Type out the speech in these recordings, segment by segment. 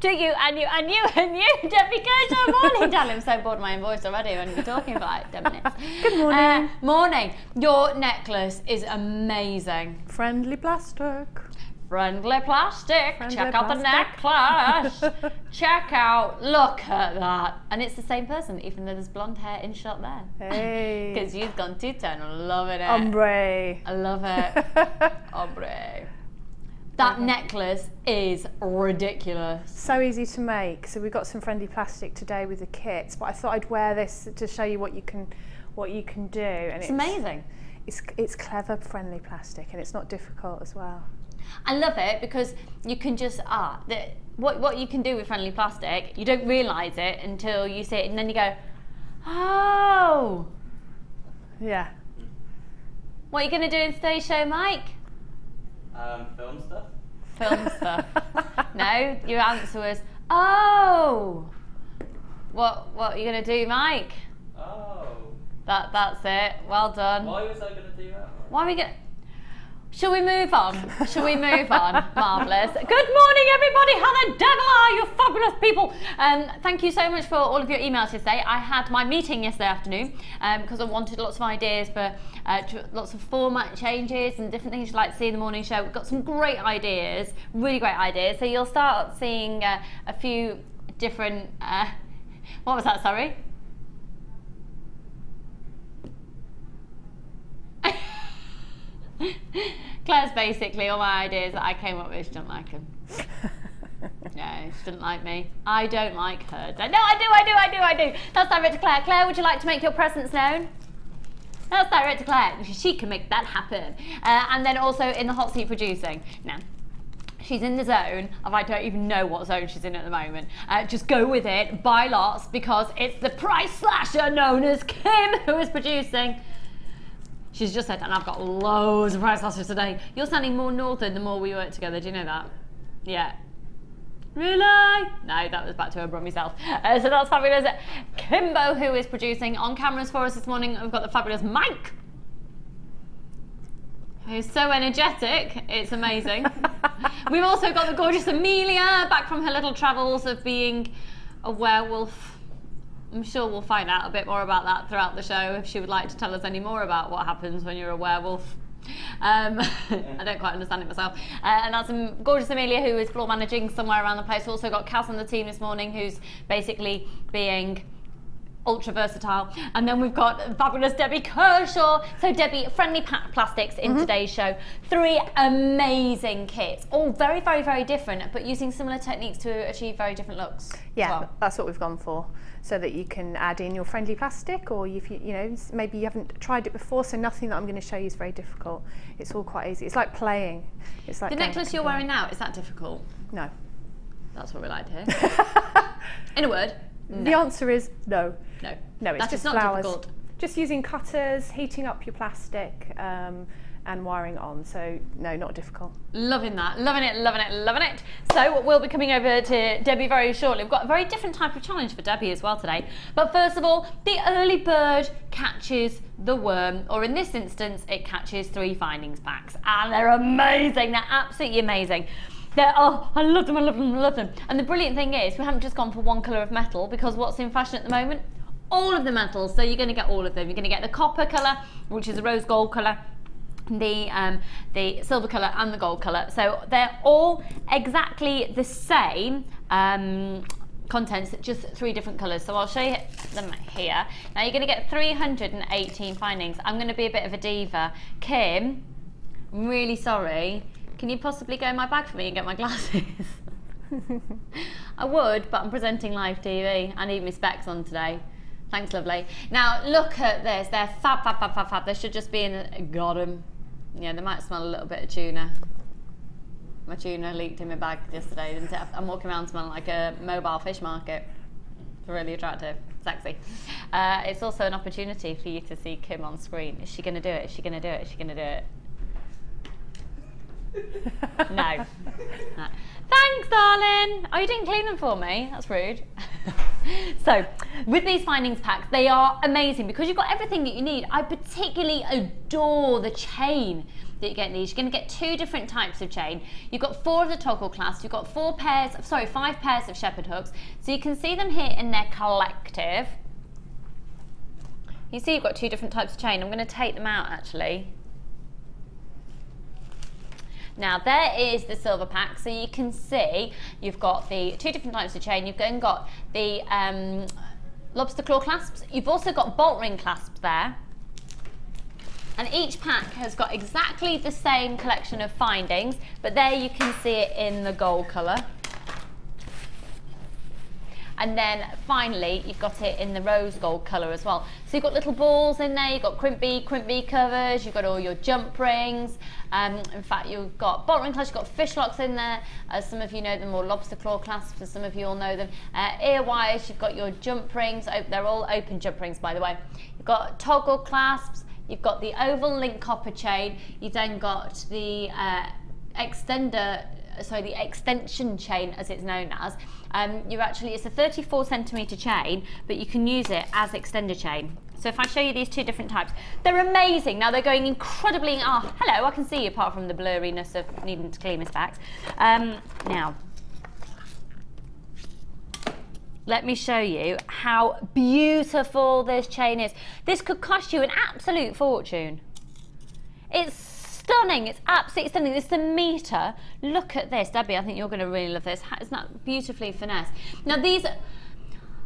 to you and you and you and you, Debbie Kershaw. Morning, darling. I'm so bored of my own voice already. I've only been talking for like 10 minutes. Good morning. Morning. Your necklace is amazing. Friendly plastic. Friendly plastic. Friendly Check out the necklace. Check out. Look at that. And it's the same person, even though there's blonde hair in shot there. Hey. Because you've gone two-tone. I'm loving it. Ombre. I love it. Ombre. That necklace is ridiculous. So easy to make. So we've got some friendly plastic today with the kits, but I thought I'd wear this to show you what you can do. And It's amazing. It's clever friendly plastic, and it's not difficult as well. I love it because you can just what you can do with friendly plastic, you don't realise it until you see it, and then you go, oh. Yeah. What are you going to do in today's show, Mike? Film stuff. Film stuff. No, your answer was, oh. What are you going to do, Mike? Oh. That's it. Well done. Why was I going to do that? Why are we going? Shall we move on? Shall we move on? Marvellous. Good morning, everybody. How the devil are you fabulous people? Thank you so much for all of your emails yesterday. I had my meeting yesterday afternoon because I wanted lots of ideas for lots of format changes and different things you'd like to see in the morning show. We've got some great ideas, really great ideas. So you'll start seeing a few different... what was that, sorry? Claire's basically all my ideas that I came up with. She didn't like them. No, she didn't like me. I don't like her. No, I do. That's direct to Claire. Claire, would you like to make your presence known? That's direct to Claire. She can make that happen. And then also in the hot seat producing. Now, she's in the zone of I don't even know what zone she's in at the moment. Just go with it, buy lots, because it's the price slasher known as Kim who is producing. She's just said, and I've got loads of price slashers today. You're sounding more northern the more we work together. Do you know that? Yeah. Really? No, that was back to her Brummy self. So that's fabulous. Kimbo, who is producing on cameras for us this morning. We've got the fabulous Mike, who's so energetic. It's amazing. We've also got the gorgeous Amelia, back from her little travels of being a werewolf. I'm sure we'll find out a bit more about that throughout the show if she would like to tell us any more about what happens when you're a werewolf. I don't quite understand it myself. And that's gorgeous Amelia, who is floor managing somewhere around the place. We've also got Kaz on the team this morning, who's basically being ultra versatile. And then we've got fabulous Debbie Kershaw. So Debbie, friendly plastics in today's show. 3 amazing kits, all very, very, very different, but using similar techniques to achieve very different looks. Yeah, that's what we've gone for, so that you can add in your friendly plastic, or if you know, maybe you haven't tried it before, so nothing that I'm going to show you is very difficult. It's all quite easy. It's like playing. It's like the necklace you're wearing now, is that difficult? No. That's what we like to hear. In a word, no. The answer is no. No. No, it's just not flowers. difficult. Just using cutters, heating up your plastic, and wiring on. So no, not difficult. Loving that, loving it. So we'll be coming over to Debbie very shortly. We've got a very different type of challenge for Debbie as well today. But first of all, the early bird catches the worm, or in this instance, it catches 3 findings packs, and they're amazing. They're absolutely amazing. I love them. And the brilliant thing is, we haven't just gone for one colour of metal, because what's in fashion at the moment? All of the metals. So you're going to get all of them. You're going to get the copper colour, which is a rose gold colour, the silver colour and the gold colour. So they're all exactly the same contents, just 3 different colours. So I'll show you them here. Now you're going to get 318 findings. I'm going to be a bit of a diva. Kim, I'm really sorry. Can you possibly go in my bag for me and get my glasses? I would, but I'm presenting live TV. I need my specs on today. Thanks, lovely. Now, look at this. They're fab. They should just be in the... Got them. Yeah, they might smell a little bit of tuna. My tuna leaked in my bag yesterday, didn't it? I'm walking around smelling like a mobile fish market. It's really attractive. Sexy. It's also an opportunity for you to see Kim on screen. Is she going to do it? Is she going to do it? Is she going to do it? No. Thanks, darling. Oh, you didn't clean them for me. That's rude. So, with these findings packs, they are amazing because you've got everything that you need. I particularly adore the chain that you get in these. You're going to get 2 different types of chain. You've got 4 of the toggle clasps. You've got 5 pairs of shepherd hooks. So you can see them here in their collective. You see you've got 2 different types of chain. I'm going to take them out actually. Now there is the silver pack, so you can see you've got the 2 different types of chain. You've then got the lobster claw clasps. You've also got bolt ring clasps there. And each pack has got exactly the same collection of findings, but there you can see it in the gold colour. And then finally, you've got it in the rose gold colour as well. So you've got little balls in there, you've got crimp bead covers, you've got all your jump rings. In fact, you've got bolt ring clasps, you've got fish locks in there. As some of you know them, or lobster claw clasps, and some of you all know them. Ear wires, you've got your jump rings. They're all open jump rings, by the way. You've got toggle clasps, you've got the oval link copper chain, you've then got the the extension chain as it's known as. It's a 34 centimetre chain, but you can use it as extender chain. So if I show you these 2 different types, they're amazing. Now they're going incredibly, hello, I can see you apart from the blurriness of needing to clean this back. Now, let me show you how beautiful this chain is. This could cost you an absolute fortune. It's stunning, it's absolutely stunning. This is a metre. Look at this, Debbie, I think you're going to really love this. Isn't that beautifully finessed? Now these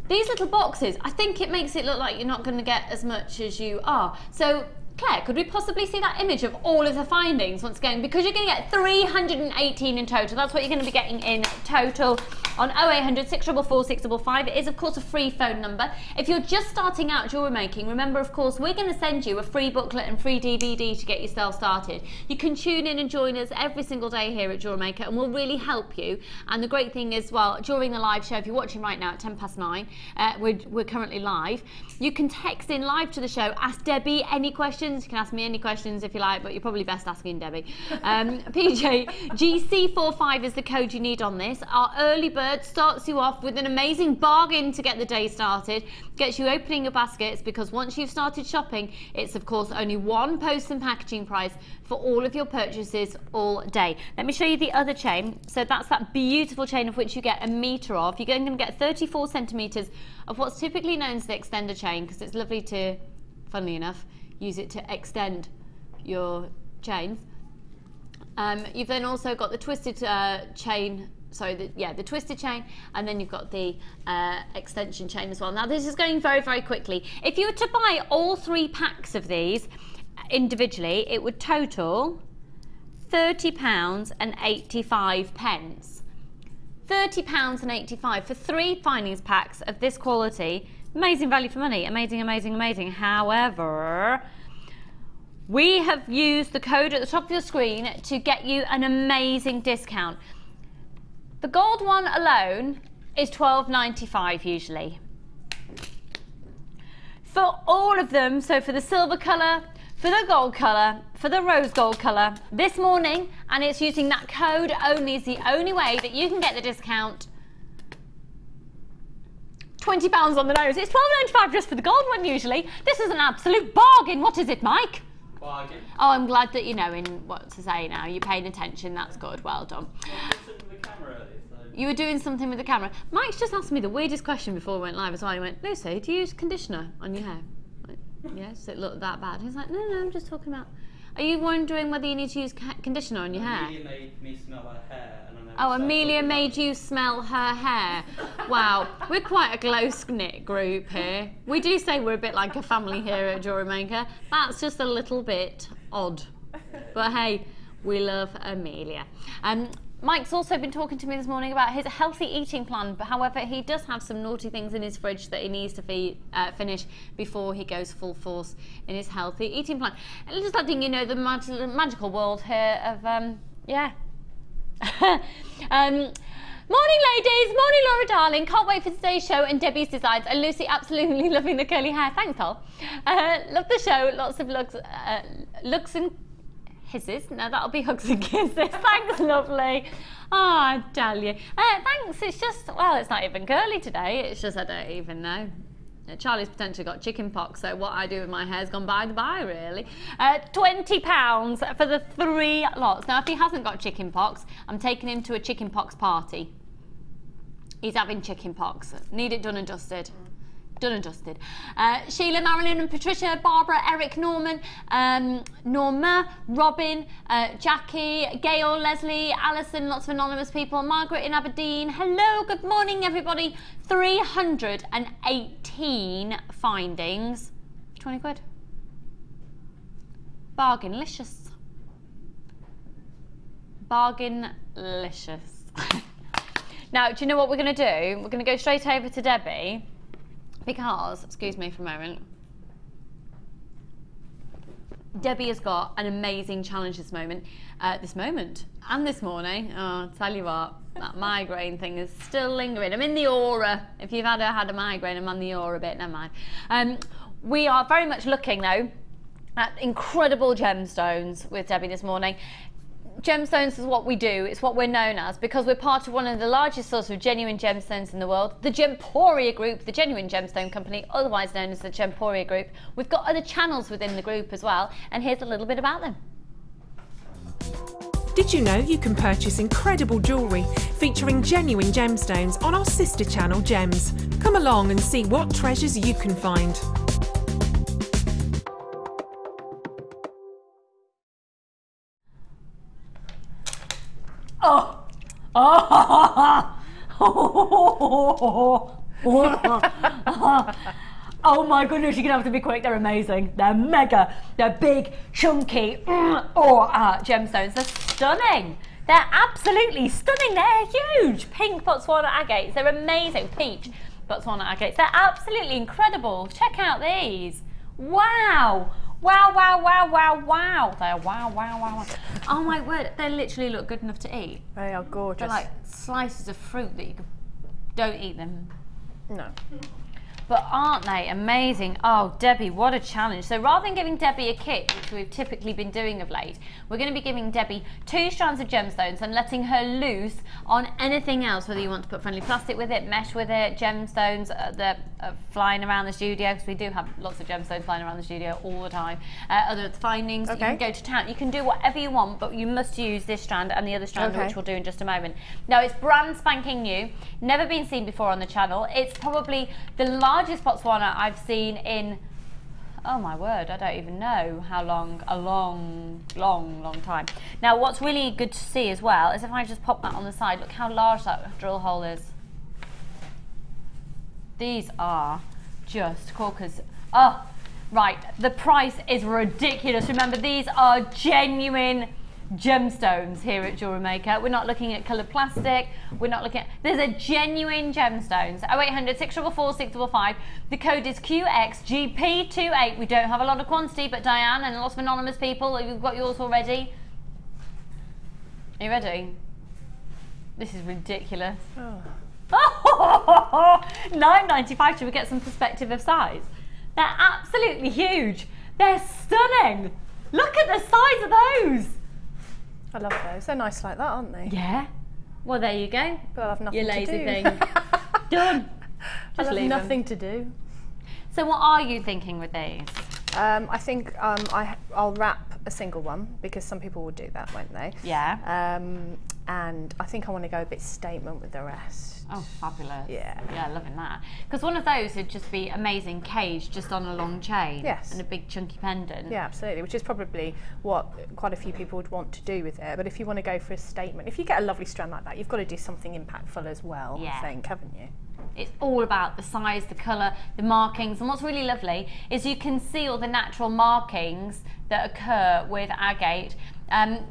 little boxes, I think it makes it look like you're not going to get as much as you are. So Claire, could we possibly see that image of all of the findings once again? Because you're going to get 318 in total. That's what you're going to be getting in total on 0800 644 655. It is, of course, a free phone number. If you're just starting out jewellery making, remember, of course, we're going to send you a free booklet and free DVD to get yourself started. You can tune in and join us every single day here at Jewellery Maker, and we'll really help you. And the great thing is, well, during the live show, if you're watching right now at 9:10, we're currently live, you can text in live to the show, ask Debbie any questions. You can ask me any questions if you like, but you're probably best asking Debbie. PJ, GC45 is the code you need on this. Our early bird starts you off with an amazing bargain to get the day started. Gets you opening your baskets, because once you've started shopping, it's of course only 1 post and packaging price for all of your purchases all day. Let me show you the other chain. So that's that beautiful chain of which you get a metre of. You're going to get 34 centimetres of what's typically known as the extender chain, because it's lovely to, funnily enough, use it to extend your chains. You've then also got the twisted chain, the twisted chain, and then you've got the extension chain as well. Now this is going very, very quickly. If you were to buy all 3 packs of these individually, it would total £30.85. £30.85 for 3 findings packs of this quality. Amazing value for money, amazing, amazing, amazing. However, we have used the code at the top of your screen to get you an amazing discount. The gold one alone is £12.95 usually. For all of them, so for the silver colour, for the gold colour, for the rose gold colour, this morning, and it's using that code only, is the only way that you can get the discount. £20 on the nose. It's £12.95 just for the gold one usually. This is an absolute bargain. What is it, Mike? Bargain. Oh, I'm glad that you know what to say now. You're paying attention. That's good. Well done. You were doing something with the camera. Mike's just asked me the weirdest question before we went live as well. He went, Lucy, do you use conditioner on your hair? Like, yes, it looked that bad. He's like, no, I'm just talking about... Are you wondering whether you need to use conditioner on your hair? Amelia made me smell her hair. Oh, Amelia made you smell her hair. Wow, we're quite a close-knit group here. We do say we're a bit like a family here at Jewellery Maker. That's just a little bit odd. But hey, we love Amelia. Mike's also been talking to me this morning about his healthy eating plan, but however, he does have some naughty things in his fridge that he needs to finish before he goes full force in his healthy eating plan. And just letting you know the magical world here of, morning ladies, morning Laura darling, can't wait for today's show and Debbie's designs, and Lucy absolutely loving the curly hair. Thanks Paul. Love the show, lots of looks and hisses. No, that'll be hugs and kisses. Thanks lovely. Oh, I tell you. Thanks, it's just, well, it's not even curly today, it's just I don't even know. Charlie's potentially got chicken pox, so what I do with my hair has gone by the by, really. £20 for the 3 lots. Now, if he hasn't got chicken pox, I'm taking him to a chicken pox party. He's having chicken pox. Need it done and dusted. Done and dusted. Sheila, Marilyn and Patricia, Barbara, Eric, Norman, Norma, Robin, Jackie, Gail, Leslie, Alison, lots of anonymous people, Margaret in Aberdeen. Hello, good morning everybody. 318 findings. 20 quid. Bargainlicious. Bargainlicious. Now, do you know what we're going to do? We're going to go straight over to Debbie. Because, excuse me for a moment, Debbie has got an amazing challenge this moment and this morning. Oh, I'll tell you what, that migraine thing is still lingering. I'm in the aura. If you've had a migraine, I'm on the aura a bit, never mind. We are very much looking though at incredible gemstones with Debbie this morning. Gemstones is what we do, it's what we're known as, because we're part of one of the largest sources of genuine gemstones in the world, the Gemporia Group, the Genuine Gemstone Company, otherwise known as the Gemporia Group. We've got other channels within the group as well, and here's a little bit about them. Did you know you can purchase incredible jewellery featuring genuine gemstones on our sister channel Gems? Come along and see what treasures you can find. Oh, oh my goodness, you're gonna have to be quick. They're amazing. They're mega. They're big, chunky, gemstones. They're stunning. They're absolutely stunning. They're huge. Pink Botswana Agates. They're amazing. Peach Botswana Agates. They're absolutely incredible. Check out these. Wow. Wow, wow, wow, wow, wow. They're wow, wow, wow, wow. Oh my word, they literally look good enough to eat. They are gorgeous. They're like slices of fruit that you don't eat them. No. But aren't they amazing? Oh, Debbie, what a challenge. So rather than giving Debbie a kit, which we've typically been doing of late, we're going to be giving Debbie 2 strands of gemstones and letting her loose on anything else, whether you want to put friendly plastic with it, mesh with it, gemstones that are flying around the studio, because we do have lots of gemstones flying around the studio all the time. Other findings, okay. You can go to town. You can do whatever you want, but you must use this strand and the other strand, okay, which we'll do in just a moment. Now, it's brand spanking new, never been seen before on the channel. It's probably the largest Botswana I've seen in, oh my word, I don't even know how long, a long time. Now, what's really good to see as well is if I just pop that on the side, look how large that drill hole is. These are just corkers. Oh, right, the price is ridiculous. Remember, these are genuine gemstones here at Jewellery Maker. We're not looking at coloured plastic. We're not looking at, these are genuine gemstones. 0800 644 655. The code is QXGP28. We don't have a lot of quantity, but Diane and lots of anonymous people, you've got yours already. Are you ready? This is ridiculous. Oh. $9.95. Should we get some perspective of size? They're absolutely huge. They're stunning. Look at the size of those. I love those. They're nice like that, aren't they? Yeah. Well, there you go. But I'll have nothing you lazy to do. thing. Done. Just I'll leave have nothing them. to do. So what are you thinking with these? I think I'll wrap a single one, because some people will do that, won't they? Yeah. And I think I want to go a bit statement with the rest. Oh, fabulous. Yeah. Yeah, loving that. Because one of those would just be amazing cage, just on a long chain. Yes. And a big chunky pendant. Yeah, absolutely, which is probably what quite a few people would want to do with it. But if you want to go for a statement, if you get a lovely strand like that, you've got to do something impactful as well, yeah. I think, haven't you? It's all about the size, the colour, the markings, and what's really lovely is you can see all the natural markings that occur with agate,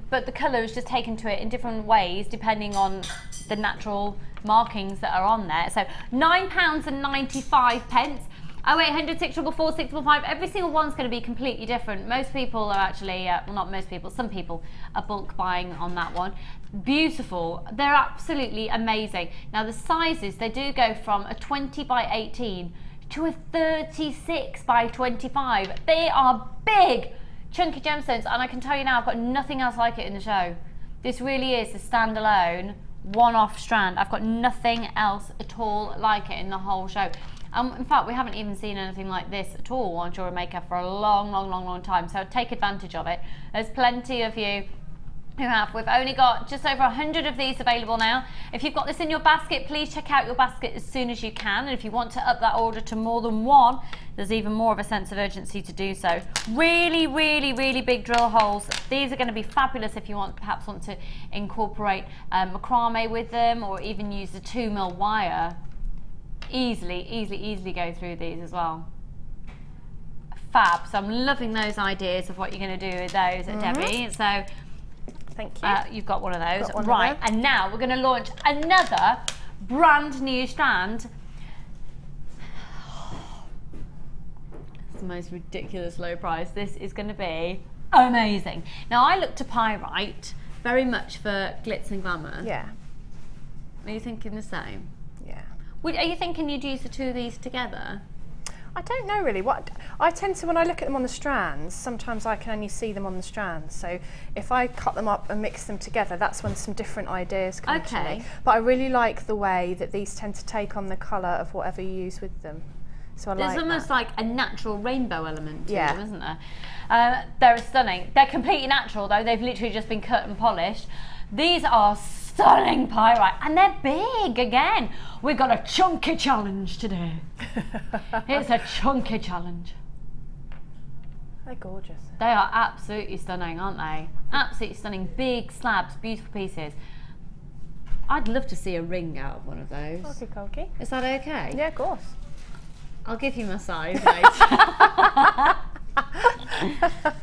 but the colour is just taken to it in different ways depending on the natural markings that are on there. So £9.95. 0800 644 655. Every single one's going to be completely different. Most people are actually, well, not most people, some people are bulk buying on that one. Beautiful. They're absolutely amazing. Now the sizes, they do go from a 20 by 18 to a 36 by 25. They are big, chunky gemstones, and I can tell you now, I've got nothing else like it in the show. This really is a standalone, one-off strand. I've got nothing else at all like it in the whole show. In fact, we haven't even seen anything like this at all on Jewellery Maker for a long time, so take advantage of it. There's plenty of you who have. We've only got just over 100 of these available now. If you've got this in your basket, please check out your basket as soon as you can, and if you want to up that order to more than one, there's even more of a sense of urgency to do so. Really big drill holes. These are going to be fabulous if you perhaps want to incorporate macrame with them, or even use the 2mm wire. Easily go through these as well. Fab. So I'm loving those ideas of what you're going to do with those, Debbie. So thank you. You've got one of those, right? And now we're going to launch another brand new strand. It's the most ridiculous low price. This is going to be amazing. Now I look to Pyrite very much for glitz and glamour. Yeah. Are you thinking the same? Yeah. Are you thinking you'd use the two of these together? I don't know really. What I tend to, when I look at them on the strands, sometimes I can only see them on the strands. So if I cut them up and mix them together, that's when some different ideas come to me. But I really like the way that these tend to take on the colour of whatever you use with them. So There's almost like a natural rainbow element to them, isn't there? They're stunning. They're completely natural though. They've literally just been cut and polished. These are stunning pyrite, and they're big again. We've got a chunky challenge today. It's a chunky challenge. They're gorgeous. They are absolutely stunning, aren't they? Absolutely stunning. Big slabs, beautiful pieces. I'd love to see a ring out of one of those. Okay. Is that okay? Yeah, of course. I'll give you my size later.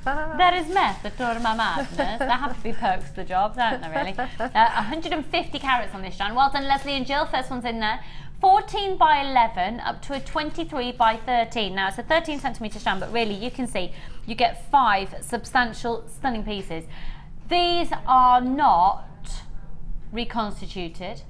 There is method to my madness. There have to be perks to the job, don't there, really? 150 carats on this strand. Well done, Leslie and Jill. First one's in there. 14 by 11 up to a 23 by 13. Now, it's a 13 centimetre strand, but really, you can see you get 5 substantial, stunning pieces. These are not reconstituted.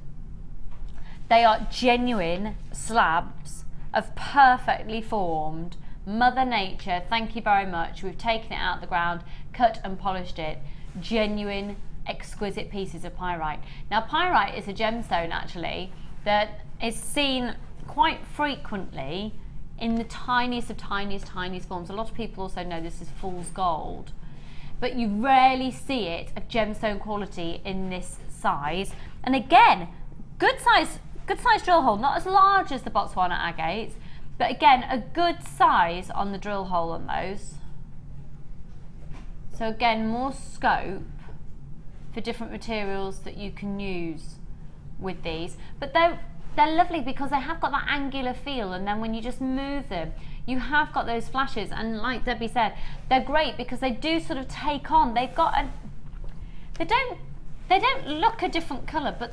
They are genuine slabs of perfectly formed Mother Nature. Thank you very much. We've taken it out of the ground, cut and polished it. Genuine, exquisite pieces of pyrite. Now, pyrite is a gemstone actually that is seen quite frequently in the tiniest of tiniest forms. A lot of people also know this is fool's gold, but you rarely see it of gemstone quality in this size. And again, good size drill hole, not as large as the Botswana Agates, but again, a good size on the drill hole on those. So again, more scope for different materials that you can use with these. But they're lovely because they have got that angular feel, and then when you just move them, you have got those flashes. And like Debbie said, they're great because they do sort of take on, they've got a, they don't look a different colour, but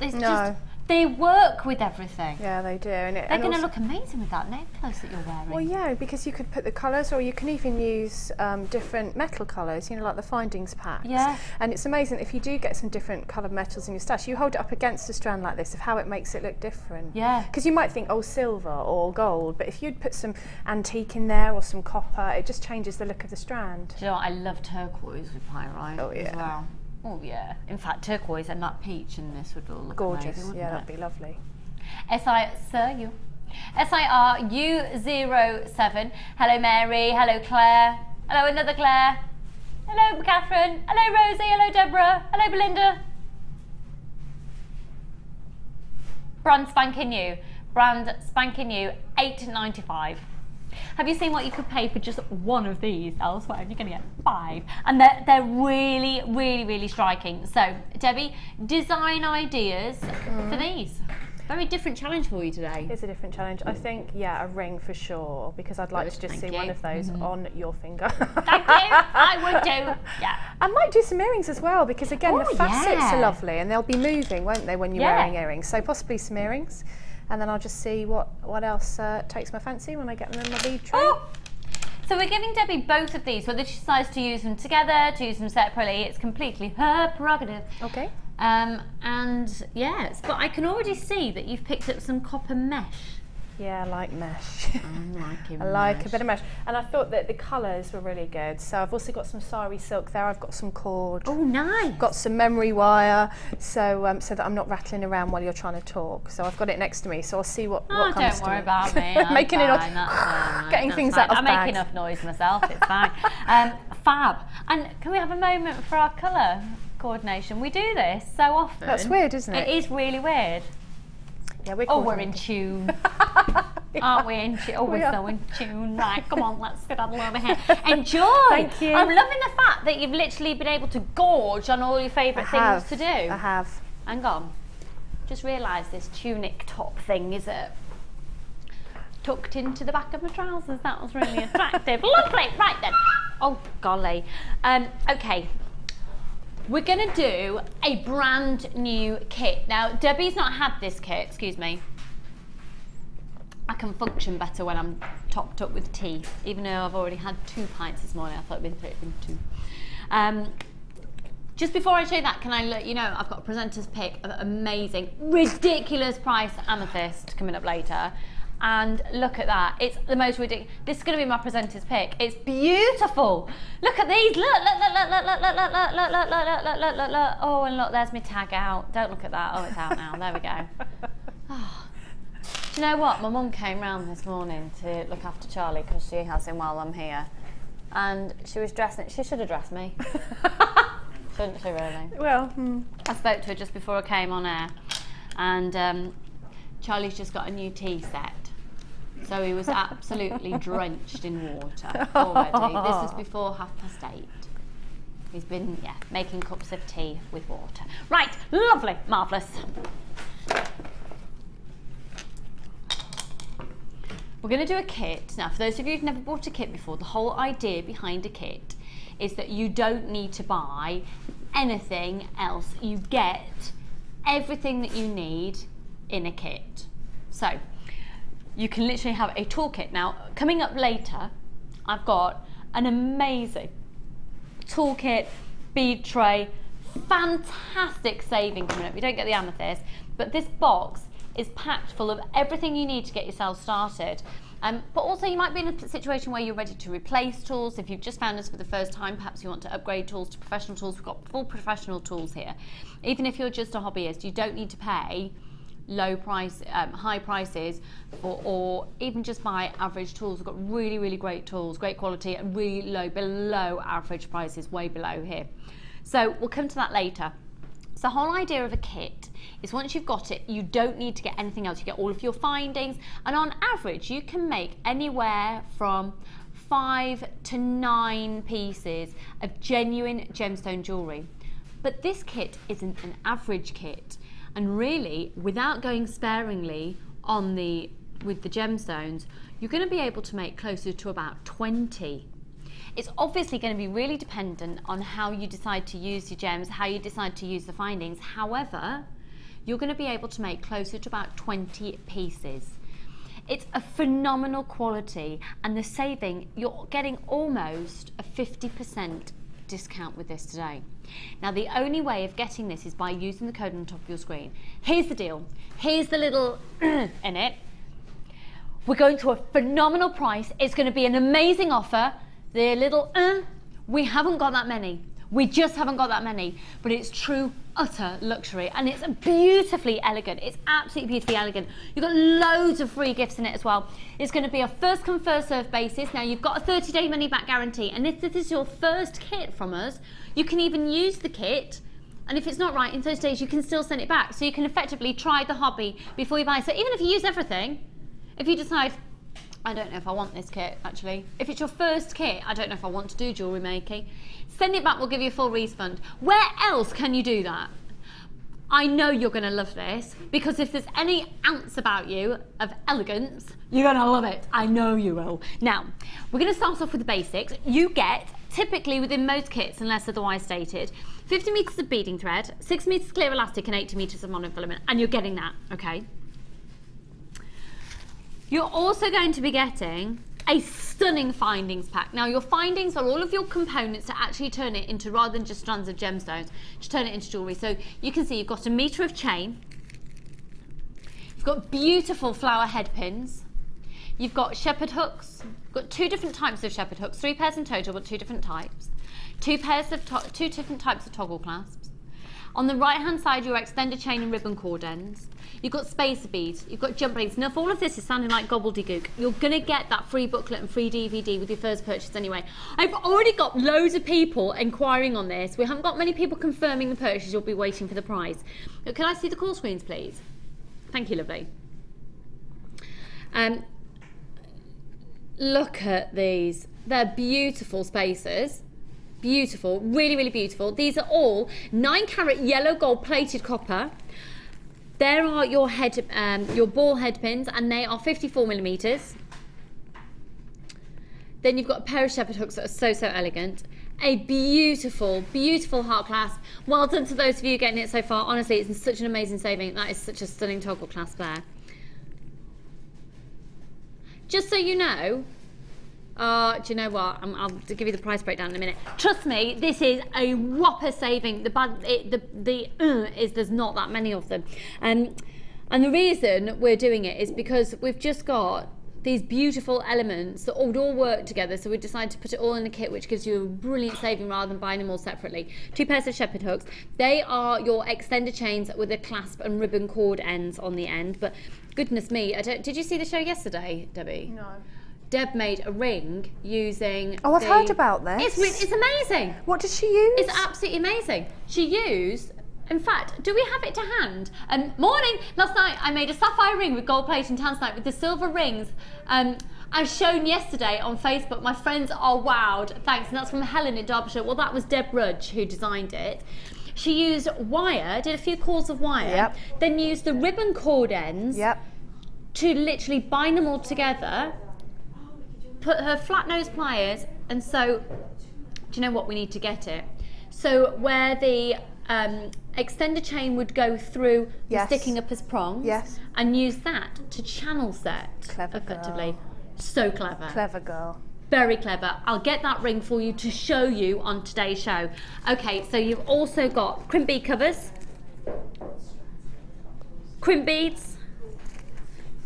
they work with everything. Yeah, they do. And they're going to look amazing with that necklace that you're wearing. Well, yeah, because you could put the colours, or you can even use different metal colours, you know, like the findings packs. Yeah. And it's amazing if you do get some different coloured metals in your stash, you hold it up against a strand like this of how it makes it look different. Yeah. Because you might think, oh, silver or gold, but if you'd put some antique in there or some copper, it just changes the look of the strand. Do you know what? I love turquoise with pyrite as well. Oh yeah, in fact turquoise and that peach in this would all look gorgeous, amazing, yeah, that'd be lovely. SIRU07, hello Mary, hello Claire, hello another Claire, hello Catherine, hello Rosie, hello Deborah, hello Belinda. Brand spanking new, $8.95. Have you seen what you could pay for just one of these elsewhere? You're going to get 5. And they're really striking. So, Debbie, design ideas for these. Very different challenge for you today. It's a different challenge. I think, yeah, a ring for sure, because I'd like to just see one of those on your finger. Thank you. I would do. Yeah. I might do some earrings as well, because again, the facets are lovely and they'll be moving, won't they, when you're wearing earrings? So possibly some earrings. And then I'll just see what else takes my fancy when I get them in my bead tray. Oh. So we're giving Debbie both of these, whether she decides to use them together, to use them separately, it's completely her prerogative. Okay. And yes, but I can already see that you've picked up some copper mesh Yeah, I like mesh. I like a bit of mesh. And I thought that the colours were really good. So I've also got some sari silk there. I've got some cord. Oh, nice. Got some memory wire, so so that I'm not rattling around while you're trying to talk. So I've got it next to me, so I'll see what comes to me. Don't worry about me. I'm making fine. getting things out of I bags. make enough noise myself, it's fine. Fab. And can we have a moment for our colour coordination? We do this so often. That's weird, isn't it? It is really weird. Yeah, we're Oh, we're in tune. Aren't we in tune? Oh, we're so in tune. Right, come on, let's get on over here. Enjoy. Thank you. I'm loving the fact that you've literally been able to gorge on all your favourite things to do. I have. Hang on. Just realised this tunic top thing is tucked into the back of my trousers. That was really attractive. Lovely. Right then. Oh, golly. Okay. We're going to do a brand new kit. Now, Debbie's not had this kit, excuse me. I can function better when I'm topped up with tea, even though I've already had 2 pints this morning. I thought it'd been 2. Just before I show you that, can I let you know I've got a presenter's pick of amazing, ridiculous price amethyst coming up later. And look at that, it's the most ridiculous. This is going to be my presenter's pick. It's beautiful. Look at these. Look. Oh, and look, there's my tag out. Don't look at that. Oh, it's out now. There we go. Oh. Do you know what? My mum came round this morning to look after Charlie because she has him while I'm here. And she was dressing, she should have dressed me. Shouldn't she really? Well, I spoke to her just before I came on air. And Charlie's just got a new tea set. So he was absolutely drenched in water already. This was before 8:30. He's been, making cups of tea with water. Right, lovely, marvellous. We're going to do a kit. Now, for those of you who've never bought a kit before, the whole idea behind a kit is that you don't need to buy anything else. You get everything that you need in a kit. So you can literally have a toolkit. Now, coming up later, I've got an amazing toolkit, bead tray, fantastic saving coming up. You don't get the amethyst, but this box is packed full of everything you need to get yourself started. But also you might be in a situation where you're ready to replace tools. If you've just found us for the first time, perhaps you want to upgrade tools to professional tools. We've got full professional tools here. Even if you're just a hobbyist, you don't need to pay high prices or even just buy average tools. We've got really, really great tools, great quality, and really low, below average prices, way below here. So we'll come to that later. So the whole idea of a kit is once you've got it, you don't need to get anything else. You get all of your findings, and on average, you can make anywhere from 5 to 9 pieces of genuine gemstone jewellery. But this kit isn't an average kit. And really, without going sparingly with the gemstones, you're going to be able to make closer to about 20. It's obviously going to be really dependent on how you decide to use your gems, how you decide to use the findings. However, you're going to be able to make closer to about 20 pieces. It's a phenomenal quality, and the saving, you're getting almost a 50% discount with this today. Now, the only way of getting this is by using the code on the top of your screen. Here's the deal. Here's the little in it. We're going to a phenomenal price. It's going to be an amazing offer. The little we haven't got that many. We just haven't got that many, but it's true utter luxury, and it's beautifully elegant. It's absolutely beautifully elegant. You've got loads of free gifts in it as well. It's going to be a first come first serve basis. Now, you've got a 30-day money back guarantee, and if this is your first kit from us, you can even use the kit, and if it's not right in 30 days, you can still send it back. So you can effectively try the hobby before you buy. So even if you use everything, if you decide, I don't know if I want this kit, actually. If it's your first kit, I don't know if I want to do jewellery making, send it back, we'll give you a full refund. Where else can you do that? I know you're going to love this, because if there's any ounce about you of elegance, you're going to love it. I know you will. Now, we're going to start off with the basics. You get, typically within most kits, unless otherwise stated, 50 metres of beading thread, 6 metres clear elastic, and 80 metres of monofilament, and you're getting that, okay? You're also going to be getting a stunning findings pack. Now, your findings are all of your components to actually turn it into, rather than just strands of gemstones, to turn it into jewellery. So you can see you've got a metre of chain, you've got beautiful flower head pins, You've got shepherd hooks. You've got 2 different types of shepherd hooks, 3 pairs in total, but 2 different types. 2 different types of toggle clasps. On the right hand side, your extended chain and ribbon cord ends. You've got spacer beads, you've got jump rings. Now if all of this is sounding like gobbledygook, you're going to get that free booklet and free DVD with your first purchase anyway. I've already got loads of people inquiring on this. We haven't got many people confirming the purchase. You'll be waiting for the prize. Can I see the call screens, please? Thank you, lovely. Look at these. They're beautiful spacers. Beautiful, really, really beautiful. These are all 9 carat yellow gold plated copper. There are your ball head pins, and they are 54 millimeters. Then you've got a pair of shepherd hooks that are so elegant. A beautiful, beautiful heart clasp. Well done to those of you getting it so far. Honestly, it's such an amazing saving. That is such a stunning toggle clasp there. Just so you know, do you know what? I'll give you the price breakdown in a minute. Trust me, this is a whopper saving. Is there's not that many of them, and the reason we're doing it is because we've just got these beautiful elements that would all work together. So we decided to put it all in a kit, which gives you a brilliant saving rather than buying them all separately. 2 pairs of shepherd hooks. They are your extended chains with a clasp and ribbon cord ends on the end. But goodness me, did you see the show yesterday, Debbie? No. Deb made a ring using. Oh, I've heard about this. It's amazing. What did she use? It's absolutely amazing. She used, in fact, do we have it to hand? Morning. Last night I made a sapphire ring with gold plate and tanzanite with the silver rings. As shown yesterday on Facebook. My friends are wowed. Thanks. And that's from Helen in Derbyshire. Well, that was Deb Rudge who designed it. She used wire, did a few coils of wire, then used the ribbon cord ends to literally bind them all together. Put her flat nose pliers, and so, do you know what, we need to get it. So where the extender chain would go through sticking up as prongs, and use that to channel set effectively. Girl. So clever. Clever girl. Very clever. I'll get that ring for you to show you on today's show. Okay, so you've also got crimp bead covers, crimp beads,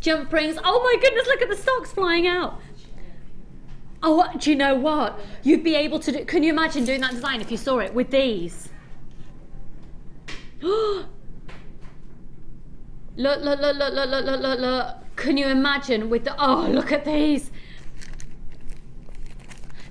jump rings. Oh my goodness, look at the stocks flying out. Oh, do you know what? You'd be able to do, can you imagine doing that design if you saw it with these? Look. Can you imagine with the, oh, look at these.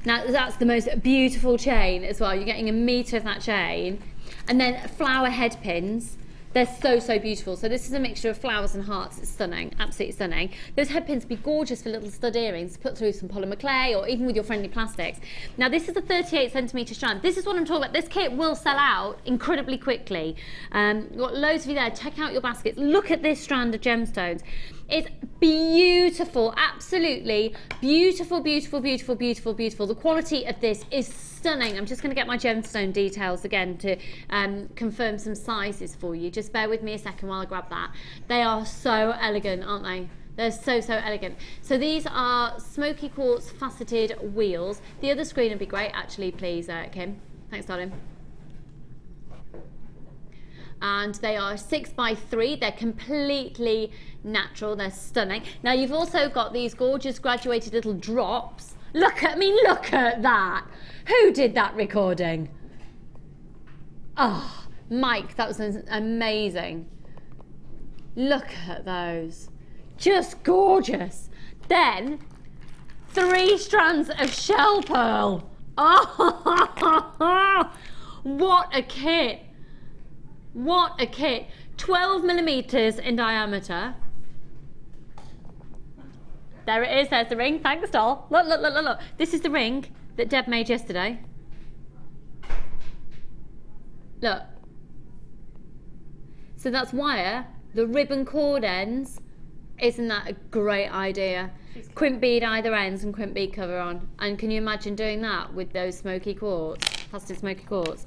Now, that's the most beautiful chain as well. You're getting 1 metre of that chain. And then flower head pins. They're so beautiful. So this is a mixture of flowers and hearts. It's stunning, absolutely stunning. Those head pins would be gorgeous for little stud earrings to put through some polymer clay or even with your friendly plastics. Now this is a 38 centimetre strand. This is what I'm talking about. This kit will sell out incredibly quickly. You've got loads of you there. Check out your baskets. Look at this strand of gemstones. It's beautiful, absolutely beautiful, beautiful, beautiful, beautiful, beautiful. The quality of this is stunning. I'm just going to get my gemstone details again to confirm some sizes for you. Just bear with me a second while I grab that. They are so elegant, aren't they? They're so elegant. So these are smoky quartz faceted wheels. The other screen would be great, actually, please, Kim. Thanks, darling. And they are 6x3. They're completely natural. They're stunning. Now you've also got these gorgeous graduated little drops. Look at me, look at that. Who did that recording? Oh, Mike, that was amazing. Look at those. Just gorgeous. Then 3 strands of shell pearl. Oh, what a kit. What a kit. 12 millimeters in diameter. There it is, there's the ring. Thanks, doll. Look, look, look, look, look. This is the ring that Deb made yesterday. Look. So that's wire. The ribbon cord ends. Isn't that a great idea? Crimp bead either ends and crimp bead cover on. And can you imagine doing that with those smoky quartz, plastic smoky quartz?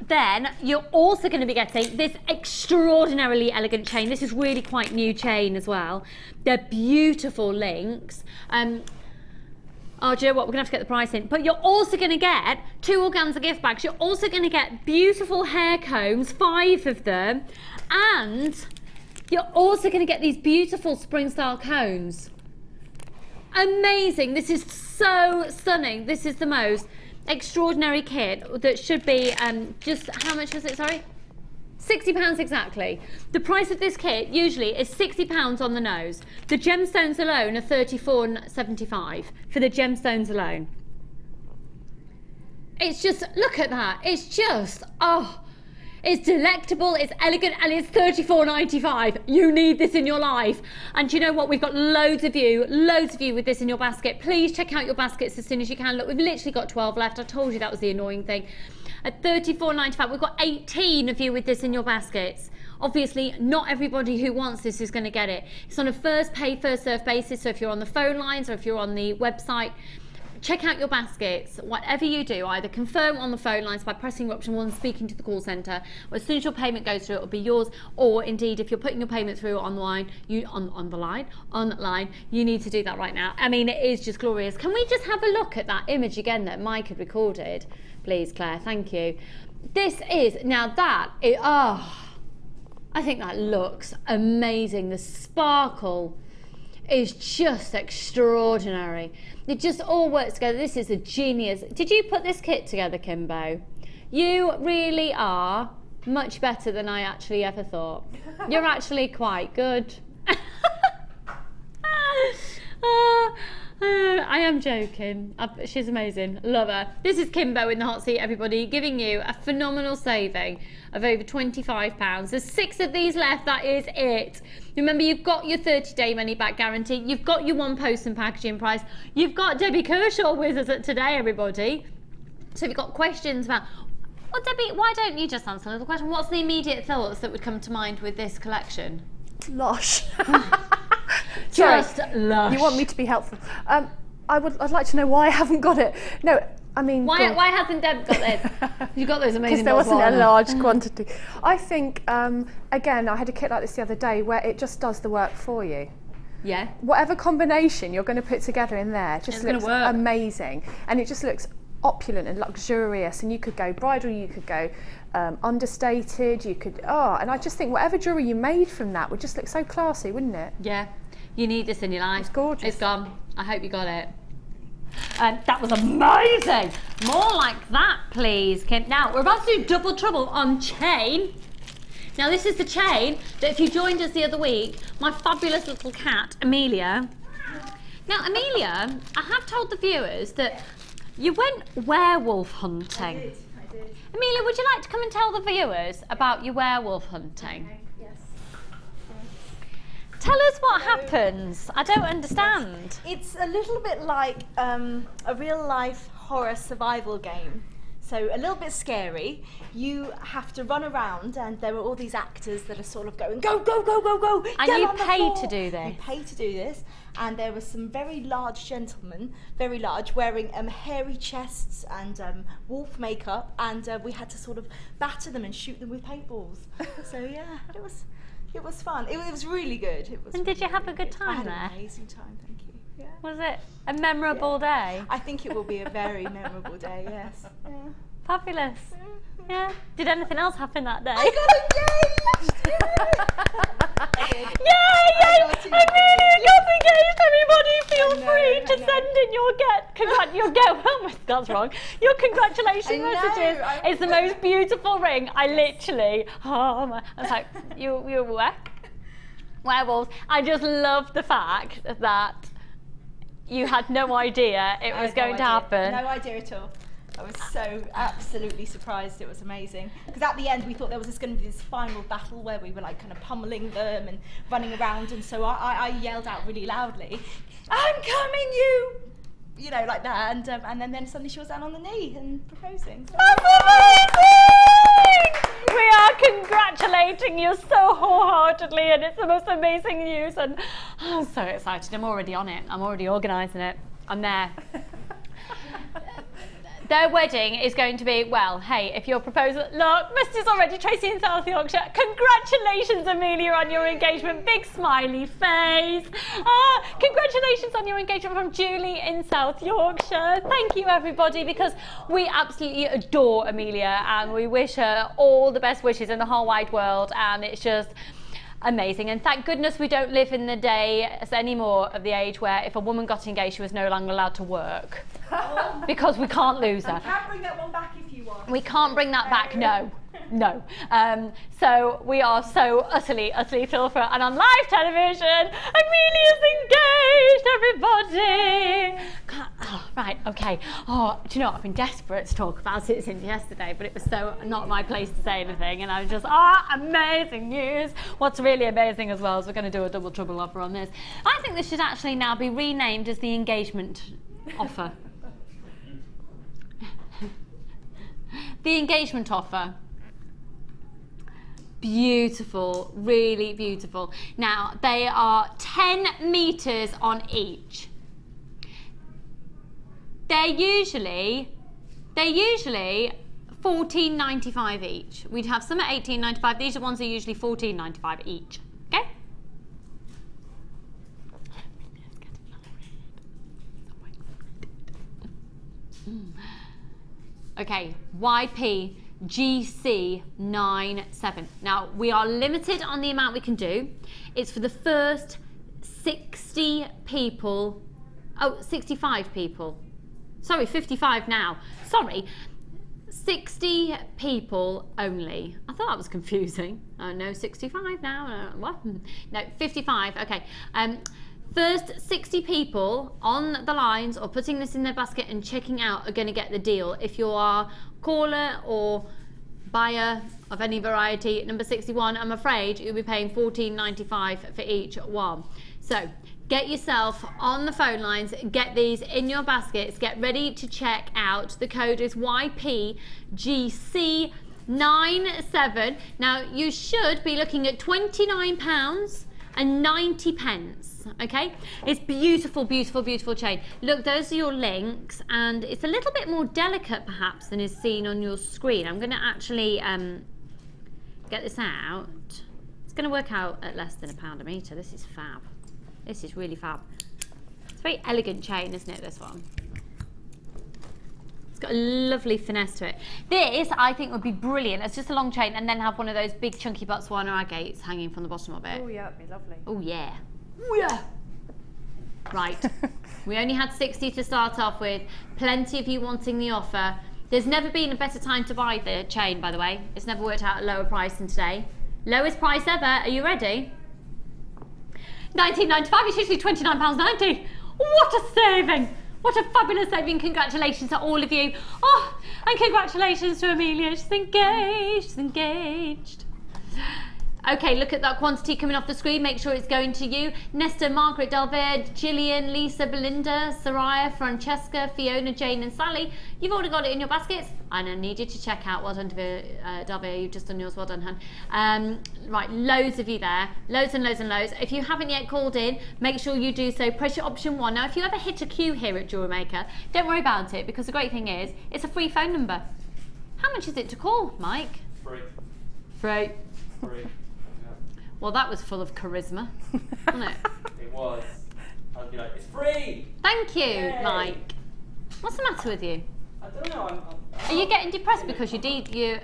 Then you're also going to be getting this extraordinarily elegant chain. This is really quite new chain as well. They're beautiful links. Oh, do you know what? We're going to have to get the price in. But you're also going to get 2 organza gift bags. You're also going to get beautiful hair combs, 5 of them. And you're also going to get these beautiful spring style cones. amazing. This is so stunning. This is the most extraordinary kit that should be just, how much was it, sorry? £60 exactly. The price of this kit usually is £60 on the nose. The gemstones alone are $34.75 for the gemstones alone. It's just, look at that. It's just, oh, it's delectable, it's elegant, and it's $34.95. You need this in your life. And do you know what? We've got loads of you with this in your basket. Please check out your baskets as soon as you can. Look, we've literally got 12 left. I told you that was the annoying thing. At $34.95, we've got 18 of you with this in your baskets. Obviously, not everybody who wants this is going to get it. It's on a first pay, first serve basis. So if you're on the phone lines or if you're on the website, check out your baskets. Whatever you do, either confirm on the phone lines by pressing option 1, speaking to the call centre, or as soon as your payment goes through, it will be yours. Or indeed, if you're putting your payment through online, online, you need to do that right now. I mean, it is just glorious. Can we just have a look at that image again that Mike had recorded, please, Claire? Thank you. This is now I think that looks amazing. The sparkle is just extraordinary. It just all works together. This is a genius. Did you put this kit together, Kimbo? You really are much better than I actually ever thought. You're actually quite good. I am joking. She's amazing. Love her. This is Kimbo in the hot seat, everybody, giving you a phenomenal saving of over £25. There's 6 of these left. That is it. Remember, you've got your 30-day money-back guarantee. You've got your 1 post and packaging price. You've got Debbie Kershaw with us today, everybody. So if you've got questions about, well, Debbie, why don't you just answer a little question? What's the immediate thoughts that would come to mind with this collection? Lush. Just lush. You want me to be helpful? I'd like to know why I haven't got it. No, I mean, why hasn't Deb got this? You got those amazing. Because there wasn't a large quantity. I think again, I had a kit like this the other day where it just does the work for you. Yeah. Whatever combination you're going to put together in there just looks amazing, and it just looks opulent and luxurious. And you could go bridal, you could go understated, you could and I just think whatever jewellery you made from that would just look so classy, wouldn't it? Yeah. You need this in your life. It's gorgeous. It's gone. I hope you got it. That was amazing. More like that, please, Kim. Now, we're about to do double trouble on chain. Now, this is the chain that if you joined us the other week, my fabulous little cat, Amelia. Now, Amelia, I have told the viewers that you went werewolf hunting. I did. Amelia, would you like to come and tell the viewers about your werewolf hunting? Okay. Yes. Tell us what happens. I don't understand. It's a little bit like a real life horror survival game. So a little bit scary. You have to run around and there are all these actors that are sort of going, go, go, go, go, go. And you pay to do this. You pay to do this. And there were some very large gentlemen, very large, wearing hairy chests and wolf makeup. And we had to sort of batter them and shoot them with paintballs. So yeah, it was fun. It was really good. And did you have a good time there? I had an amazing time, thank you. Yeah. Was it a memorable day? I think it will be a very memorable day, yes. Yeah. Fabulous. Yeah. Did anything else happen that day? I got engaged! Yay! Amelia got engaged! Everybody feel free to send in your congratulations messages. It's the most beautiful ring. I literally, I was like, you were where? Werewolves. I just love the fact that you had no idea it was going to happen. No idea at all. I was so absolutely surprised. It was amazing. Because at the end we thought there was just going to be this final battle where we were like kind of pummeling them and running around, and so I yelled out really loudly, "I'm coming, you know, like that, and then suddenly she was down on the knee and proposing. So. That's amazing! We are congratulating you so wholeheartedly, and it's the most amazing news, and I'm so excited. I'm already on it. I'm already organising it. I'm there. Their wedding is going to be, well, hey, if your proposal, look, Mrs. already, Tracy in South Yorkshire. Congratulations, Amelia, on your engagement. Big smiley face. Congratulations on your engagement from Julie in South Yorkshire. Thank you, everybody, because we absolutely adore Amelia and we wish her all the best wishes in the whole wide world. And it's just, Amazing, and thank goodness we don't live in the day anymore of the age where if a woman got engaged, she was no longer allowed to work. Because we can't lose her. You can bring that one back if you want. We can't bring that back, no. No. So we are so utterly thrilled for it. And on live television, Amelia's engaged, everybody. God, oh, right, okay. Oh, do you know what? I've been desperate to talk about it since yesterday, but it was so not my place to say anything. And I was just, amazing news. What's really amazing as well is we're going to do a double trouble offer on this. I think this should actually now be renamed as the engagement offer. The engagement offer. Beautiful, really beautiful. Now, they are 10 meters on each. They're usually $14.95 each. We'd have some at $18.95. These are ones that are usually $14.95 each. Okay? Okay, YP GC97. Now, we are limited on the amount we can do. It's for the first 60 people. Oh, 65 people. Sorry, 55 now. Sorry, 60 people only. I thought that was confusing. Oh, no, 65 now. What? No, 55. Okay. First 60 people on the lines or putting this in their basket and checking out are going to get the deal. If you are caller or buyer of any variety, number 61, I'm afraid you'll be paying $14.95 for each one. So get yourself on the phone lines, get these in your baskets, get ready to check out. The code is YPGC97. Now you should be looking at £29.90. Okay, it's beautiful, beautiful, beautiful chain. Look, those are your links, and it's a little bit more delicate perhaps than is seen on your screen. I'm going to actually get this out. It's going to work out at less than £1 a metre. This is fab. This is really fab. It's a very elegant chain, isn't it, this one? Got a lovely finesse to it. This, I think, would be brilliant. It's just a long chain and then have one of those big chunky Botswana Agates hanging from the bottom of it. Oh yeah, it'd be lovely. Oh yeah. Oh yeah. Right. We only had 60 to start off with. Plenty of you wanting the offer. There's never been a better time to buy the chain, by the way. It's never worked out at a lower price than today. Lowest price ever. Are you ready? £19.95. It's usually £29.90. What a saving! What a fabulous saving. Congratulations to all of you. Oh, and congratulations to Amelia. She's engaged. She's engaged. Okay, look at that quantity coming off the screen. Make sure it's going to you. Nesta, Margaret, Delved, Gillian, Lisa, Belinda, Soraya, Francesca, Fiona, Jane and Sally. You've already got it in your baskets. And I need you to check out. Well done, Delved. You've just done yours. Well done, hun. Right, loads of you there. Loads and loads and loads. If you haven't yet called in, make sure you do so. Press your option 1. Now, if you ever hit a queue here at Jewellery Maker, don't worry about it, because the great thing is, it's a free phone number. How much is it to call, Mike? Free. Free. Free. Well, that was full of charisma, wasn't it? It was. I'd be like, it's free! Thank you, Yay. Mike. What's the matter with you? I don't know, Are you getting depressed because you're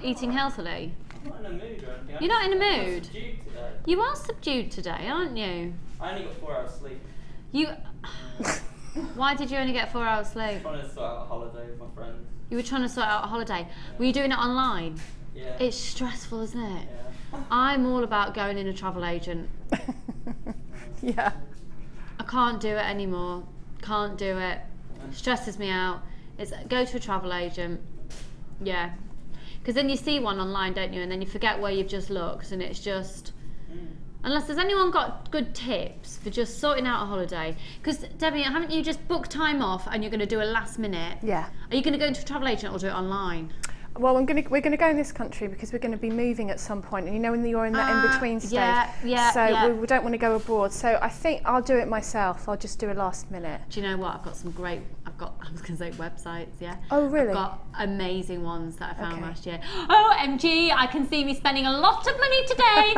eating healthily? I'm not in a mood or anything. You're not in a I'm mood? subdued today. You are subdued today, aren't you? I only got 4 hours sleep. You. Why did you only get 4 hours sleep? Trying to sort out a holiday with my friends. You were trying to sort out a holiday. Were you doing it online? Yeah. It's stressful, isn't it? Yeah. I'm all about going in a travel agent. Yeah. I can't do it anymore. Can't do it. Stresses me out. It's go to a travel agent. Yeah. Because then you see one online, don't you? And then you forget where you've just looked, and it's just. Unless there's anyone got good tips for just sorting out a holiday. Because Debbie, haven't you just booked time off and you're going to do a last minute? Yeah. Are you going to go into a travel agent or do it online? Well, we're going to go in this country because we're going to be moving at some point, and you know when you're in that in-between stage. Yeah, so we don't want to go abroad. So I think I'll do it myself. I'll just do a last minute. Do you know what? I've got some great. I was going to say websites. Yeah. Oh really? I've got amazing ones that I found last year. OMG! I can see me spending a lot of money today.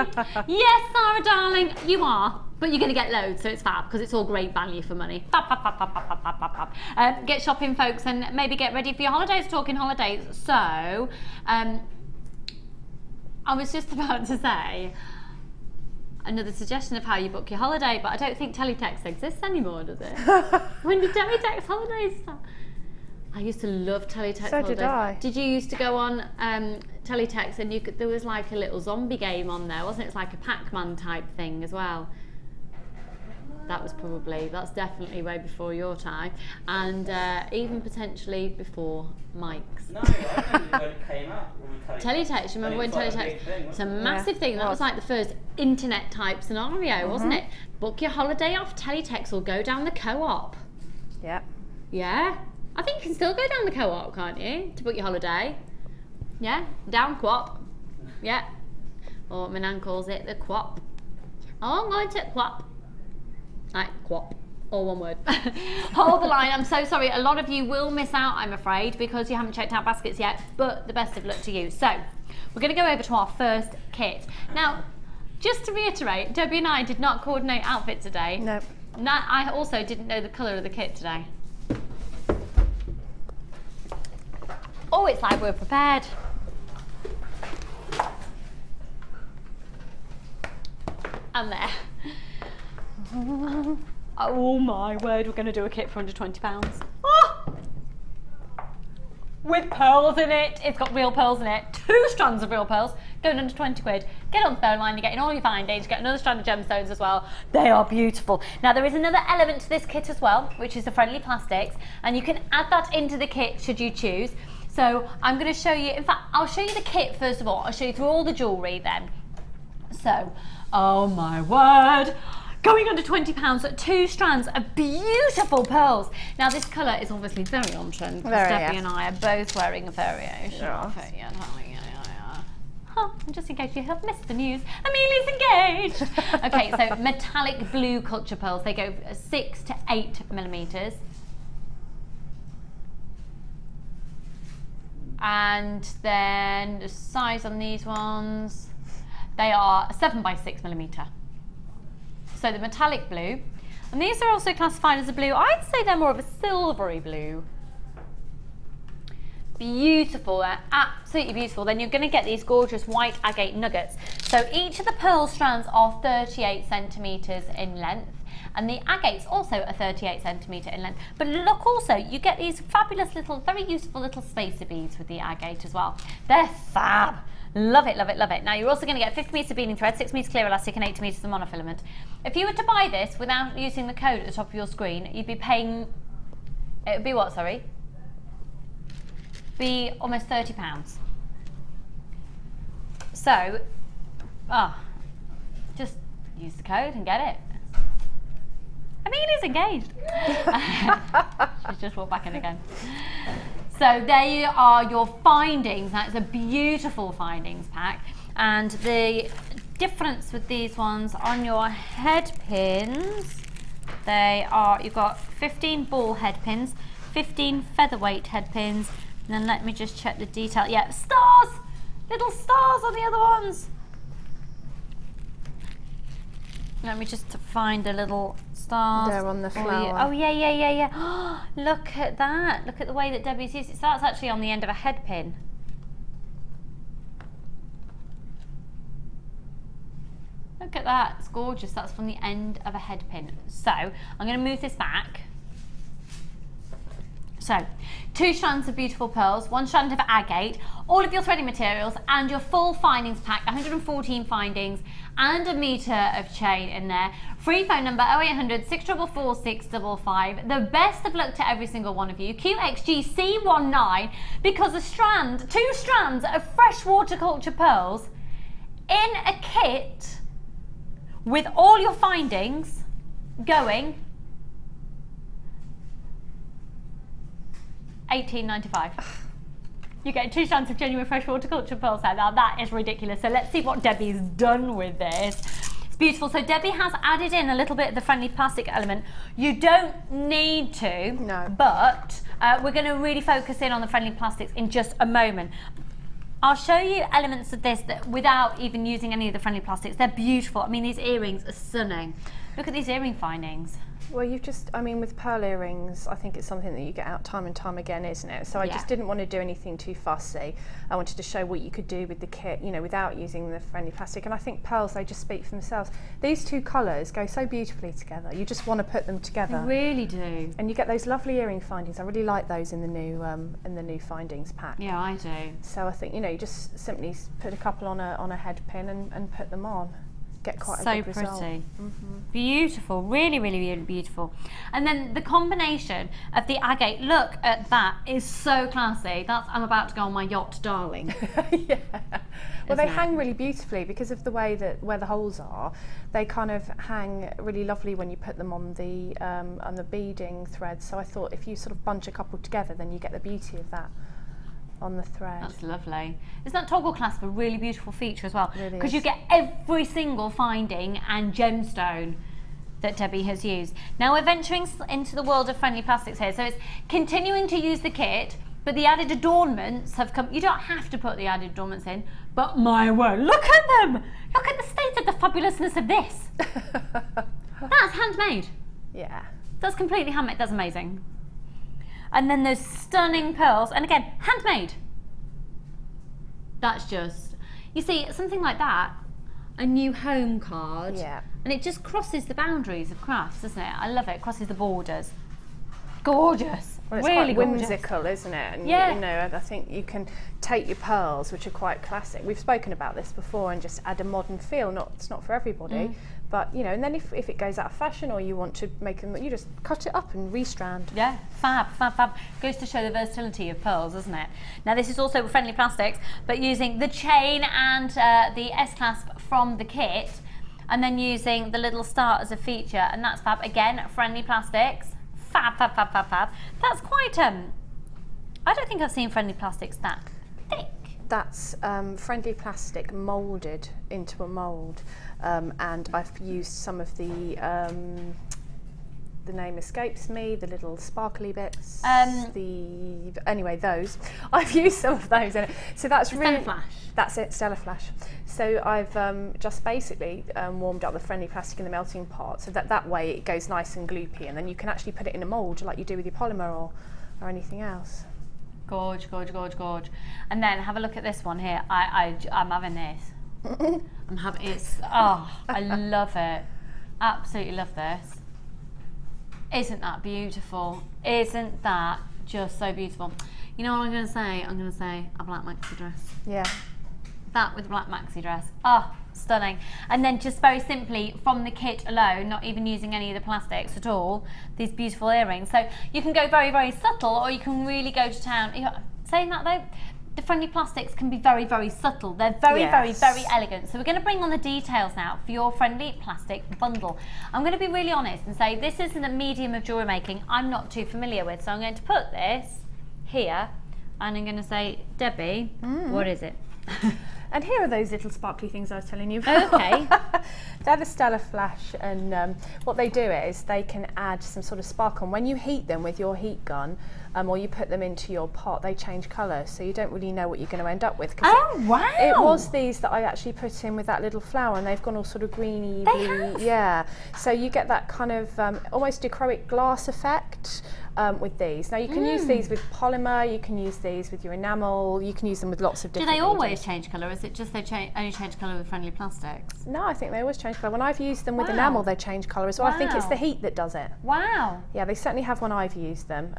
Yes, Sarah, darling, you are. But you're going to get loads, so it's fab, because it's all great value for money. Fab, fab, fab, fab, fab, fab, fab, fab. Get shopping, folks, and maybe get ready for your holidays, talking holidays. So, I was just about to say, another suggestion of how you book your holiday, but I don't think teletext exists anymore, does it? When did teletext holidays start? I used to love teletext holidays. Did I. Did you used to go on teletext and there was like a little zombie game on there, wasn't it? It's like a Pac-Man type thing as well. That's definitely way before your time, and even potentially before Mike's. No, I remember when it came out. Teletext, remember when teletext? It's a massive thing. That was like the first internet type scenario, wasn't it? Book your holiday off teletext or go down the co-op. Yep. Yeah. I think you can still go down the co-op, can't you? To book your holiday. Yeah. Down co-op. Yeah. Or my nan calls it the co-op. Oh, I'm going to co-op. Right, co-op. All one word. Hold the line. I'm so sorry. A lot of you will miss out, I'm afraid, because you haven't checked out baskets yet, but the best of luck to you. So, we're going to go over to our first kit. Now, just to reiterate, Debbie and I did not coordinate outfit today. Nope. I also didn't know the colour of the kit today. Oh, it's like we're prepared. And there. Oh my word, we're going to do a kit for under £20. Oh! With pearls in it. It's got real pearls in it. 2 strands of real pearls, going under 20 quid. Get on the phone line, you're getting all your findings, get another strand of gemstones as well. They are beautiful. Now there is another element to this kit as well, which is the friendly plastics, and you can add that into the kit should you choose. So I'm going to show you, in fact, I'll show you the kit first of all. I'll show you through all the jewellery then. So, oh my word. Going under £20, 2 strands of beautiful pearls. Now this colour is obviously very on trend because Debbie and I are both wearing a variation of it. And just in case you have missed the news, Amelia's engaged. Okay, so metallic blue culture pearls. They go 6 to 8 millimetres. And then the size on these ones, they are 7 by 6 millimetre. So the metallic blue, and these are also classified as a blue. I'd say they're more of a silvery blue. Beautiful, they're absolutely beautiful. Then you're going to get these gorgeous white agate nuggets. So each of the pearl strands are 38 centimetres in length, and the agates also are 38 centimetre in length. But look also, you get these fabulous little, very useful little spacer beads with the agate as well. They're fab. Love it, love it, love it. Now you're also going to get 50 metres beading thread, 6 metres clear elastic and 80 metres of monofilament. If you were to buy this without using the code at the top of your screen, you'd be paying, it would be what, sorry? Be almost £30. So, just use the code and get it. Amelia's engaged. She's just walked back in again. So there are your findings. Now it's a beautiful findings pack, and the difference with these ones on your head pins, you've got 15 ball head pins, 15 featherweight head pins, and then let me just check the detail. Yeah, stars, little stars on the other ones. Let me just find the little stars. They're on the flower. Oh yeah. Look at that. Look at the way that Debbie's used it. So that's actually on the end of a head pin. Look at that. It's gorgeous. That's from the end of a head pin. So I'm going to move this back. So 2 strands of beautiful pearls, 1 strand of agate, all of your threading materials, and your full findings pack, 114 findings, and a metre of chain in there. Free phone number 0800 644 655. The best of luck to every single one of you. QXGC19, because 2 strands of freshwater culture pearls in a kit with all your findings going $18.95. You get 2 strands of genuine freshwater culture pearls there. Now that is ridiculous. So let's see what Debbie's done with this. It's beautiful. So Debbie has added in a little bit of the friendly plastic element. You don't need to, no, but we're going to really focus in on the friendly plastics in just a moment. I'll show you elements of this that without even using any of the friendly plastics. They're beautiful. I mean, these earrings are stunning. Look at these earring findings. Well, you've just, I mean, with pearl earrings, I think it's something that you get out time and time again, isn't it? So I just didn't want to do anything too fussy. I wanted to show what you could do with the kit, you know, without using the friendly plastic. And I think pearls, they just speak for themselves. These two colours go so beautifully together. You just want to put them together. They really do. And you get those lovely earring findings. I really like those in the new findings pack. Yeah, I do. So I think, you know, you just simply put a couple on a head pin and put them on. Get quite a good result. So pretty. Beautiful, really, really, really beautiful. And then the combination of the agate, look at that, is so classy. I'm about to go on my yacht, darling. Yeah. Well, they hang really beautifully because of the way that where the holes are. They kind of hang really lovely when you put them on the beading thread. So I thought if you sort of bunch a couple together, then you get the beauty of that on the thread. That's lovely. Isn't that toggle clasp a really beautiful feature as well? Really Because you get every single finding and gemstone that Debbie has used. Now we're venturing into the world of friendly plastics here, so it's continuing to use the kit, but the added adornments have come. You don't have to put the added adornments in, but my word, look at them! Look at the state of the fabulousness of this. That's handmade. Yeah. That's completely handmade. That's amazing. And then those stunning pearls, and again, handmade. That's just, you see, something like that, a new home card, and it just crosses the boundaries of crafts, doesn't it? I love it. It crosses the borders. Gorgeous. Well, it's really quite gorgeous. whimsical, isn't it? And Yeah. you know, I think you can take your pearls, which are quite classic. We've spoken about this before, and just add a modern feel. It's not for everybody, but you know. And then if it goes out of fashion, or you want to make them, you just cut it up and restrand. Yeah, fab, fab, fab. Goes to show the versatility of pearls, doesn't it? Now this is also friendly plastics, but using the chain and the S-clasp from the kit, and then using the little star as a feature, and that's fab. Again, friendly plastics. Fab, fab, fab, fab, fab. That's quite, I don't think I've seen friendly plastics that thick. That's friendly plastic moulded into a mould, and I've used some of the name escapes me, the little sparkly bits, anyway, those. I've used some of those in it. So that's really... Stella Flash. That's it, Stella Flash. So I've just basically warmed up the friendly plastic in the melting pot, so that way it goes nice and gloopy, and then you can actually put it in a mould like you do with your polymer or anything else. Gorge, gorge, gorge, gorge. And then have a look at this one here. I'm having this. I'm having I love it. Absolutely love this. Isn't that beautiful? Isn't that just so beautiful? You know what I'm going to say? I'm going to say a black maxi dress. Yeah. That with a black maxi dress. Oh, stunning. And then just very simply from the kit alone, not even using any of the plastics at all, these beautiful earrings. So you can go very, very subtle, or you can really go to town. Saying that though, the friendly plastics can be very, very subtle. They're very, very, very elegant. So we're going to bring on the details now for your friendly plastic bundle. I'm going to be really honest and say this isn't a medium of jewellery making I'm not too familiar with. So I'm going to put this here and I'm going to say, Debbie, what is it? And here are those little sparkly things I was telling you about. Okay. They're the Stella Flash, and what they do is they can add some sort of sparkle. And when you heat them with your heat gun, or you put them into your pot, they change colour, so you don't really know what you're going to end up with. Oh, wow! It was these that I actually put in with that little flower, and they've gone all sort of greeny, blue. Yeah, so you get that kind of almost dichroic glass effect with these. Now you can use these with polymer, you can use these with your enamel, you can use them with lots of different Do they always mediums. change colour, or is it just they only change colour with friendly plastics? No, I think they always change colour. When I've used them with enamel, they change colour as well. I think it's the heat that does it. Wow. Yeah, they certainly have when I've used them.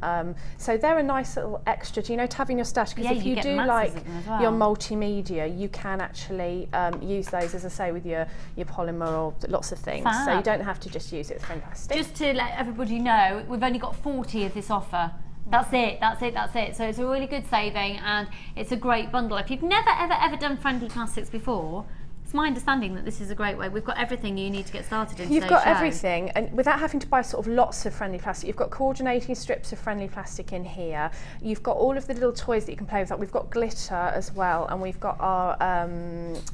So they're a nice little extra, you know, to have in your stash, because if you do like your multimedia, you can actually use those, as I say, with your polymer or lots of things. Fab. So you don't have to just use it with friendly plastic. Just to let everybody know, we've only got 40 of this offer. That's it, that's it, that's it. So it's a really good saving and it's a great bundle. If you've never, ever, ever done friendly plastics before, it's my understanding that this is a great way. We've got everything you need to get started in You've today's got show. everything, and without having to buy sort of lots of friendly plastic, you've got coordinating strips of friendly plastic in here. You've got all of the little toys that you can play with. Like we've got glitter as well, and we've got our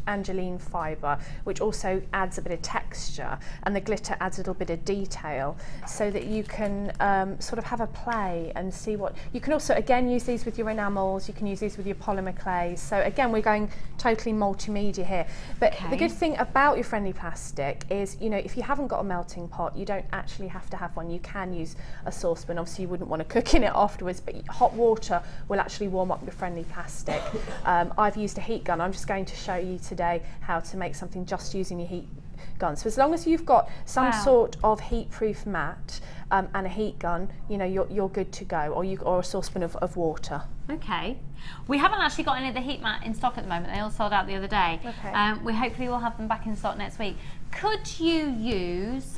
Angeline fibre, which also adds a bit of texture, and the glitter adds a little bit of detail, so that you can sort of have a play and see what... You can also, again, use these with your enamels, you can use these with your polymer clays. So again, we're going totally multimedia here. But But the good thing about your friendly plastic is, you know, if you haven't got a melting pot, you don't actually have to have one. You can use a saucepan. Obviously you wouldn't want to cook in it afterwards, but hot water will actually warm up your friendly plastic. I've used a heat gun. I'm just going to show you today how to make something just using your heat gun. So as long as you've got some sort of heat-proof mat and a heat gun, you know, you're good to go, or a saucepan of water. Okay. We haven't actually got any of the heat mat in stock at the moment. They all sold out the other day. Okay. We hopefully will have them back in stock next week. Could you use,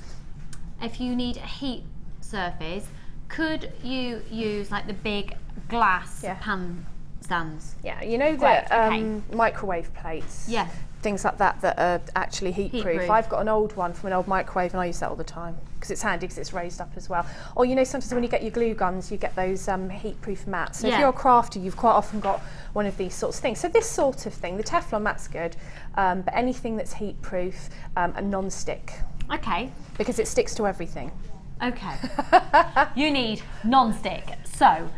if you need a heat surface, could you use like the big glass pan stands? Yeah, you know the microwave plates? Yeah. Things like that that are actually heat-proof. I've got an old one from an old microwave and I use that all the time because it's handy because it's raised up as well. Or you know, sometimes when you get your glue guns, you get those heat-proof mats. So if you're a crafter, you've quite often got one of these sorts of things. So this sort of thing, the Teflon mat's good, but anything that's heat-proof and non-stick. Okay. Because it sticks to everything. Okay. You need non-stick. So,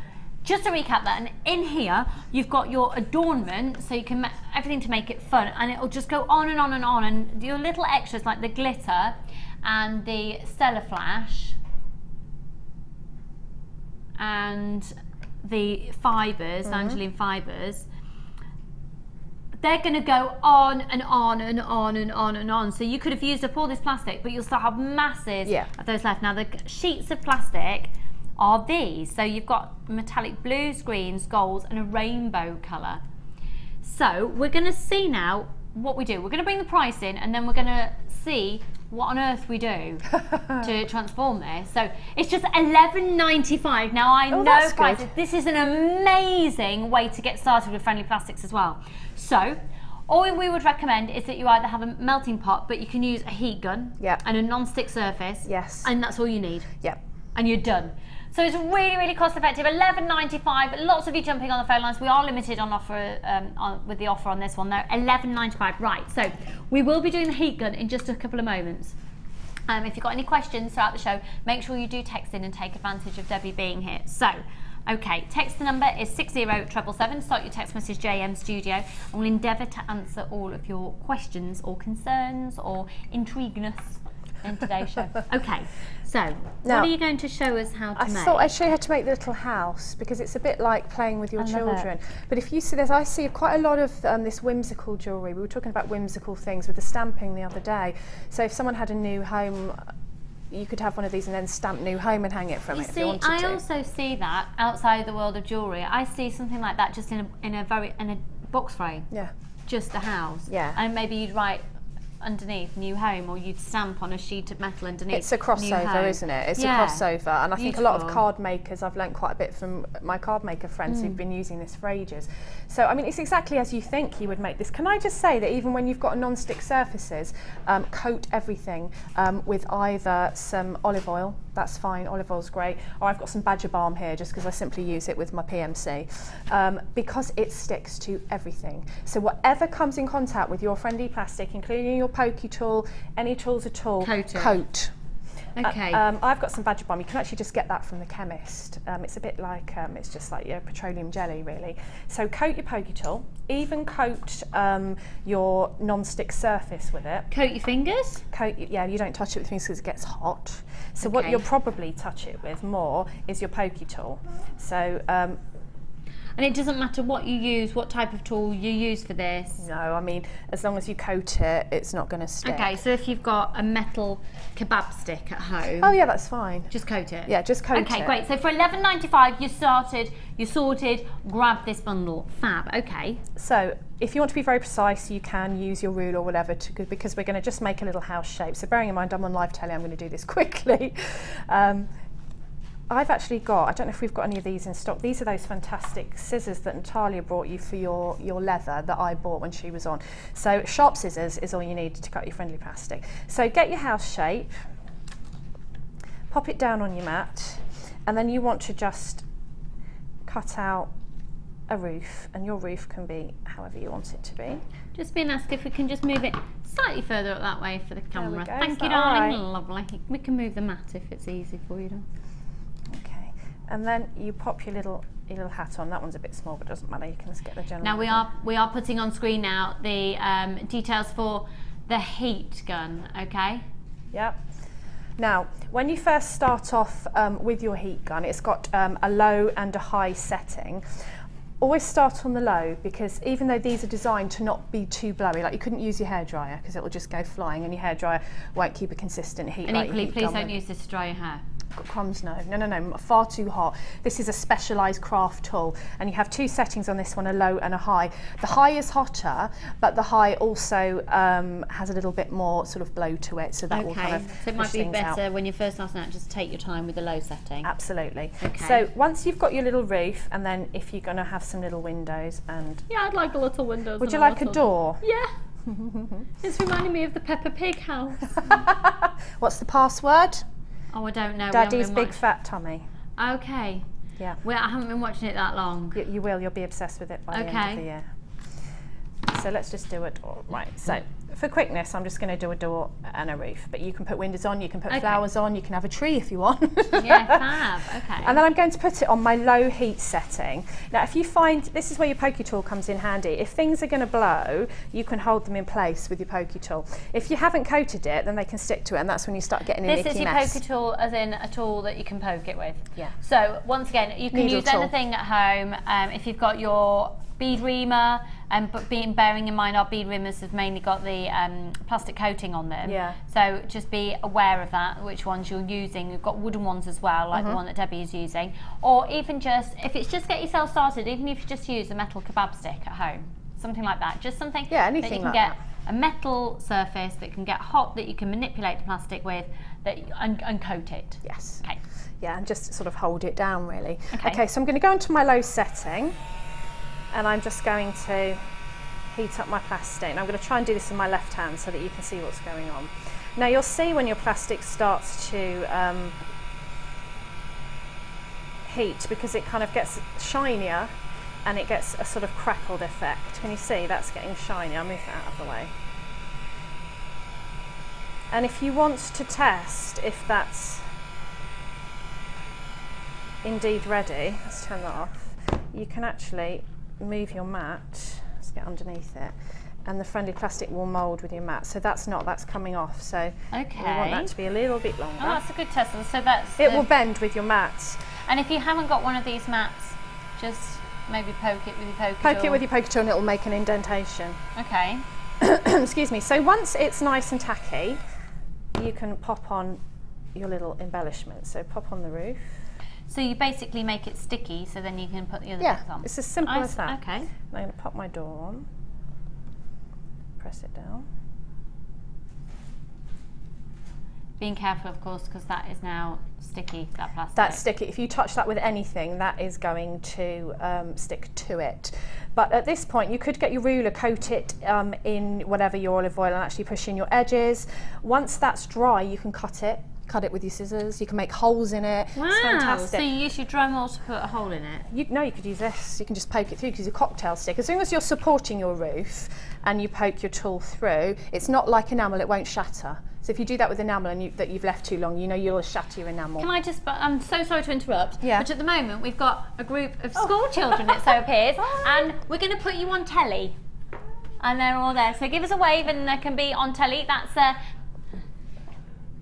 just to recap that, and in here you've got your adornment, so you can make everything to make it fun, and it'll just go on and on and on, and your little extras like the glitter and the stellar flash and the fibres, Angeline fibres, they're going to go on and on and on and on and on. So you could have used up all this plastic, but you'll still have masses of those left. Now the sheets of plastic are these. So you've got metallic blues, greens, golds, and a rainbow colour. So we're going to see now what we do. We're going to bring the price in, and then we're going to see what on earth we do to transform this. So it's just $11.95. Now I know prices. This is an amazing way to get started with friendly plastics as well. So all we would recommend is that you either have a melting pot, but you can use a heat gun and a non-stick surface. Yes. And that's all you need. Yep. And you're done. So it's really, really cost effective. $11.95. Lots of you jumping on the phone lines. We are limited on offer with the offer on this one though. $11.95. Right. So we will be doing the heat gun in just a couple of moments. If you've got any questions throughout the show, make sure you do text in and take advantage of Debbie being here. So, okay, text number is 60777. Start your text message JM Studio, and we'll endeavour to answer all of your questions or concerns or intrigueness in today's show. Okay, so now, what are you going to show us how to make? I thought I'd show you how to make the little house, because it's a bit like playing with your children. But if you see this, I see quite a lot of this whimsical jewellery. We were talking about whimsical things with the stamping the other day. So if someone had a new home, you could have one of these and then stamp new home and hang it from it if you wanted to. I also see that outside the world of jewellery. I see something like that just in a box frame. Yeah. Just a house. Yeah. And maybe you'd write underneath new home, or you'd stamp on a sheet of metal underneath. It's a crossover, isn't it? It's a crossover, and I think a lot of card makers, I've learned quite a bit from my card maker friends who've been using this for ages. So I mean, it's exactly as you think you would make this. Can I just say that even when you've got non-stick surfaces, coat everything with either some olive oil, that's fine, olive oil's great, or I've got some badger balm here just because I simply use it with my PMC, because it sticks to everything. So whatever comes in contact with your friendly plastic, including your pokey tool, any tools at all, coat. Okay. I've got some badger balm. You can actually just get that from the chemist. It's a bit like, it's just like your petroleum jelly really. So coat your pokey tool, even coat your non-stick surface with it. Coat your fingers? Yeah, you don't touch it with fingers because it gets hot. So what you'll probably touch it with more is your pokey tool. So and it doesn't matter what you use, what type of tool you use for this? No, I mean, as long as you coat it, it's not going to stick. Okay, so if you've got a metal kebab stick at home... Oh yeah, that's fine. Just coat it? Yeah, just coat it. Okay, great. So for $11.95, you're sorted, grab this bundle. Fab, okay. So if you want to be very precise, you can use your rule or whatever, because we're going to just make a little house shape. So bearing in mind I'm on live telly, I'm going to do this quickly. I've actually got, I don't know if we've got any of these in stock, these are those fantastic scissors that Natalia brought you for your leather that I bought when she was on. So sharp scissors is all you need to cut your friendly plastic. So get your house shape, pop it down on your mat, and then you want to just cut out a roof, and your roof can be however you want it to be. Just being asked if we can just move it slightly further up that way for the camera. Thank you, darling. Right? Lovely. We can move the mat if it's easy for you. Okay, and then you pop your little your little hat on. That one's a bit small, but it doesn't matter. You can just get the general. Now we are putting on screen now the details for the heat gun. Okay. Yep. Now, when you first start off with your heat gun, it's got a low and a high setting. Always start on the low, because even though these are designed to not be too blowy, like you couldn't use your hairdryer because it will just go flying, and your hairdryer won't keep a consistent heat. And like equally, please don't use this to dry your hair. Got crumbs, no, far too hot. This is a specialised craft tool, and you have two settings on this one, a low and a high. The high is hotter, but the high also has a little bit more sort of blow to it, so that will kind of so it might be better out. when you're first starting out, just take your time with the low setting. Absolutely. Okay. So once you've got your little roof, and then if you're going to have some little windows, and yeah, I'd like a little window. Would you like a door? Yeah. It's reminding me of the Peppa Pig house. What's the password? Oh, I don't know. Daddy's big fat tummy. Okay. Yeah. Well, I haven't been watching it that long. You will. You'll be obsessed with it by the end of the year. So let's just do a door. Right. So for quickness, I'm just going to do a door and a roof. But you can put windows on. You can put flowers on. You can have a tree if you want. Yeah, fab. Okay. And then I'm going to put it on my low heat setting. Now, if you find, this is where your pokey tool comes in handy. If things are going to blow, you can hold them in place with your pokey tool. If you haven't coated it, then they can stick to it, and that's when you start getting an icky mess. This is your pokey tool, as in a tool that you can poke it with. Yeah. So once again, you can use anything at home. If you've got your bead reamer, but bearing in mind our bead reamers have mainly got the plastic coating on them. Yeah. So just be aware of that, which ones you're using. We've got wooden ones as well, like the one that Debbie is using. Or even just, if it's just get yourself started, even if you just use a metal kebab stick at home, something like that. Just something that you can get a metal surface that can get hot, that you can manipulate the plastic with, and coat it. Yes. Okay. Yeah, and just sort of hold it down really. Okay, so I'm going to go into my low setting, and I'm just going to heat up my plastic. And I'm going to try and do this in my left hand so that you can see what's going on. Now you'll see when your plastic starts to heat, because it kind of gets shinier and it gets a sort of crackled effect. Can you see that's getting shiny? I'll move that out of the way. And if you want to test if that's indeed ready, let's turn that off, you can actually move your mat, let's get underneath it, and the friendly plastic will mould with your mat. So that's coming off, so we want that to be a little bit longer. Oh, that's a good test. So that's it will bend with your mat. And if you haven't got one of these mats, just maybe poke it with your pokey tool. Poke it with your pokey tool and it will make an indentation. Okay. Excuse me. So once it's nice and tacky, you can pop on your little embellishment. So pop on the roof. So you basically make it sticky, so then you can put the other bits on. It's as simple as that. Okay. I'm going to pop my door on, press it down. Being careful, of course, because that is now sticky, that plastic. That's sticky. If you touch that with anything, that is going to stick to it. But at this point, you could get your ruler, coat it in whatever your olive oil, and actually push in your edges. Once that's dry, you can cut it with your scissors. You can make holes in it. Wow. It's fantastic. So you use your Dremel to put a hole in it? You could use this. You can just poke it through, because it's a cocktail stick. As long as you're supporting your roof and you poke your tool through, it's not like enamel, it won't shatter. So if you do that with enamel and that you've left too long, you know you'll shatter your enamel. Can I just, I'm so sorry to interrupt, but at the moment we've got a group of school children, it so appears, and we're going to put you on telly. And they're all there. So give us a wave and they can be on telly. That's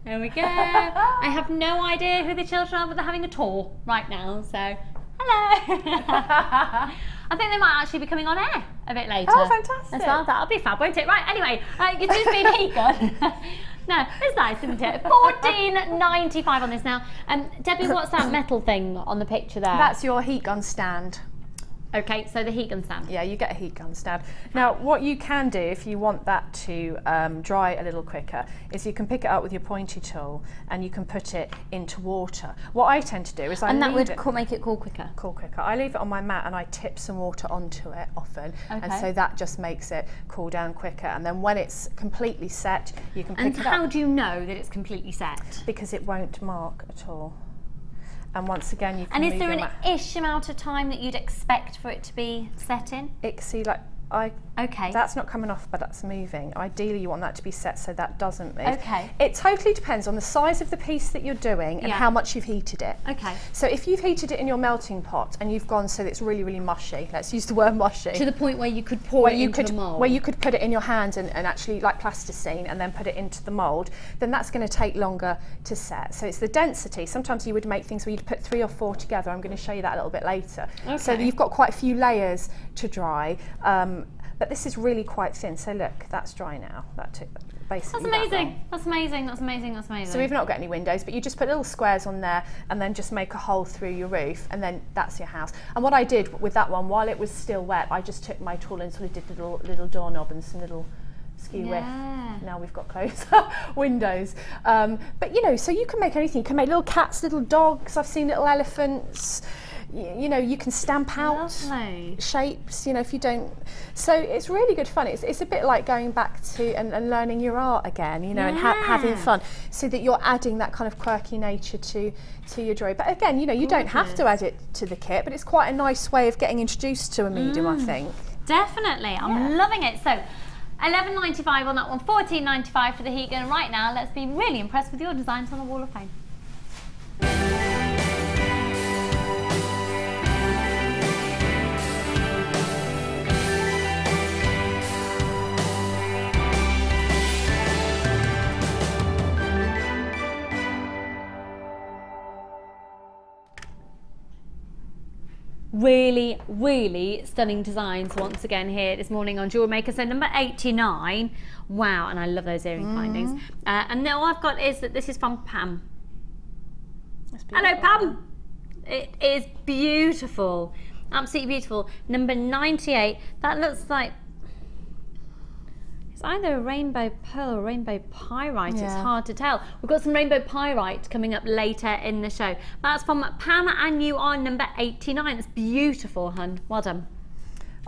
there we go. I have no idea who the children are, but they're having a tour right now, so hello. I think they might actually be coming on air a bit later. Oh, fantastic. As well, that'll be fab, won't it? Right, anyway, your two-speed heat gun. No, it's nice, isn't it? $14.95 on this now. Debbie, what's that metal thing on the picture there? That's your heat gun stand. Okay, so the heat gun stand. Yeah, you get a heat gun stand. Now, what you can do if you want that to dry a little quicker is you can pick it up with your pointy tool and you can put it into water. What I tend to do is and that would make it cool quicker. Cool quicker. I leave it on my mat and I tip some water onto it often, and so that just makes it cool down quicker. And then when it's completely set, you can pick it up. And how do you know that it's completely set? Because it won't mark at all. And once again, you can And is there an ish amount of time that you'd expect for it to be set in? See, like Okay. That's not coming off, but that's moving. Ideally, you want that to be set so that doesn't move. Okay. It totally depends on the size of the piece that you're doing and how much you've heated it. Okay. So if you've heated it in your melting pot and you've gone so that it's really, really mushy, let's use the word mushy. To the point where you could pour it into the mould. Where you could put it in your hand and actually like plasticine and then put it into the mould, then that's going to take longer to set. So it's the density. Sometimes you would make things where you'd put 3 or 4 together. I'm going to show you that a little bit later. Okay. So you've got quite a few layers to dry. But this is really quite thin. So look, that's dry now. That took basically. That's amazing. That's amazing. That's amazing. That's amazing. So we've not got any windows, but you just put little squares on there and then just make a hole through your roof, and then that's your house. And what I did with that one, while it was still wet, I just took my tool and sort of did little doorknob and some little skew width. Now we've got closed windows. But you know, so you can make anything. You can make little cats, little dogs. I've seen little elephants. You know, you can stamp out shapes, you know, if you don't. So it's really good fun. It's a bit like going back to and learning your art again, you know, and having fun, so that you're adding that kind of quirky nature to your jewellery. But again, you know, you don't have to add it to the kit, but it's quite a nice way of getting introduced to a medium, I think. Definitely. I'm loving it. So $11.95 on that one, $14.95 for the heat gun. Right now, let's be really impressed with your designs on the Wall of Fame. Really, really stunning designs once again here this morning on Jewellery Maker. So number 89, wow, and I love those earring findings. And now all I've got is that this is from Pam. Hello, Pam. It is beautiful, absolutely beautiful. Number 98, that looks like it's either a rainbow pearl or rainbow pyrite. It's hard to tell. We've got some rainbow pyrite coming up later in the show. That's from Pam, and you are number 89. It's beautiful, hun. Well done.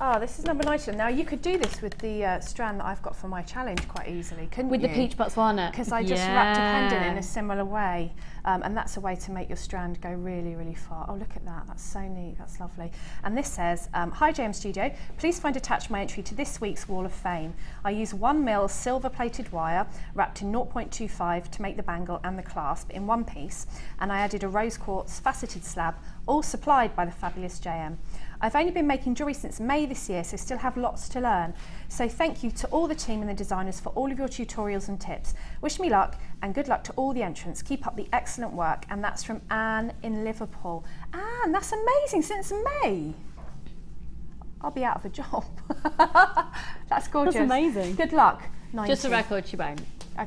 Oh, this is number 90. Now you could do this with the strand that I've got for my challenge quite easily, couldn't you? With the peach Botswana. Because I just wrapped a pendant in a similar way. And that's a way to make your strand go really, really far. Oh, look at that. That's so neat. That's lovely. And this says, hi JM Studio, please find attached my entry to this week's Wall of Fame. I use 1mm silver-plated wire wrapped in 0.25 to make the bangle and the clasp in one piece. And I added a rose quartz faceted slab, all supplied by the fabulous JM. I've only been making jewellery since May this year, so still have lots to learn. So thank you to all the team and the designers for all of your tutorials and tips. Wish me luck and good luck to all the entrants. Keep up the excellent work. And that's from Anne in Liverpool. Anne, that's amazing, since May. I'll be out of a job. That's gorgeous. That's amazing. Good luck. 90. Just a record, she won't.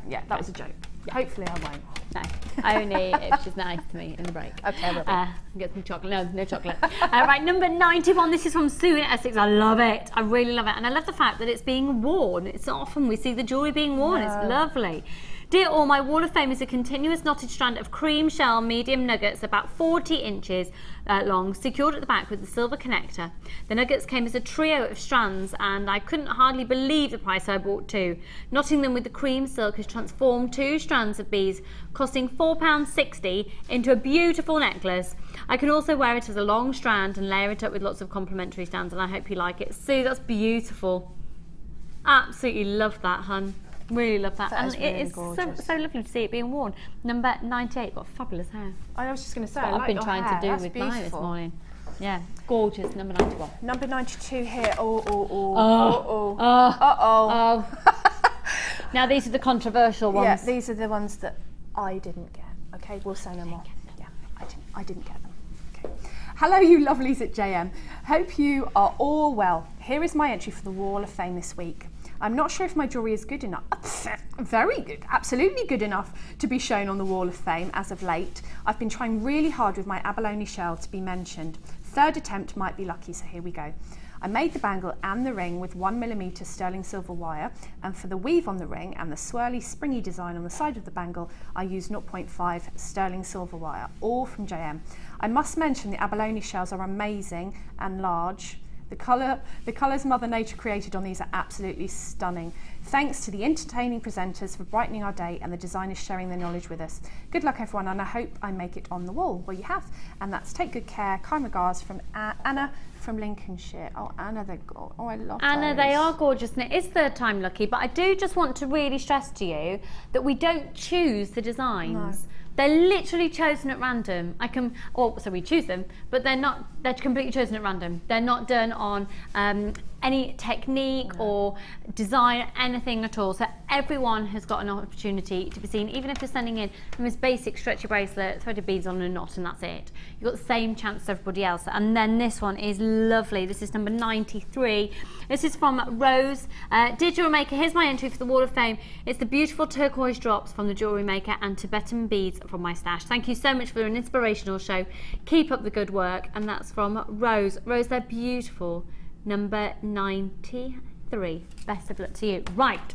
Yeah, that was a joke. Yeah. Hopefully I won't. No, only if she's nice to me in the break. Okay, I will. Get some chocolate. No chocolate. Right, number 91. This is from Sue in Essex. I love it. I really love it. And I love the fact that it's being worn. It's not often we see the jewellery being worn. No. It's lovely. Dear all, my Wall of Fame is a continuous knotted strand of cream shell medium nuggets about 40 inches long, secured at the back with a silver connector. The nuggets came as a trio of strands, and I couldn't hardly believe the price I bought two. Knotting them with the cream silk has transformed 2 strands of beads, costing £4.60, into a beautiful necklace. I can also wear it as a long strand and layer it up with lots of complementary strands, and I hope you like it. Sue, that's beautiful. Absolutely love that, hun. Really love that. And really it is so lovely to see it being worn. Number 98, got fabulous hair. I was just going to say, I've been trying to do with mine this morning. Yeah, gorgeous. Number 91. Number 92 here. Oh. Now these are the controversial ones. Yeah, these are the ones that I didn't get. Okay, we'll say no more. Yeah, I didn't get them. Okay. Hello, you lovelies at JM. Hope you are all well. Here is my entry for the Wall of Fame this week. I'm not sure if my jewellery is good enough, very good, absolutely good enough to be shown on the Wall of Fame as of late. I've been trying really hard with my abalone shell to be mentioned. Third attempt might be lucky, so here we go. I made the bangle and the ring with 1mm sterling silver wire, and for the weave on the ring and the swirly springy design on the side of the bangle, I used 0.5 sterling silver wire, all from JM. I must mention the abalone shells are amazing and large, The colours Mother Nature created on these are absolutely stunning. Thanks to the entertaining presenters for brightening our day and the designers sharing their knowledge with us. Good luck everyone, and I hope I make it on the wall. Well, you have, and that's take good care. Kind regards from Anna from Lincolnshire. Oh, Anna, they're gorgeous. Oh, I love Anna, those. they are gorgeous, and it is third time lucky, but I do just want to really stress to you that we don't choose the designs. No. They're literally chosen at random. So we choose them, but they're completely chosen at random. They're not done on any technique or design, anything at all. So everyone has got an opportunity to be seen, even if you're sending in the most basic stretchy bracelet, threaded beads on a knot, and that's it. You've got the same chance as everybody else. And then this one is lovely. This is number 93. This is from Rose. Dear Jewellery Maker, here's my entry for the Wall of Fame. It's the beautiful turquoise drops from the Jewellery Maker and Tibetan beads from my stash. Thank you so much for an inspirational show. Keep up the good work. And that's from Rose. Rose, they're beautiful. Number 93. Best of luck to you. Right,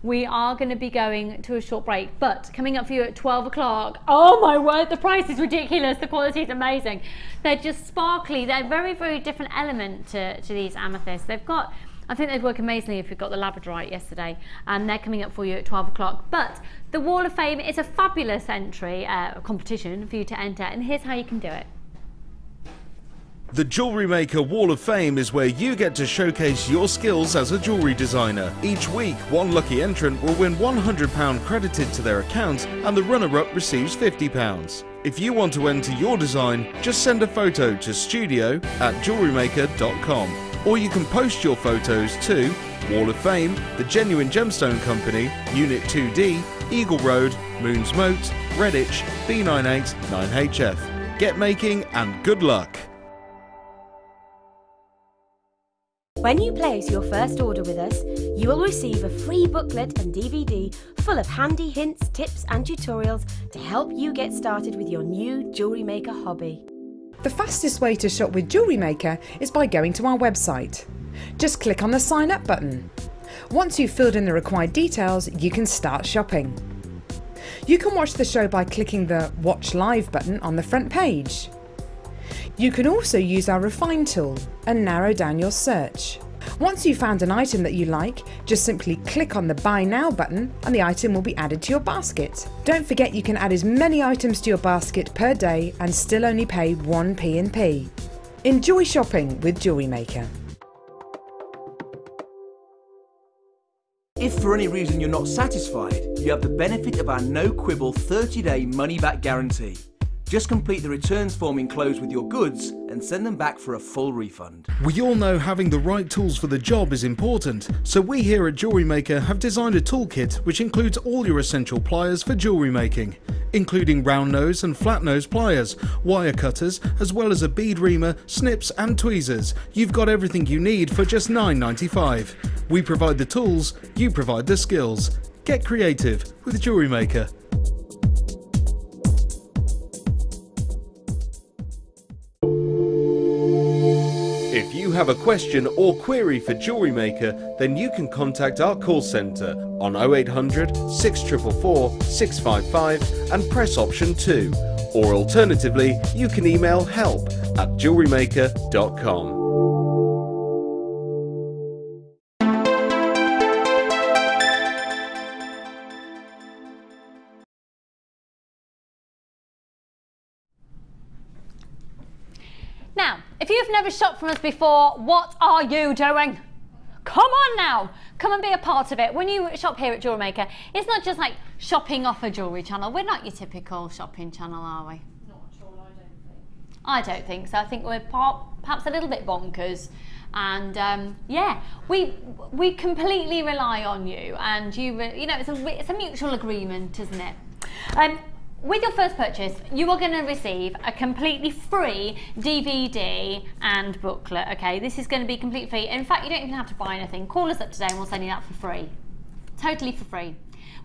we are going to be going to a short break, but coming up for you at 12 o'clock, oh my word, the price is ridiculous, the quality is amazing. They're just sparkly. They're a very, very different element to these amethysts. They've got, I think they'd work amazingly if we got the labradorite yesterday, and they're coming up for you at 12 o'clock. But the Wall of Fame is a fabulous entry, competition for you to enter, and here's how you can do it. The Jewellery Maker Wall of Fame is where you get to showcase your skills as a jewellery designer. Each week, one lucky entrant will win £100 credited to their account, and the runner-up receives £50. If you want to enter your design, just send a photo to studio@jewellerymaker.com, or you can post your photos to Wall of Fame, The Genuine Gemstone Company, Unit 2D, Eagle Road, Moons Moat, Redditch, B98 9HF. Get making and good luck! When you place your first order with us, you will receive a free booklet and DVD full of handy hints, tips and tutorials to help you get started with your new Jewellery Maker hobby. The fastest way to shop with Jewellery Maker is by going to our website. Just click on the sign up button. Once you've filled in the required details, you can start shopping. You can watch the show by clicking the Watch Live button on the front page. You can also use our Refine tool and narrow down your search. Once you've found an item that you like, just simply click on the Buy Now button and the item will be added to your basket. Don't forget you can add as many items to your basket per day and still only pay 1p in P. Enjoy shopping with Jewellery Maker. If for any reason you're not satisfied, you have the benefit of our no-quibble 30-day money-back guarantee. Just complete the returns form enclosed with your goods and send them back for a full refund. We all know having the right tools for the job is important, so we here at Jewellery Maker have designed a toolkit which includes all your essential pliers for jewellery making, including round nose and flat nose pliers, wire cutters, as well as a bead reamer, snips and tweezers. You've got everything you need for just £9.95. We provide the tools, you provide the skills. Get creative with Jewellery Maker. If you have a question or query for Jewellery Maker, then you can contact our call centre on 0800 644 655 and press option 2. Or alternatively, you can email help@jewellerymaker.com. Now, if you've never shopped from us before, what are you doing? Come on now, come and be a part of it. When you shop here at Jewellery Maker, it's not just like shopping off a jewellery channel. We're not your typical shopping channel, are we? Not at all, I don't think. I don't think so. I think we're perhaps a little bit bonkers. And yeah, we completely rely on you, and you know, it's a mutual agreement, isn't it? With your first purchase, you are going to receive a completely free DVD and booklet, okay? This is going to be completely free. In fact, you don't even have to buy anything. Call us up today and we'll send you that for free. Totally for free.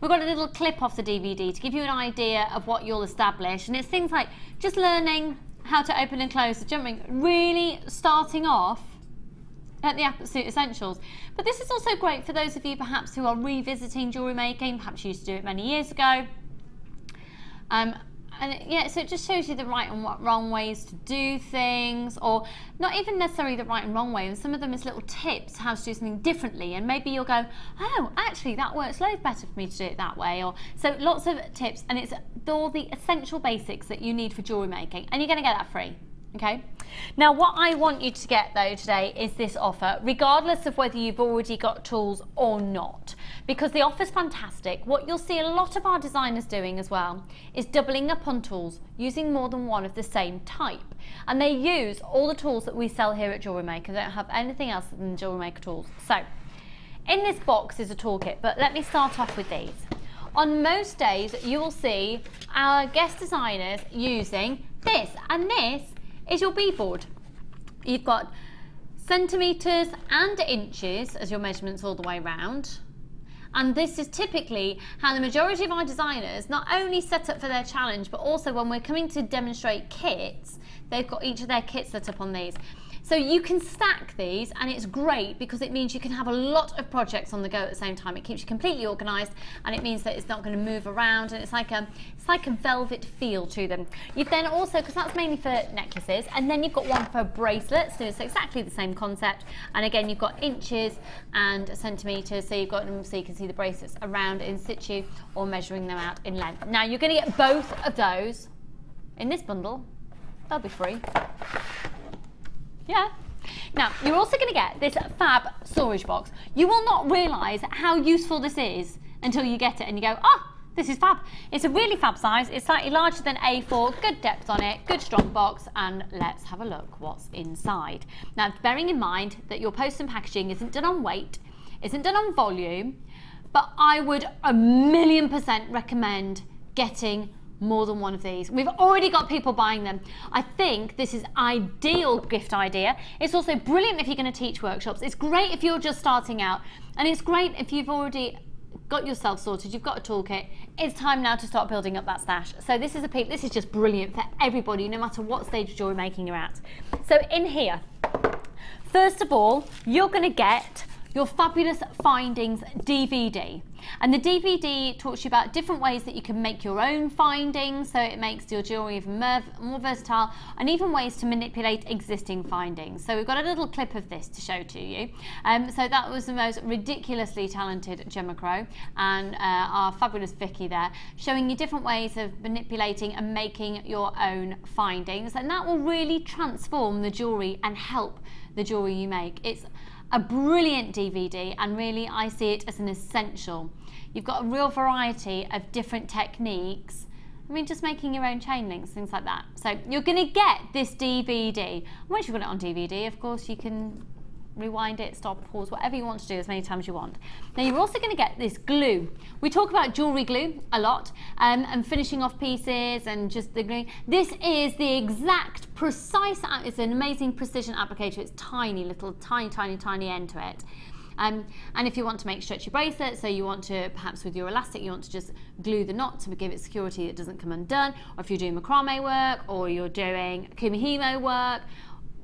We've got a little clip off the DVD to give you an idea of what you'll establish, and it's things like just learning how to open and close the jump ring, really starting off at the absolute essentials. But this is also great for those of you perhaps who are revisiting jewellery making, perhaps you used to do it many years ago. and yeah, so it just shows you the right and wrong ways to do things, or not even necessarily the right and wrong way, and some of them is little tips how to do something differently, and maybe you'll go, oh, actually that works loads better for me to do it that way, or so lots of tips, and it's all the essential basics that you need for jewellery making, and you're going to get that free. Okay, now what I want you to get though today is this offer, regardless of whether you've already got tools or not, because the offer's fantastic. What you'll see a lot of our designers doing as well is doubling up on tools, using more than one of the same type, and they use all the tools that we sell here at Jewellery Maker. They don't have anything else than Jewellery Maker tools. So in this box is a toolkit, but let me start off with these. On most days you will see our guest designers using this, and this is your bead board. You've got centimetres and inches as your measurements all the way around, and this is typically how the majority of our designers not only set up for their challenge, but also when we're coming to demonstrate kits, they've got each of their kits set up on these. So you can stack these, and it's great because it means you can have a lot of projects on the go at the same time. It keeps you completely organised, and it means that it's not going to move around, and it's like a velvet feel to them. You then also, because that's mainly for necklaces, and then you've got one for bracelets, so it's exactly the same concept. And again, you've got inches and centimetres, so you've got them so you can see the bracelets around in situ or measuring them out in length. Now you're going to get both of those in this bundle. They'll be free. Yeah. Now, you're also going to get this fab storage box. You will not realise how useful this is until you get it and you go, oh, this is fab. It's a really fab size. It's slightly larger than A4, good depth on it, good strong box, and let's have a look what's inside. Now, bearing in mind that your post and packaging isn't done on weight, isn't done on volume, but I would 1,000,000% recommend getting more than one of these. We've already got people buying them. I think this is ideal gift idea. It's also brilliant if you're going to teach workshops. It's great if you're just starting out, and it's great if you've already got yourself sorted, you've got a toolkit. It's time now to start building up that stash. So this is just brilliant for everybody, no matter what stage of jewellery making you're at. So in here, first of all, you're going to get your Fabulous Findings DVD. And the DVD talks to you about different ways that you can make your own findings, so it makes your jewellery even more versatile, and even ways to manipulate existing findings. So we've got a little clip of this to show to you. So that was the most ridiculously talented Gemma Crow and our fabulous Vicky there, showing you different ways of manipulating and making your own findings, and that will really transform the jewellery and help the jewellery you make. It's a brilliant DVD, and really I see it as an essential. You've got a real variety of different techniques. I mean, just making your own chain links, things like that. So you're going to get this DVD. Once you've got it on DVD, of course, you can rewind it, stop, pause, whatever you want to do as many times as you want. Now you're also going to get this glue. We talk about jewellery glue a lot, and finishing off pieces and just the glue. This is the exact precise, it's an amazing precision applicator. It's tiny, little tiny end to it. And if you want to make stretchy bracelets, so you want to, perhaps with your elastic, you want to just glue the knot to give it security, it doesn't come undone, or if you're doing macrame work, or you're doing kumihimo work,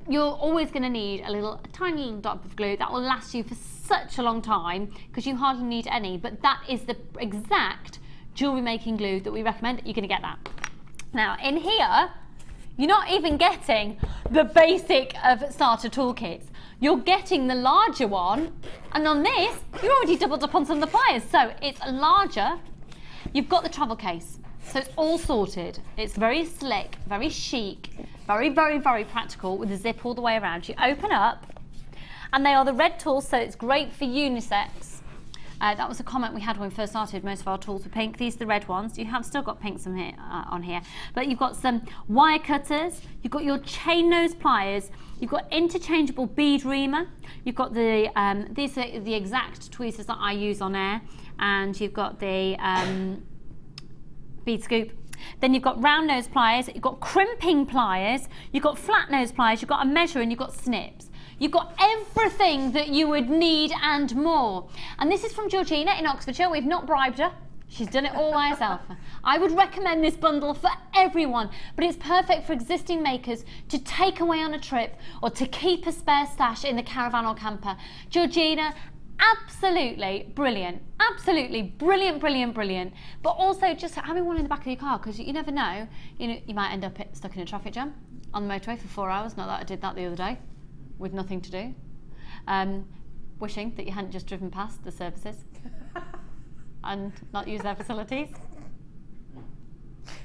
you're always going to need a tiny little dot of glue that will last you for such a long time, because you hardly need any, but that is the exact jewellery making glue that we recommend. You're going to get that. Now in here, you're not even getting the basic of starter toolkits. You're getting the larger one, and on this, you're already doubled up on some of the pliers. So it's larger. You've got the travel case, so it's all sorted. It's very slick, very chic, very, very, very practical with a zip all the way around. You open up, and they are the red tools, so it's great for unisex. That was a comment we had when we first started. Most of our tools were pink. These are the red ones. You have still got pinks on here, but you've got some wire cutters. You've got your chain nose pliers. You've got interchangeable bead reamer. You've got the these are the exact tweezers that I use on air, and you've got the bead scoop. Then you've got round nose pliers. You've got crimping pliers. You've got flat nose pliers. You've got a measure, and you've got snips. You've got everything that you would need and more. And this is from Georgina in Oxfordshire. We've not bribed her. She's done it all by herself. I would recommend this bundle for everyone, but it's perfect for existing makers to take away on a trip or to keep a spare stash in the caravan or camper. Georgina, Absolutely brilliant. Absolutely brilliant, brilliant, brilliant. But also just having one in the back of your car, because you never know, you might end up stuck in a traffic jam on the motorway for 4 hours. Not that I did that the other day with nothing to do. Wishing that you hadn't just driven past the services and not used their facilities.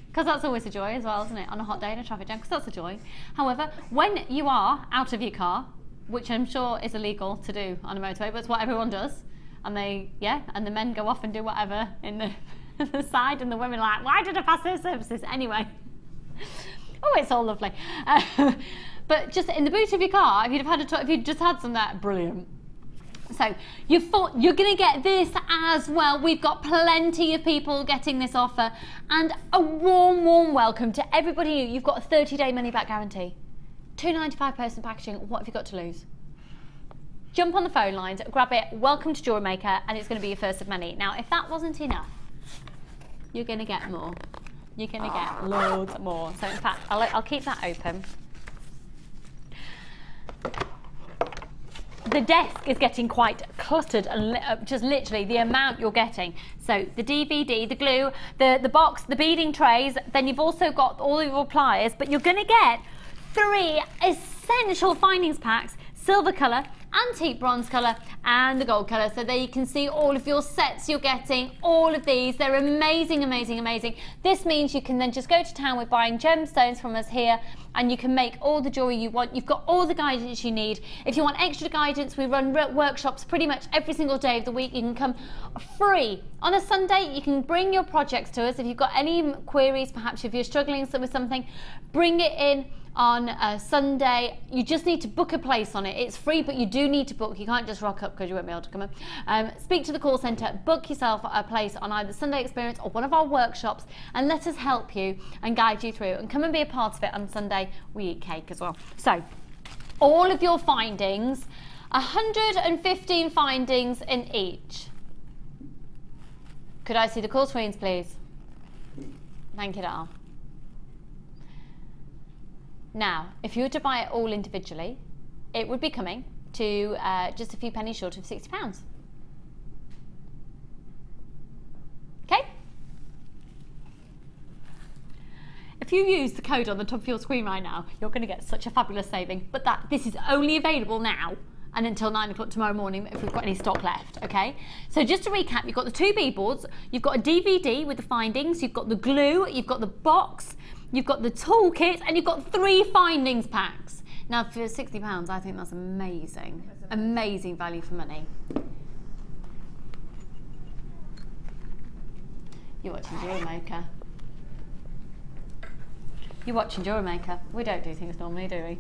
Because that's always a joy as well, isn't it? On a hot day in a traffic jam, because that's a joy. However, when you are out of your car, which I'm sure is illegal to do on a motorway, but it's what everyone does, and and the men go off and do whatever in the side, and the women are like, why did I pass those services? Anyway. Oh, it's all lovely. But just in the boot of your car, if you'd just had some of that, brilliant. So you're going to get this as well. We've got plenty of people getting this offer, and a warm, warm welcome to everybody new. You've got a 30-day money-back guarantee. £2.95 person packaging. What have you got to lose? Jump on the phone lines, grab it. Welcome to Jewellery Maker, and it's going to be your first of many. Now, if that wasn't enough, you're going to get more. You're going to get loads more. So in fact, I'll keep that open. The desk is getting quite cluttered, and just literally the amount you're getting. So the DVD, the glue, the box, the beading trays, then you've also got all of your pliers, but you're going to get 3 essential findings packs: silver colour, antique bronze colour, and the gold colour. So there you can see all of your sets you're getting, all of these. They're amazing, amazing, amazing. This means you can then just go to town with buying gemstones from us here, and you can make all the jewellery you want. You've got all the guidance you need. If you want extra guidance, we run workshops pretty much every single day of the week. You can come free. On a Sunday, you can bring your projects to us. If you've got any queries, perhaps if you're struggling with something, bring it in on a Sunday. You just need to book a place on it. It's free, but you do need to book. You can't just rock up because you won't be able to come in. Speak to the call centre, book yourself a place on either Sunday Experience or one of our workshops, and let us help you and guide you through, and come and be a part of it. On Sunday we eat cake as well. So all of your findings, 115 findings in each. Could I see the call screens, please? Thank you, Dal. Now, if you were to buy it all individually, it would be coming to just a few pennies short of £60. Okay? If you use the code on the top of your screen right now, you're going to get such a fabulous saving. But this is only available now and until 9 o'clock tomorrow morning if we've got any stock left, okay? So just to recap, you've got the 2 bead boards, you've got a DVD with the findings, you've got the glue, you've got the box, you've got the toolkit, and you've got 3 findings packs. Now for £60, I think that's amazing. Amazing value for money. You're watching Jewellery Maker. You're watching Jewellery Maker. We don't do things normally, do we?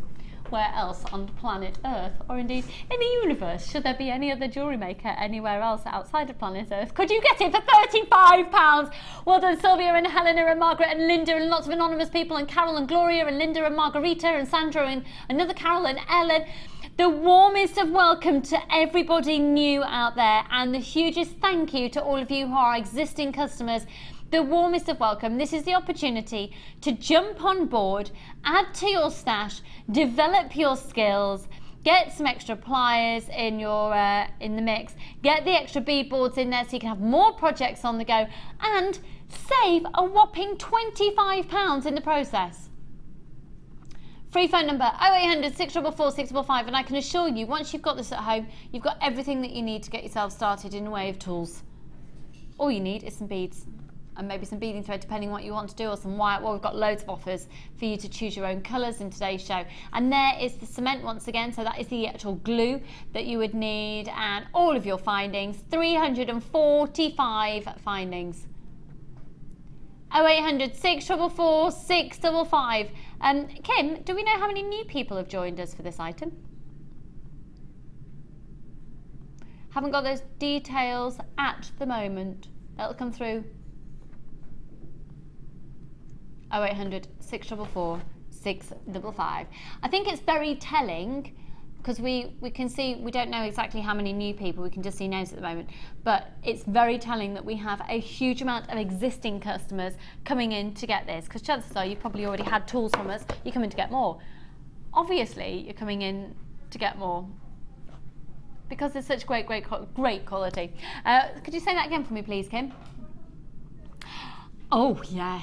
Where else on planet Earth, or indeed in the universe, should there be any other jewellery maker anywhere else outside of planet Earth? Could you get it for £35? Well done, Sylvia and Helena and Margaret and Linda and lots of anonymous people, and Carol and Gloria and Linda and Margarita and Sandra and another Carol and Ellen. The warmest of welcome to everybody new out there, and the hugest thank you to all of you who are existing customers. The warmest of welcome. This is the opportunity to jump on board, add to your stash, develop your skills, get some extra pliers in your in the mix, get the extra bead boards in there so you can have more projects on the go, and save a whopping £25 in the process. Free phone number 0800 644 655, and I can assure you, once you've got this at home, you've got everything that you need to get yourself started in the way of tools. All you need is some beads and maybe some beading thread, depending what you want to do, or some wire. Well, we've got loads of offers for you to choose your own colours in today's show. And there is the cement once again, so that is the actual glue that you would need, and all of your findings, 345 findings. 0800 644 655. Kim, do we know how many new people have joined us for this item? Haven't got those details at the moment. That'll come through. 0800 644 655. I think it's very telling, because we can see, we don't know exactly how many new people, we can just see names at the moment, but it's very telling that we have a huge amount of existing customers coming in to get this, because chances are you've probably already had tools from us, you're coming to get more. Obviously you're coming in to get more because it's such great quality. Could you say that again for me, please, Kim? Oh, yeah.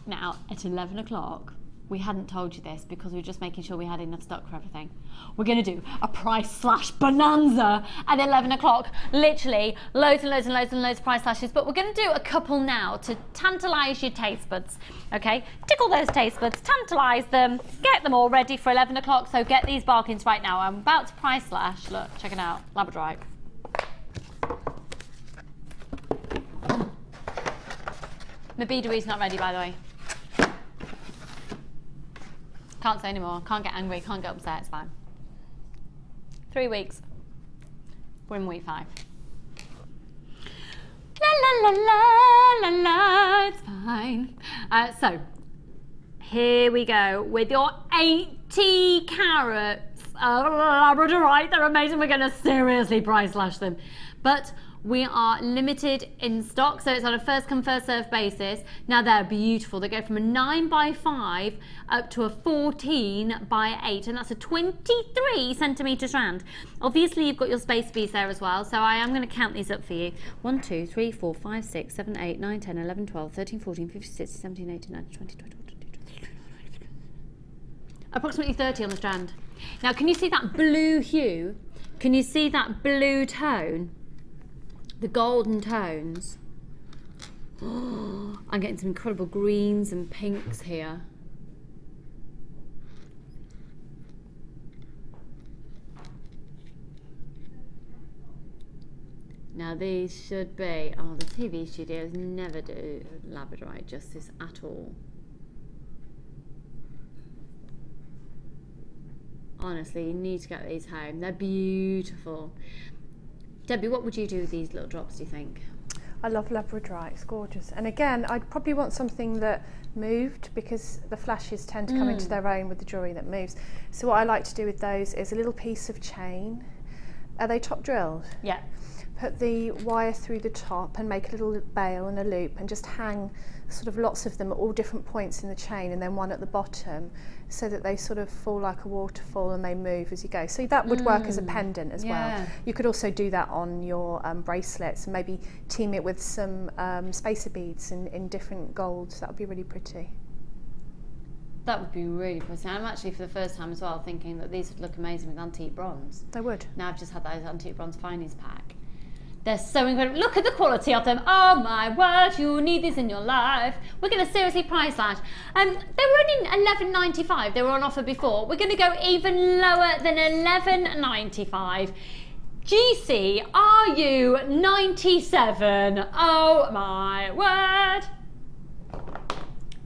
Now, at 11 o'clock, we hadn't told you this because we were just making sure we had enough stock for everything. We're going to do a price slash bonanza at 11 o'clock. Literally, loads and loads and loads and loads of price slashes, but we're going to do a couple now to tantalise your taste buds, okay? Tickle those taste buds, tantalise them, get them all ready for 11 o'clock, so get these bargains right now. I'm about to price slash. Look, check it out, labradorite. My beadery's not ready, by the way. Can't say anymore, can't get angry, can't get upset, it's fine. 3 weeks. We're in week 5. La la la la la la, it's fine. So, here we go with your 80 carats of labradorite. They're amazing, we're gonna seriously price slash them. But we are limited in stock, so it's on a first come first serve basis. Now they're beautiful. They go from a 9x5 up to a 14x8, and that's a 23 centimetre strand. Obviously you've got your space beads there as well, so I am going to count these up for you. 1, 2, 3, 4, 5, 6, 7, 8, 9, 10, 11, 12, 13, 14, 15, 16, 17, 18, 19, 20, 21, 22, 23, approximately 30 on the strand. Now can you see that blue hue? Can you see that blue tone? The golden tones. Oh, I'm getting some incredible greens and pinks here. Now these should be, oh, the TV studios never do labradorite justice at all. Honestly, you need to get these home. They're beautiful. Debbie, what would you do with these little drops, do you think? I love labradorite, it's gorgeous. And again, I'd probably want something that moved, because the flashes tend to come into their own with the jewellery that moves. So what I like to do with those is a little piece of chain. Are they top drilled? Yeah. Put the wire through the top and make a little bail and a loop and just hang sort of lots of them at all different points in the chain, and then one at the bottom, so that they sort of fall like a waterfall and they move as you go. So that would work as a pendant as well. You could also do that on your bracelets and maybe team it with some spacer beads in different golds. That would be really pretty. That would be really pretty. I'm actually for the first time as well thinking that these would look amazing with antique bronze. They would. Now I've just had those antique bronze finies pack. They're so incredible. Look at the quality of them. Oh my word, you need these in your life. We're going to seriously price slash. They were only $11.95. They were on offer before. We're going to go even lower than $11.95. GC, are you 97? Oh my word.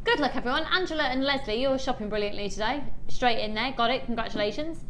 Good luck everyone. Angela and Leslie, you're shopping brilliantly today. Straight in there, got it, congratulations.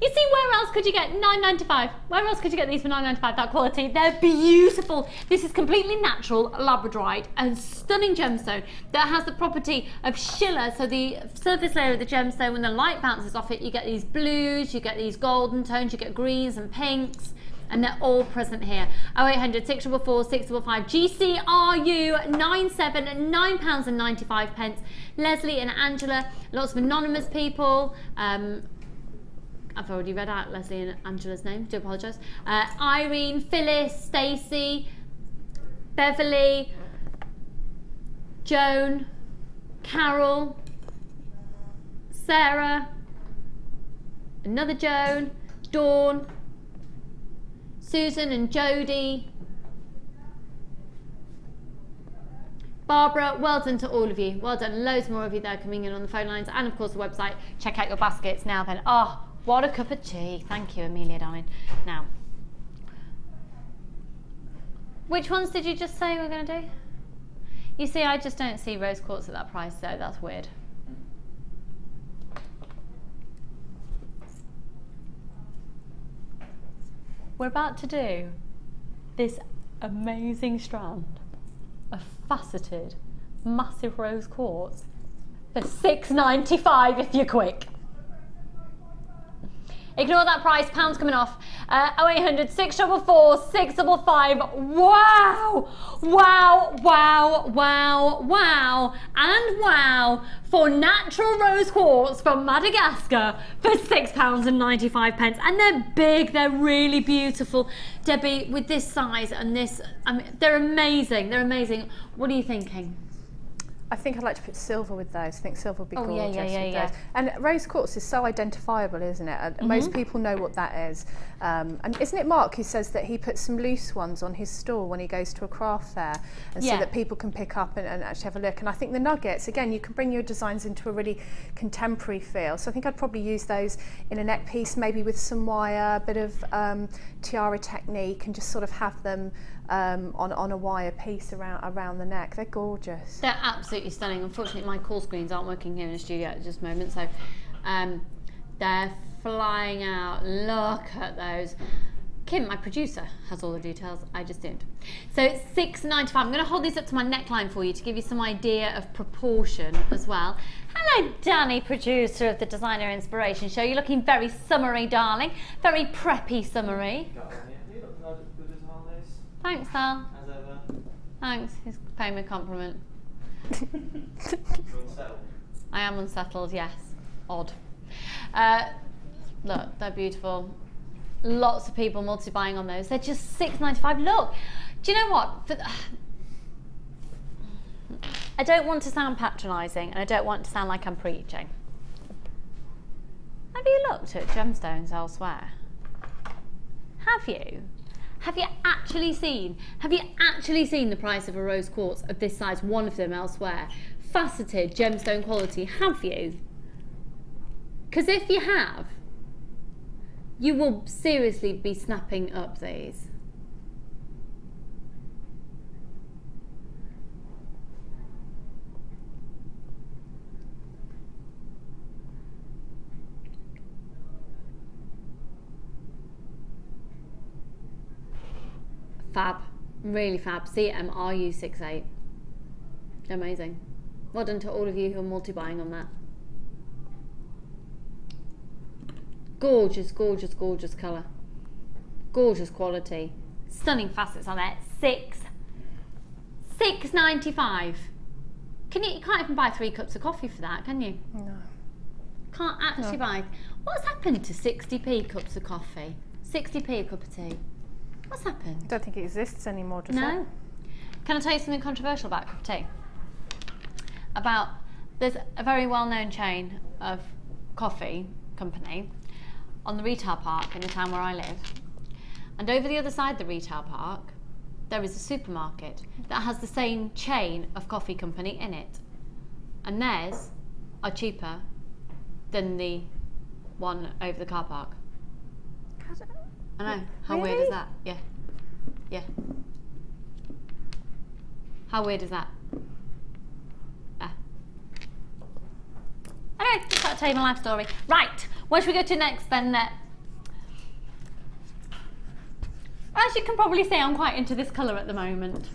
You see, where else could you get $9.95? Where else could you get these for $9.95? That quality, they're beautiful. This is completely natural labradorite and stunning gemstone that has the property of schiller. So the surface layer of the gemstone, when the light bounces off it, you get these blues, you get these golden tones, you get greens and pinks, and they're all present here. 0800 644 655 GCRU 97 £9.95. Leslie and Angela, lots of anonymous people. I've already read out Leslie and Angela's name, do apologise. Irene, Phyllis, Stacey, Beverly, Joan, Carol, Sarah, another Joan, Dawn, Susan and Jodie, Barbara, well done to all of you. Well done, loads more of you there coming in on the phone lines, and of course the website. Check out your baskets now then. Oh, what a cup of tea. Thank you, Amelia, darling. Now, which ones did you just say we're going to do? You see, I just don't see rose quartz at that price, so that's weird. We're about to do this amazing strand of faceted, massive rose quartz for $6.95 if you're quick. Ignore that price, pounds coming off. 0800 644 655. Wow! Wow, wow, wow, wow, and wow for natural rose quartz from Madagascar for £6.95. And they're big, they're really beautiful. Debbie, with this size and this, I mean, they're amazing, they're amazing. What are you thinking? I think I'd like to put silver with those. I think silver would be gorgeous yeah. with those. And rose quartz is so identifiable, isn't it? Most people know what that is. And isn't it Mark who says that he puts some loose ones on his stall when he goes to a craft fair, and so that people can pick up and actually have a look. And I think the nuggets, again, you can bring your designs into a really contemporary feel. So I think I'd probably use those in a neck piece, maybe with some wire, a bit of tiara technique, and just sort of have them on a wire piece around the neck. They're gorgeous. They're absolutely stunning. Unfortunately, my call screens aren't working here in the studio at this moment, so they're flying out. Look at those. Kim, my producer, has all the details. I just didn't. So it's £6.95. I'm going to hold these up to my neckline for you to give you some idea of proportion as well. Hello, Danny, producer of the Designer Inspiration Show. You're looking very summery, darling. Very preppy summery. Thanks, Al. As ever. Thanks. He's paying me a compliment. I am unsettled, yes. Odd. Look, they're beautiful. Lots of people multi-buying on those. They're just £6.95. Look, do you know what? I don't want to sound patronising, and I don't want to sound like I'm preaching. Have you looked at gemstones elsewhere? Have you? Have you actually seen the price of a rose quartz of this size, one of them elsewhere? Faceted gemstone quality, have you? Because if you have, you will seriously be snapping up these. Fab, really fab. CMRU68. Amazing. Well done to all of you who are multi-buying on that. Gorgeous, gorgeous, gorgeous colour. Gorgeous quality. Stunning facets on there. £6.95. You can't even buy 3 cups of coffee for that, can you? No. Can't actually buy. What's happened to 60p cups of coffee? 60p a cup of tea? What's happened? I don't think it exists anymore, does it? No. Can I tell you something controversial about cup of tea? There's a very well-known chain of coffee company on the retail park in the town where I live. And over the other side of the retail park, there is a supermarket that has the same chain of coffee company in it. And theirs are cheaper than the one over the car park. I know. How Really? weird is that? Yeah. Yeah. How weird is that? Anyway, just got to tell you my life story. Right, where should we go to next then? As you can probably see, I'm quite into this colour at the moment.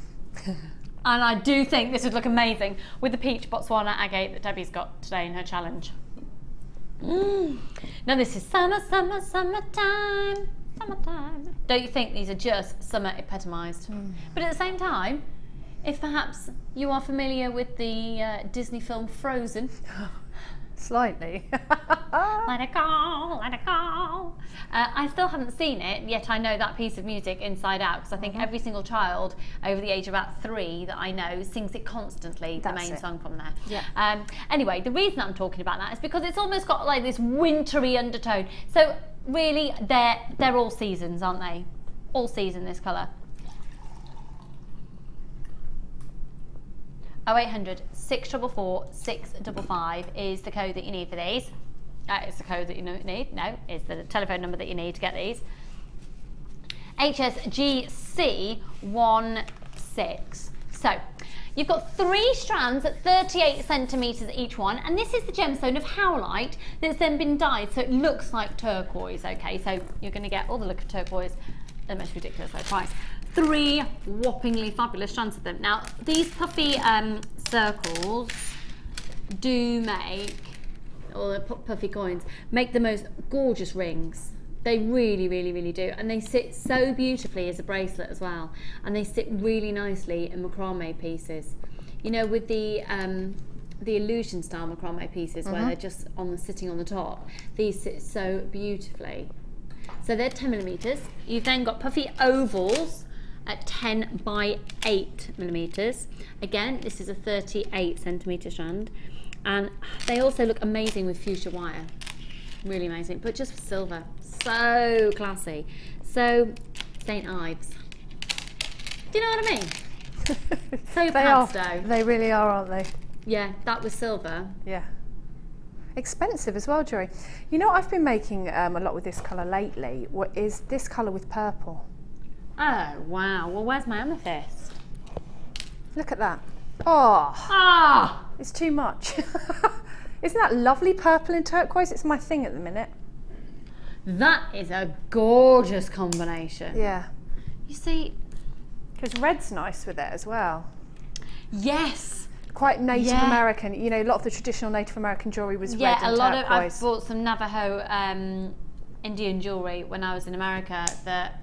And I do think this would look amazing with the peach Botswana Agate that Debbie's got today in her challenge. Now this is summer, summer, summertime. Summertime. Don't you think these are just summer epitomised? But at the same time, if perhaps you are familiar with the Disney film Frozen. Slightly. Let it go, let it go. I still haven't seen it, yet I know that piece of music inside out, because I think every single child over the age of about 3 that I know sings it constantly, the main song from there. Yeah. Anyway, the reason I'm talking about that is because it's almost got like this wintry undertone. So really, they're all seasons, aren't they? All season, this colour. 0800 644 655 is the code that you need for these. It's the code that you need. No, it's the telephone number that you need to get these. HSGC16. So you've got 3 strands at 38 centimetres each one, and this is the gemstone of howlite that's then been dyed so it looks like turquoise. Okay, so you're going to get all the look of turquoise at the most ridiculous low price. 3 whoppingly fabulous strands of them. Now these puffy circles do make, or the puffy coins, make the most gorgeous rings. They really, really, really do. And they sit so beautifully as a bracelet as well. And they sit really nicely in macrame pieces. You know, with the illusion style macrame pieces where they're just sitting on the top, these sit so beautifully. So they're 10 millimeters. You've then got puffy ovals at 10 by 8 millimeters. Again, this is a 38 centimeter strand. And they also look amazing with fuchsia wire. Really amazing, but just with silver. So classy. So St. Ives. Do you know what I mean? So Padstow. They really are, aren't they? Yeah, that was silver. Yeah. Expensive as well, Jewellery. You know, I've been making a lot with this colour lately. What is this colour with purple? Oh, wow. Well, where's my amethyst? Look at that. Oh. Ah! It's too much. Isn't that lovely, purple and turquoise? It's my thing at the minute. That is a gorgeous combination. Yeah. You see... Because red's nice with it as well. Yes. Quite Native American. You know, a lot of the traditional Native American jewellery was red and turquoise. Yeah, a lot of... I've bought some Navajo Indian jewellery when I was in America that,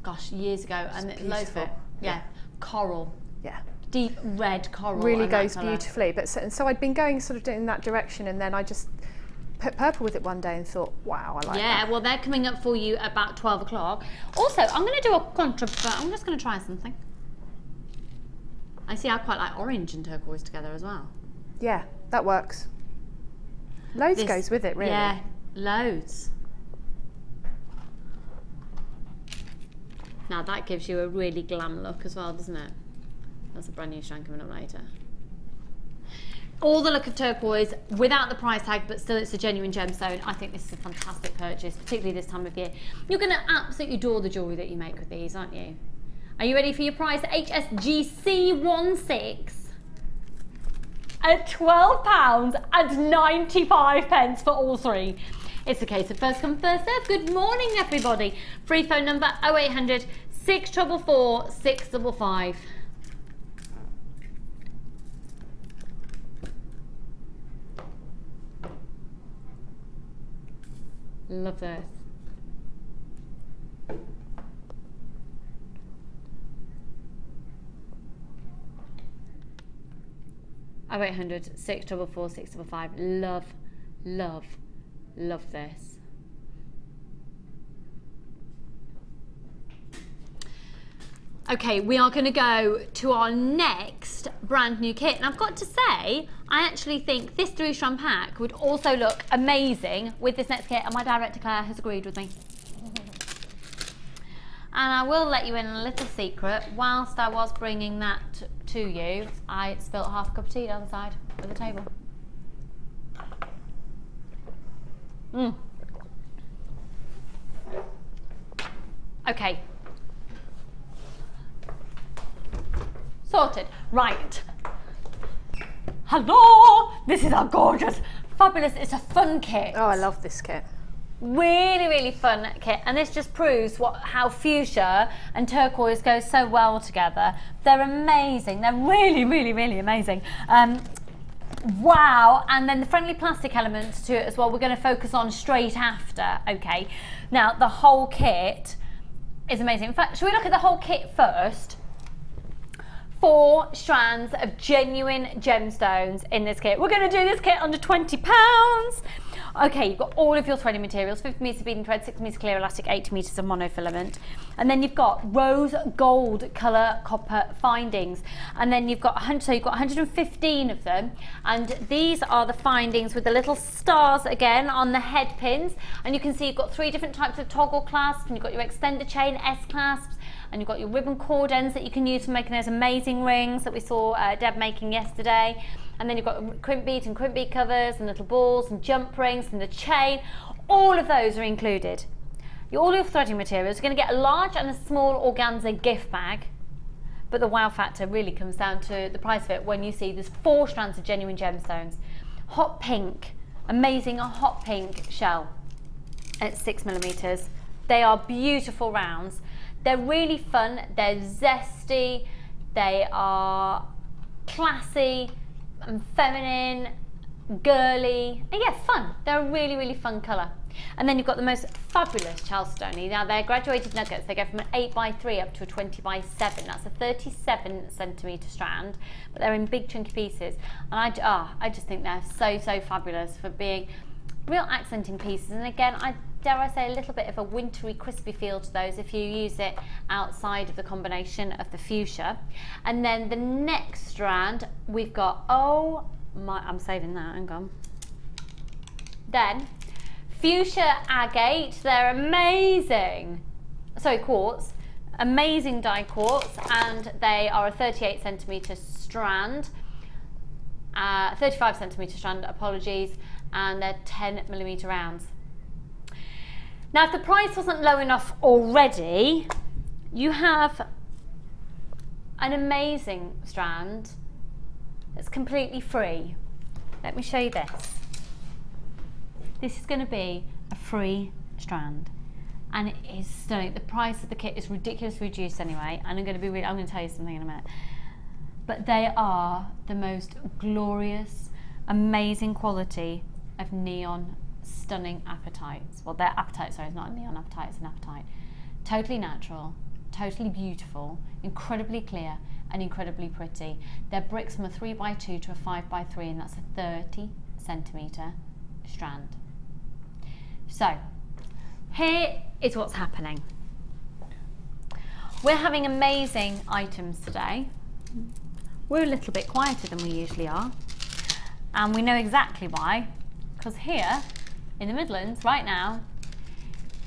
gosh, years ago. It's and beautiful. Loads of it. Yeah. Coral. Yeah. Deep red coral. Really goes beautifully. But so I'd been going sort of in that direction, and then I just put purple with it one day and thought, wow, I like that. Yeah, well, they're coming up for you about 12 o'clock. Also, I'm going to do a contra, but I'm just going to try something. I see I quite like orange and turquoise together as well. Yeah, that works. Loads goes with it, really. Yeah, loads. Now that gives you a really glam look as well, doesn't it? That's a brand new strand coming up later. All the look of turquoise without the price tag, but still it's a genuine gemstone. I think this is a fantastic purchase, particularly this time of year. You're going to absolutely adore the jewellery that you make with these, aren't you? Are you ready for your price? HSGC16 at £12.95 for all three. It's a case of first come, first serve. Good morning, everybody. Free phone number 0800 644 655. Love this. Oh, 0800 644 655. Love, love, love this. Okay, we are going to go to our next brand new kit. And I've got to say, I actually think this 3-strand pack would also look amazing with this next kit, and my director Claire has agreed with me. And I will let you in a little secret. Whilst I was bringing that to you, I spilt half a cup of tea down the side of the table. Okay. Sorted. Right. Hello! This is our gorgeous, fabulous, it's a fun kit. Oh, I love this kit. Really, really fun kit, and this just proves how fuchsia and turquoise go so well together. They're amazing. They're really, really, really amazing. Wow, and then the friendly plastic elements to it as well, we're going to focus on straight after. Okay, now the whole kit is amazing. In fact, should we look at the whole kit first? 4 strands of genuine gemstones in this kit. We're going to do this kit under £20. Okay, you've got all of your threading materials, 50 metres of beading thread, 6 metres clear elastic, 80 metres of monofilament. And then you've got rose gold colour copper findings. And then you've got 115 of them. And these are the findings with the little stars again on the head pins. And you can see you've got 3 different types of toggle clasps, and you've got your extender chain S clasps, and you've got your ribbon cord ends that you can use for making those amazing rings that we saw Deb making yesterday. And then you've got crimp beads and crimp bead covers and little balls and jump rings and the chain. All of those are included. All your threading materials are going to get a large and a small organza gift bag. But the wow factor really comes down to the price of it when you see there's 4 strands of genuine gemstones. Hot pink, amazing hot pink shell at 6mm. They are beautiful rounds. They're really fun, they're zesty, they are classy and feminine, girly, and yeah, fun. They're a really, really fun colour. And then you've got the most fabulous Charlestoney. Now they're graduated nuggets. They go from an 8x3 up to a 20x7. That's a 37cm strand, but they're in big chunky pieces. And I just think they're so, so fabulous for being real accenting pieces. And again, dare I say, a little bit of a wintry, crispy feel to those if you use it outside of the combination of the fuchsia. And then the next strand, we've got, oh my, I'm saving that, hang on. Then, fuchsia agate, they're amazing. Sorry, quartz, amazing dye quartz, and they are a 38cm strand, 35cm strand, apologies, and they're 10mm rounds. Now, if the price wasn't low enough already, you have an amazing strand that's completely free. Let me show you this. This is going to be a free strand, and it is stunning. The price of the kit is ridiculously reduced anyway, and I'm going to tell you something in a minute. But they are the most glorious, amazing quality of neon stunning apatites. Well, they're apatite, sorry, it's not a neon apatite, it's an apatite. Totally natural, totally beautiful, incredibly clear, and incredibly pretty. They're bricks from a 3x2 to a 5x3, and that's a 30cm strand. So, here is what's happening. We're having amazing items today. We're a little bit quieter than we usually are, and we know exactly why, because here in the Midlands right now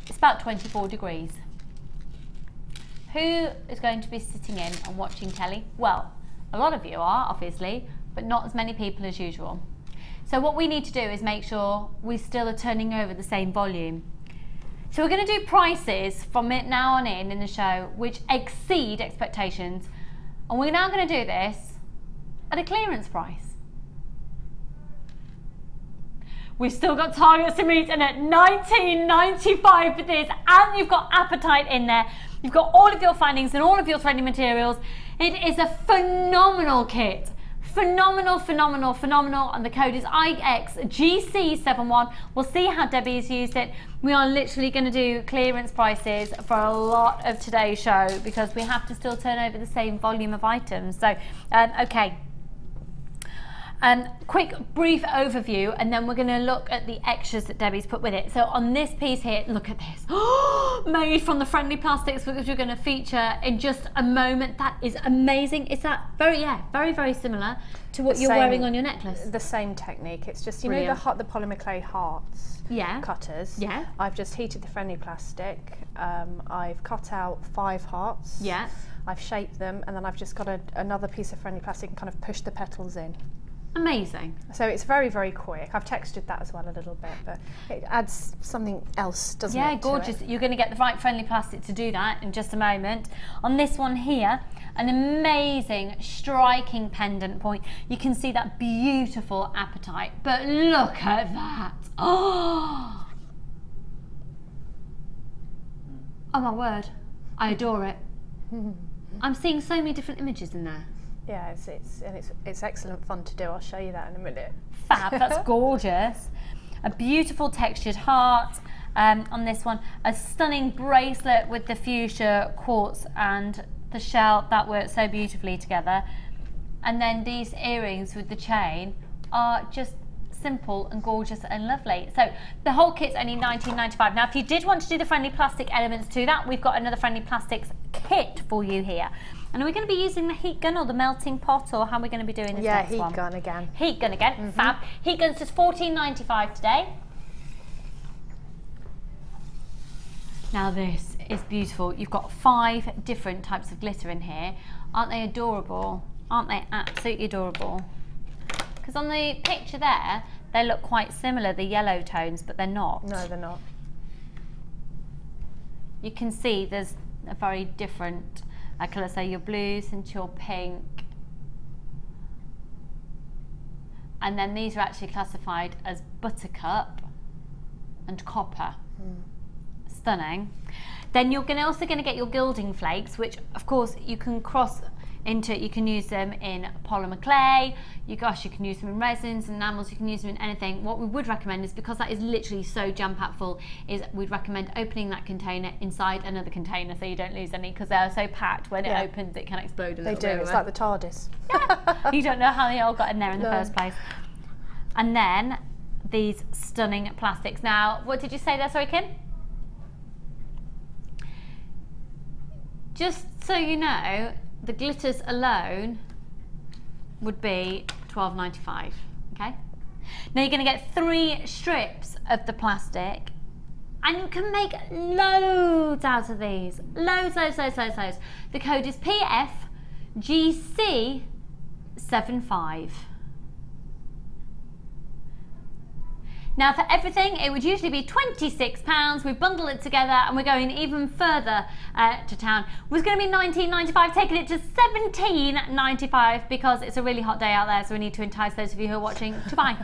it's about 24 degrees. Who is going to be sitting in and watching telly? Well, a lot of you are, obviously, but not as many people as usual. So what we need to do is make sure we still are turning over the same volume. So we're going to do prices from it now on in the show which exceed expectations, and we're now going to do this at a clearance price. We've still got targets to meet, and at $19.95 for this, and you've got apatite in there. You've got all of your findings and all of your threading materials. It is a phenomenal kit. Phenomenal, phenomenal, phenomenal. And the code is IXGC71. We'll see how Debbie's used it. We are literally going to do clearance prices for a lot of today's show because we have to still turn over the same volume of items. So, okay. Quick brief overview, and then we're going to look at the extras that Debbie's put with it. So on this piece here, look at this. Made from the friendly plastics, which we're going to feature in just a moment. That is amazing. Is that very, very, very similar to what you're wearing on your necklace? The same technique. It's just, you know, the polymer clay hearts cutters. Yeah. I've just heated the friendly plastic. I've cut out 5 hearts. Yeah. I've shaped them, and then I've just got another piece of friendly plastic and kind of pushed the petals in. Amazing. So it's very, very quick. I've textured that as well a little bit, but it adds something else, doesn't it? Yeah, gorgeous. You're going to get the right friendly plastic to do that in just a moment. On this one here, an amazing, striking pendant point. You can see that beautiful apatite, but look at that. Oh my word. I adore it. I'm seeing so many different images in there. Yeah, it's excellent fun to do. I'll show you that in a minute. Fab, that's gorgeous. A beautiful textured heart on this one. A stunning bracelet with the fuchsia quartz and the shell that works so beautifully together. And then these earrings with the chain are just simple and gorgeous and lovely. So the whole kit's only $19.95. Now, if you did want to do the friendly plastic elements to that, we've got another friendly plastics kit for you here. And are we going to be using the heat gun or the melting pot, or how are we going to be doing this next one? Yeah, heat gun again. Heat gun again, fab. Heat gun's just $14.95 today. Now this is beautiful. You've got 5 different types of glitter in here. Aren't they adorable? Aren't they absolutely adorable? Because on the picture there, they look quite similar, the yellow tones, but they're not. No, they're not. You can see there's a very different colour, so your blues into your pink. And then these are actually classified as buttercup and copper. Stunning. Then you're also going to get your gilding flakes, which of course you can cross You can use them in polymer clay, you can use them in resins and enamels, you can use them in anything. What we would recommend is, because that is literally so jam-packed full, is we'd recommend opening that container inside another container so you don't lose any, because they're so packed when it opens it can explode a little bit. They do, it's like the TARDIS. Yeah. You don't know how they all got in there in the first place. And then these stunning plastics. Now, what did you say there, sorry Kim? Just so you know, the glitters alone would be $12.95, okay? Now you're going to get 3 strips of the plastic, and you can make loads out of these. Loads. The code is PFGC75. Now for everything, it would usually be £26. We bundle it together and we're going even further to town. It was going to be $19.95, taking it to $17.95 because it's a really hot day out there, so we need to entice those of you who are watching to buy.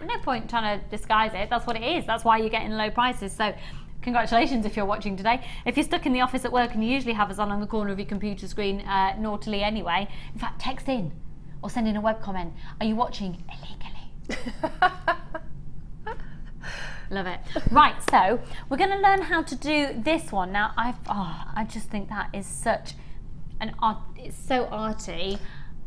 No point trying to disguise it. That's what it is. That's why you're getting low prices. So congratulations if you're watching today. If you're stuck in the office at work and you usually have us on the corner of your computer screen naughtily anyway, in fact, text in or send in a web comment. Are you watching illegally? Love it. Right, so we're going to learn how to do this one. Now, I just think that is such an art. It's so arty.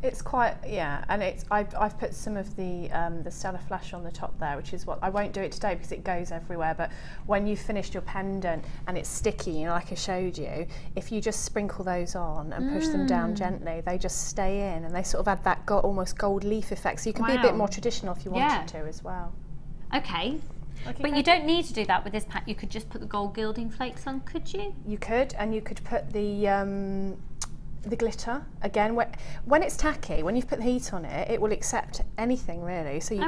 It's quite, yeah, and I've put some of the stellar flash on the top there, which is what I won't do it today because it goes everywhere. But when you've finished your pendant and it's sticky, you know, like I showed you, if you just sprinkle those on and push them down gently, they just stay in and they sort of add that almost gold leaf effect. So you can be a bit more traditional if you wanted to as well. Okay. But you don't need to do that with this pack. You could just put the gold gilding flakes on, could you? You could, and you could put the glitter again. When it's tacky, when you've put the heat on it, it will accept anything really. So you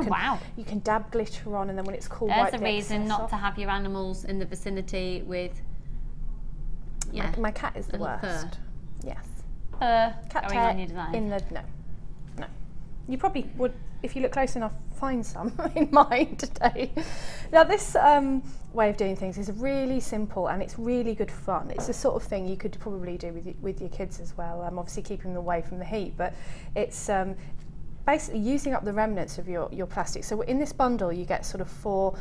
you can dab glitter on, and then when it's cool, there's a reason not to have your animals in the vicinity with. Yeah, my cat is the worst. Fur. Yes. Cat hair in the no. You probably would, if you look close enough, find some in mine today. Now this way of doing things is really simple and it's really good fun. It's the sort of thing you could probably do with your kids as well. Obviously keeping them away from the heat, but it's basically using up the remnants of your plastic. So in this bundle you get sort of 4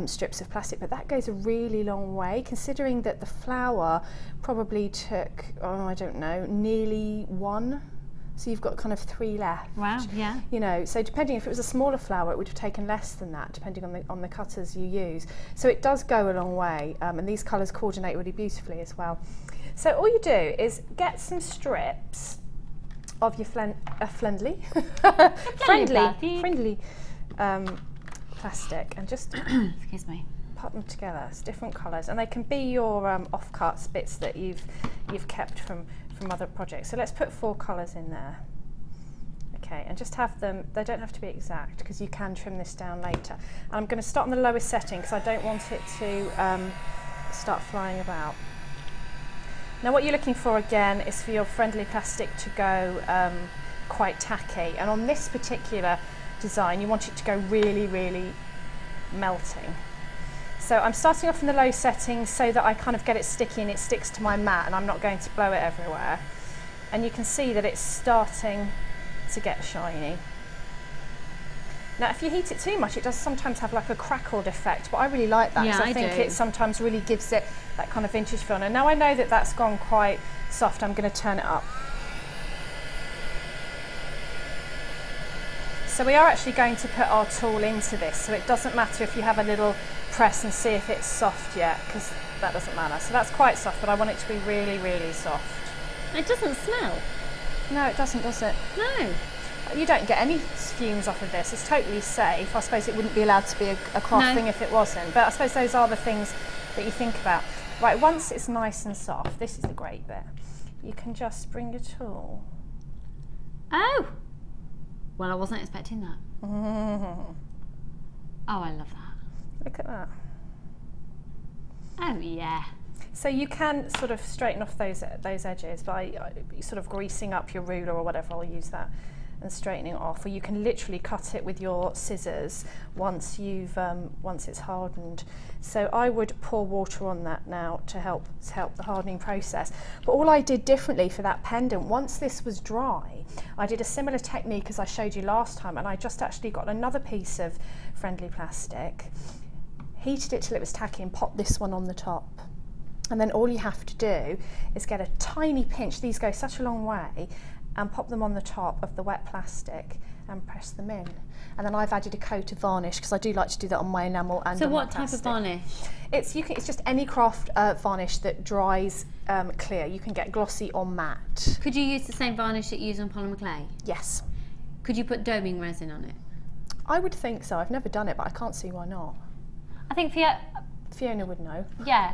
strips of plastic, but that goes a really long way, considering that the flower probably took, I don't know, nearly 1. So you've got kind of 3 left. Wow, yeah. You know, so depending, if it was a smaller flower, it would have taken less than that, depending on the cutters you use. So it does go a long way, and these colours coordinate really beautifully as well. So all you do is get some strips of your friendly plastic, and just excuse me, put them together. It's different colours, and they can be your off-cuts bits that you've kept from other projects. So let's put 4 colours in there. Okay, and just have them, they don't have to be exact because you can trim this down later. And I'm going to start on the lowest setting because I don't want it to start flying about. Now what you're looking for again is for your friendly plastic to go quite tacky, and on this particular design you want it to go really, really melting. So I'm starting off in the low setting so that I kind of get it sticky and it sticks to my mat and I'm not going to blow it everywhere. And you can see that it's starting to get shiny. Now if you heat it too much, it does sometimes have like a crackled effect, but I really like that because I think it sometimes really gives it that kind of vintage feel. And now I know that that's gone quite soft, I'm going to turn it up. So we are actually going to put our tool into this, so it doesn't matter if you have a little press and see if it's soft yet, because that doesn't matter. So that's quite soft, but I want it to be really, really soft. It doesn't smell. No, it doesn't, does it? No. You don't get any fumes off of this. It's totally safe. I suppose it wouldn't be allowed to be a craft thing if it wasn't, but I suppose those are the things that you think about. Right, once it's nice and soft, this is the great bit. You can just bring your tool. Oh! Well, I wasn't expecting that. Oh, I love that. Look at that. Oh, yeah. So you can sort of straighten off those edges by sort of greasing up your ruler or whatever. I'll use that and straightening it off, or you can literally cut it with your scissors once it's hardened. So I would pour water on that now to help the hardening process. But all I did differently for that pendant, once this was dry, I did a similar technique as I showed you last time, and I just actually got another piece of friendly plastic, heated it till it was tacky, and popped this one on the top. And then all you have to do is get a tiny pinch, these go such a long way, and pop them on the top of the wet plastic and press them in. And then I've added a coat of varnish, because I do like to do that on my enamel and so on what my type of varnish? It's just any craft varnish that dries clear. You can get glossy or matte. Could you use the same varnish that you use on polymer clay? Yes. Could you put doming resin on it? I would think so. I've never done it, but I can't see why not. I think Fiona would know. Yeah.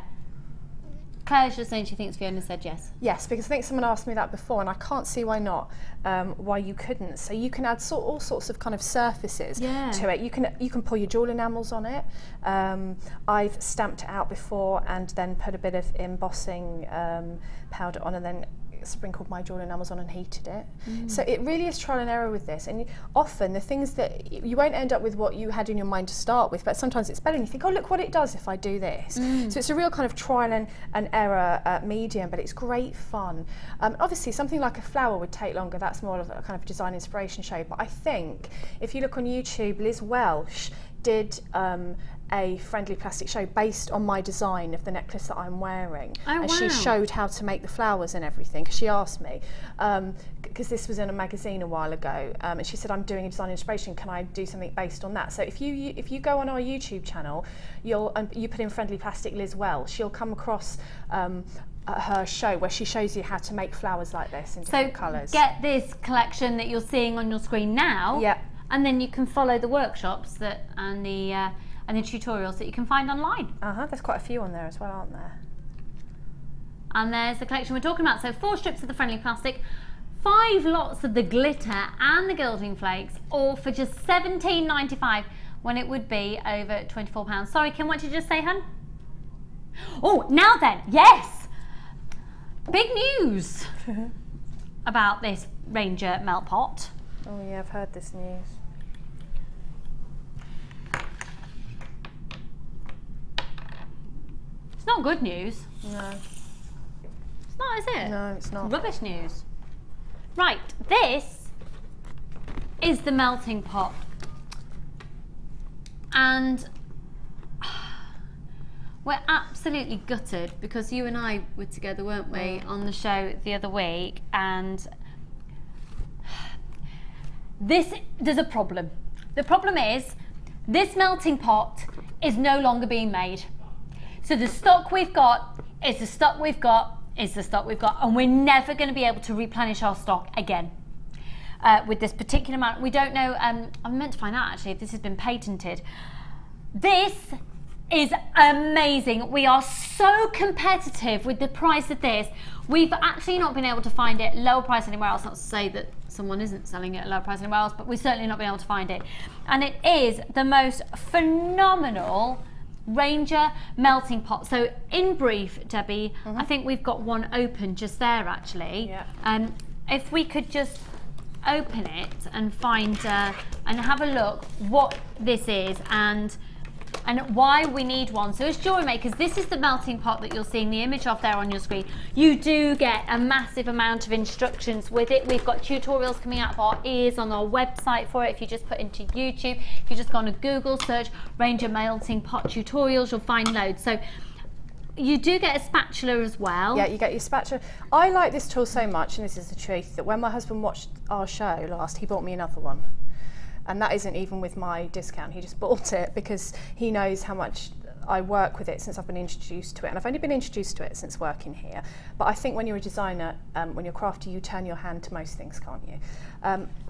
Claire's just saying she thinks Fiona said yes. Yes, because I think someone asked me that before, and I can't see why not, why you couldn't. So you can add all sorts of kind of surfaces to it. You can pour your jewel enamels on it. I've stamped it out before and then put a bit of embossing powder on, and then sprinkled my jewel enamels on and heated it. So it really is trial and error with this, and often the things that you won't end up with what you had in your mind to start with, but sometimes it's better and you think, oh, look what it does if I do this. So it's a real kind of trial and error medium, but it's great fun. Obviously something like a flower would take longer. That's more of a kind of design inspiration show, but I think if you look on YouTube, Liz Welsh did a friendly plastic show based on my design of the necklace that I'm wearing. Oh, and wow. she showed how to make the flowers and everything, because she asked me, because this was in a magazine a while ago, and she said, I'm doing a design inspiration, can I do something based on that? So if you go on our YouTube channel, you put in friendly plastic Liz Welsh, you'll come across her show where she shows you how to make flowers like this in different colours. Get this collection that you're seeing on your screen now, and then you can follow the workshops and the tutorials that you can find online. There's quite a few on there as well, aren't there? And there's the collection we're talking about. So 4 strips of the friendly plastic, 5 lots of the glitter and the gilding flakes, all for just £17.95 when it would be over £24. Sorry, Kim, what did you just say, hun? Oh, now then, yes! Big news about this Ranger melt pot. Oh yeah, I've heard this news. It's not good news. No. It's not, is it? No, it's not. Rubbish news. Right, this is the melting pot. And we're absolutely gutted, because you and I were together, weren't we, on the show the other week, and there's a problem. The problem is this melting pot is no longer being made. So the stock we've got is the stock we've got is the stock we've got, and we're never going to be able to replenish our stock again with this particular amount. We don't know, I'm meant to find out actually if this has been patented. This is amazing. We are so competitive with the price of this. We've actually not been able to find it lower price anywhere else. Not to say that someone isn't selling it at lower price anywhere else, but we've certainly not been able to find it. And it is the most phenomenal Ranger melting pot. So in brief, Debbie, I think we've got one open just there actually. Yeah. If we could just open it and find and have a look what this is and why we need one. So as jewellery makers, this is the melting pot that you're seeing the image of there on your screen. You do get a massive amount of instructions with it. We've got tutorials coming out of our ears on our website for it. If you just put into YouTube, if you just go on a Google search, Ranger melting pot tutorials, you'll find loads. So you do get a spatula as well. Yeah, you get your spatula. I like this tool so much, and this is the truth, that when my husband watched our show last, he bought me another one. And that isn't even with my discount. He just bought it because he knows how much I work with it since I've been introduced to it. And I've only been introduced to it since working here. But I think when you're a designer, when you're crafty, you turn your hand to most things, can't you?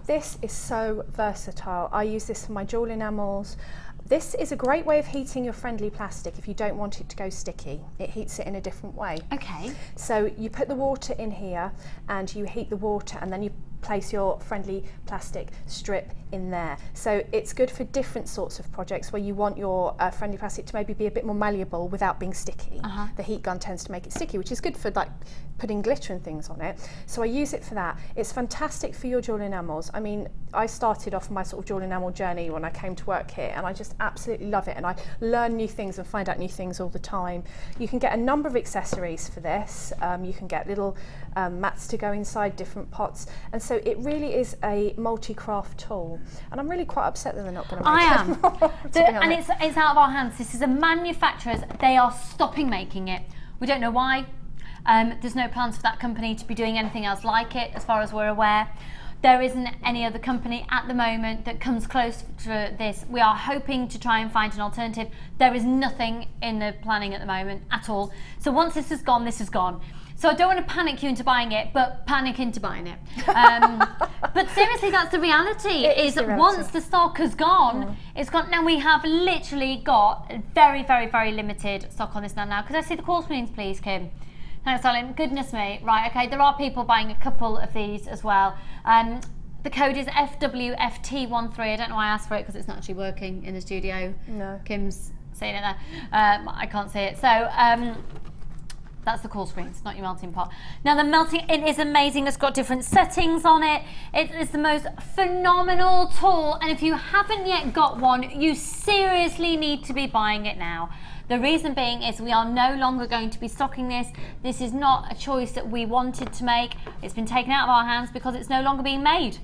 This is so versatile. I use this for my jewel enamels. This is a great way of heating your friendly plastic if you don't want it to go sticky. It heats it in a different way. Okay. So you put the water in here and you heat the water, and then you place your friendly plastic strip in there. So it's good for different sorts of projects where you want your friendly plastic to maybe be a bit more malleable without being sticky. The heat gun tends to make it sticky, which is good for like putting glitter and things on it. So I use it for that. It's fantastic for your jewel enamels. I mean, I started off my sort of jewel enamel journey when I came to work here, and I just absolutely love it, and I learn new things and find out new things all the time. You can get a number of accessories for this. You can get little mats to go inside different pots, and so it really is a multi-craft tool, and I'm really quite upset that they're not going to make it. And it's out of our hands. This is a manufacturer's. They are stopping making it. We don't know why. There's no plans for that company to be doing anything else like it, as far as we're aware. There isn't any other company at the moment that comes close to this. We are hoping to try and find an alternative. There is nothing in the planning at the moment at all. So once this is gone, this is gone. So I don't want to panic you into buying it, but panic into buying it. But seriously, that's the reality. Is that once the stock has gone, it's gone. Now we have literally got very, very, very limited stock on this now. Could I see the call screens, please, Kim? Thanks, darling. Goodness me. Right, okay, there are people buying a couple of these as well. The code is FWFT13. I don't know why I asked for it because it's not actually working in the studio. No. Kim's saying it there. I can't see it. So that's the call screen, it's not your melting pot. Now the melting, it is amazing. It's got different settings on it. It is the most phenomenal tool, and if you haven't yet got one, you seriously need to be buying it now. The reason being is we are no longer going to be stocking this. This is not a choice that we wanted to make. It's been taken out of our hands because it's no longer being made.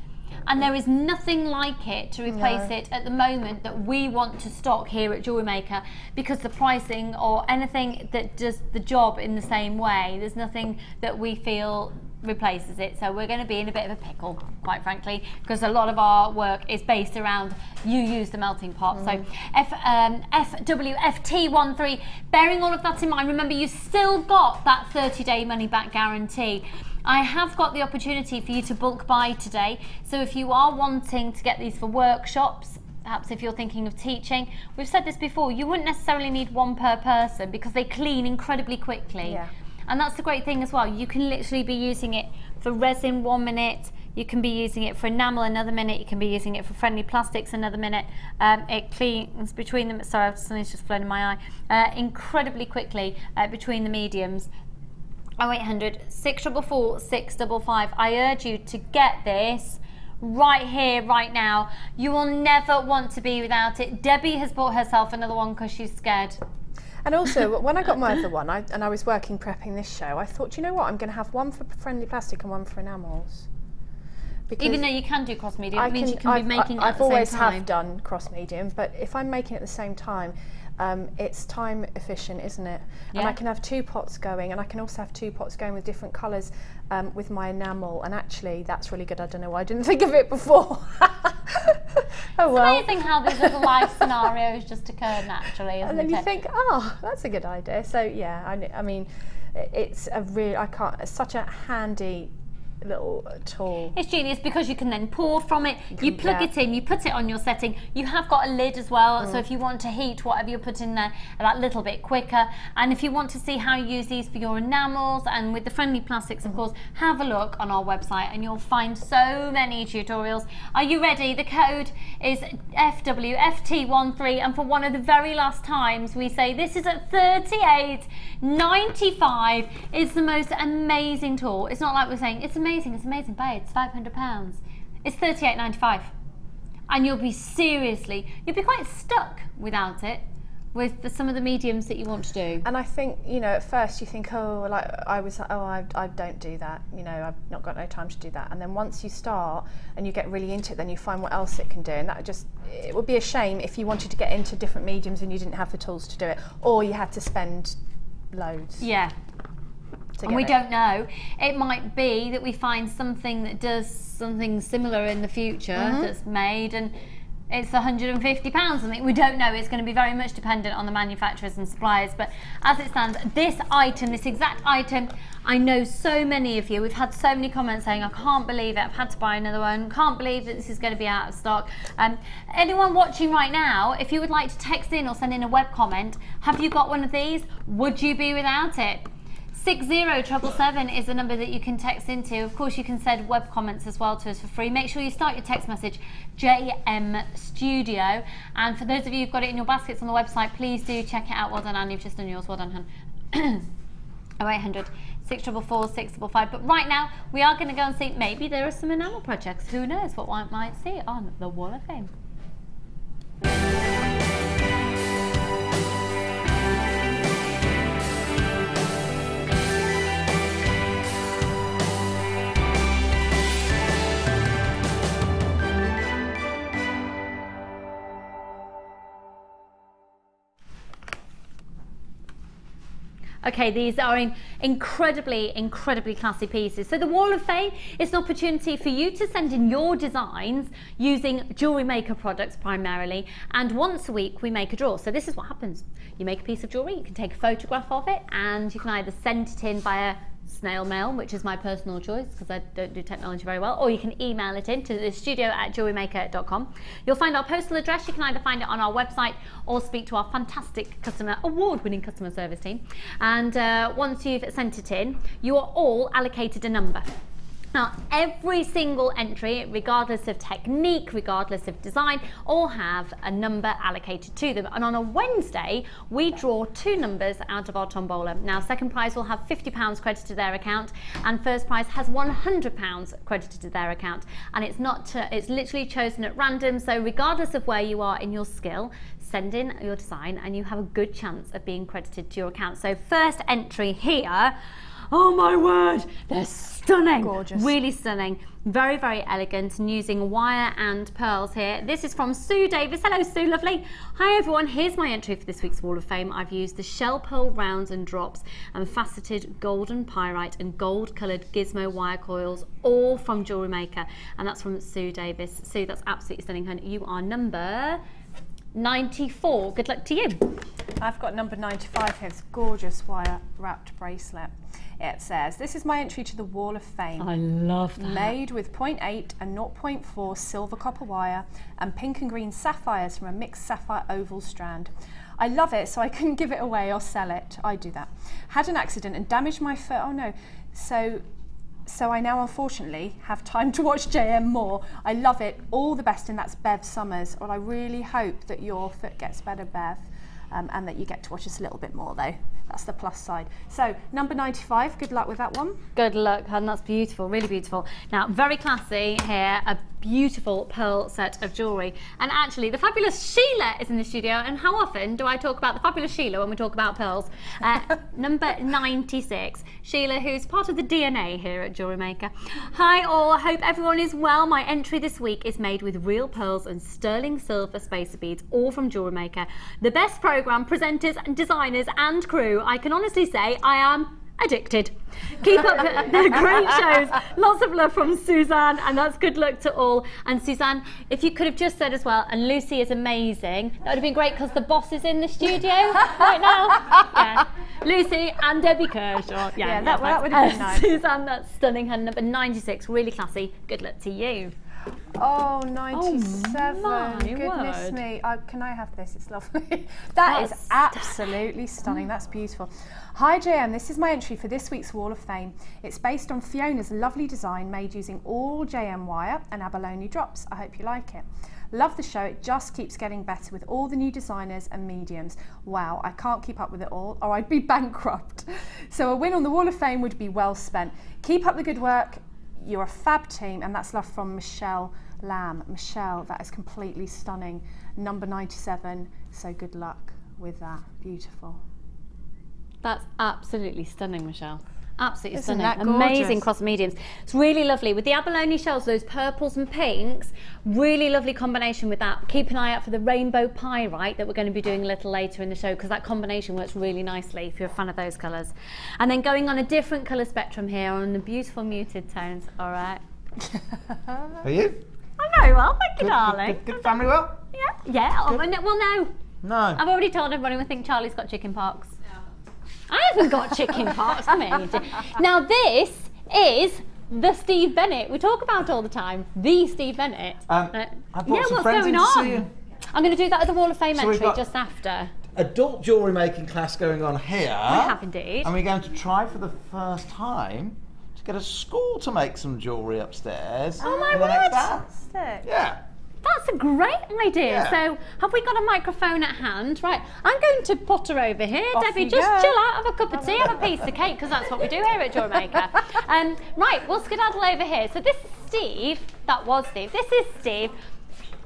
And there is nothing like it to replace it at the moment that we want to stock here at Jewellery Maker, because the pricing or anything that does the job in the same way, there's nothing that we feel replaces it. So we're going to be in a bit of a pickle, quite frankly, because a lot of our work is based around you use the melting pot. So FWFT13, bearing all of that in mind, remember you still got that 30-day money back guarantee. I have got the opportunity for you to bulk buy today, so if you are wanting to get these for workshops, perhaps if you're thinking of teaching, we've said this before, you wouldn't necessarily need one per person because they clean incredibly quickly. And that's the great thing as well. You can literally be using it for resin 1 minute, you can be using it for enamel another minute, you can be using it for friendly plastics another minute. It cleans between them, sorry, something's just flown in my eye, incredibly quickly between the mediums. 0800 644 655. I urge you to get this right here, right now. You will never want to be without it. Debbie has bought herself another one because she's scared. And also, when I got my other one, and I was working prepping this show, I thought, you know what, I'm going to have one for friendly plastic and one for enamels. Because even though you can do cross medium, it means you can be making it at the same time. I've always have done cross medium, but if I'm making it at the same time, it's time efficient, isn't it? And I can have 2 pots going, and I can also have 2 pots going with different colours with my enamel, and actually that's really good. I don't know why I didn't think of it before. Oh well. It's amazing how these little life scenarios just occur naturally, isn't it? And then you think, oh, that's a good idea. So yeah, I mean, it's a real, it's such a handy little tool. It's genius because you can then pour from it, you plug it in, you put it on your setting, you have got a lid as well, so if you want to heat whatever you put in there that little bit quicker, and if you want to see how you use these for your enamels and with the friendly plastics, of course, have a look on our website and you'll find so many tutorials. Are you ready? The code is FWFT13, and for one of the very last times we say this is at $38.95. It's the most amazing tool. It's not like we're saying it's amazing, buy it, it's £500. It's $38.95, and you'll be quite stuck without it with some of the mediums that you want to do. And I think, you know, at first you think, oh, like I don't do that, you know, I've not got no time to do that. And then once you start and you get really into it, then you find what else it can do, and that just, it would be a shame if you wanted to get into different mediums and you didn't have the tools to do it, or you had to spend loads. Yeah. And we don't know. It might be that we find something that does something similar in the future that's made, and it's £150 something. We don't know. It's going to be very much dependent on the manufacturers and suppliers. But as it stands, this item, this exact item, I know so many of you, we've had so many comments saying, I can't believe it, I've had to buy another one, can't believe that this is going to be out of stock. Anyone watching right now, if you would like to text in or send in a web comment, have you got one of these? Would you be without it? 60777 is the number that you can text into. Of course, you can send web comments as well to us for free. Make sure you start your text message JM Studio. And for those of you who've got it in your baskets on the website, please do check it out. Well done, Anne. You've just done yours. Well done, Han. 0800 644 655. But right now, we are going to go and see, maybe there are some enamel projects. Who knows what one might see on the Wall of Fame. Okay, these are incredibly classy pieces. So the Wall of Fame is an opportunity for you to send in your designs using Jewellery Maker products primarily, and once a week we make a draw. So this is what happens. You make a piece of jewellery, you can take a photograph of it, and you can either send it in via snail mail, which is my personal choice because I don't do technology very well, or you can email it in to the studio@jewellerymaker.com. You'll find our postal address. You can either find it on our website or speak to our fantastic award-winning customer service team. And once you've sent it in, you are all allocated a number. Now, every single entry, regardless of technique, regardless of design, all have a number allocated to them. And on a Wednesday, we draw 2 numbers out of our tombola. Now, second prize will have £50 credited to their account, and first prize has £100 credited to their account. And it's literally chosen at random. So regardless of where you are in your skill, send in your design and you have a good chance of being credited to your account. So first entry here. Oh my word, they're stunning. Gorgeous. Really stunning. Very, very elegant, and using wire and pearls here. This is from Sue Davis. Hello, Sue, lovely. Hi, everyone. Here's my entry for this week's Wall of Fame. I've used the shell pearl rounds and drops and faceted golden pyrite and gold-coloured gizmo wire coils, all from Jewellery Maker. And that's from Sue Davis. Sue, that's absolutely stunning, honey. You are number 94. Good luck to you. I've got number 95 here. It's a gorgeous wire-wrapped bracelet. It says, this is my entry to the Wall of Fame. I love that. Made with 0.8 and 0.4 silver copper wire and pink and green sapphires from a mixed sapphire oval strand. I love it, so I couldn't give it away or sell it. I do that. Had an accident and damaged my foot. Oh no. So I now unfortunately have time to watch JM more. I love it. All the best, and that's Bev Summers. Well, I really hope that your foot gets better, Bev, and that you get to watch us a little bit more though. That's the plus side. So number 95, good luck with that one. Good luck, hun. That's beautiful, really beautiful. Now, very classy here, a beautiful pearl set of jewellery. And actually, the fabulous Sheila is in the studio. And how often do I talk about the fabulous Sheila when we talk about pearls? Number 96, Sheila, who's part of the DNA here at Jewellery Maker. Hi all, I hope everyone is well. My entry this week is made with real pearls and sterling silver spacer beads, all from Jewellery Maker. The best programme, presenters, designers and crew. I can honestly say I am addicted. Keep up the great shows. Lots of love from Suzanne, and that's good luck to all. And Suzanne, if you could have just said as well, and Lucy is amazing, that would have been great because the boss is in the studio right now. Yeah. Lucy and Debbie Kershaw. Yeah, that would have been nice. Suzanne, that's stunning. Her number 96, really classy. Good luck to you. Oh, 97. Oh, my goodness word. me. Can I have this? It's lovely. That is absolutely stunning. That's beautiful. Hi JM, this is my entry for this week's Wall of Fame. It's based on Fiona's lovely design made using all JM wire and abalone drops. I hope you like it. Love the show. It just keeps getting better with all the new designers and mediums. Wow, I can't keep up with it all or I'd be bankrupt. So a win on the Wall of Fame would be well spent. Keep up the good work. You're a fab team, and that's love from Michelle Lamb. Michelle, that is completely stunning. Number 97, so good luck with that. Beautiful. That's absolutely stunning, Michelle. Absolutely Isn't stunning. that gorgeous? Amazing cross mediums. It's really lovely. With the abalone shells, those purples and pinks, really lovely combination with that. Keep an eye out for the rainbow pyrite that we're going to be doing a little later in the show, because that combination works really nicely if you're a fan of those colours. And then going on a different colour spectrum here on the beautiful muted tones. All right. Are you? I'm very well, thank you, darling. Good family well? Yeah. Well, no. No. I've already told everybody we think Charlie's got chicken pox. I haven't got chicken pox. Now this is the Steve Bennett we talk about all the time. The Steve Bennett. I brought some friends in to see you. I'm going to do that at the Wall of Fame entry just after. adult jewellery making class going on here. We have indeed. And we're going to try for the first time to get a school to make some jewellery upstairs. Oh my in the next hour. Fantastic. Yeah. That's a great idea. Yeah. So, have we got a microphone at hand? Right, I'm going to potter over here. Off Debbie, you just go. chill out, have a cup of tea, have a piece of cake, because that's what we do here at Jewellery Maker. Right, we'll skedaddle over here. So this is Steve. That was Steve. This is Steve.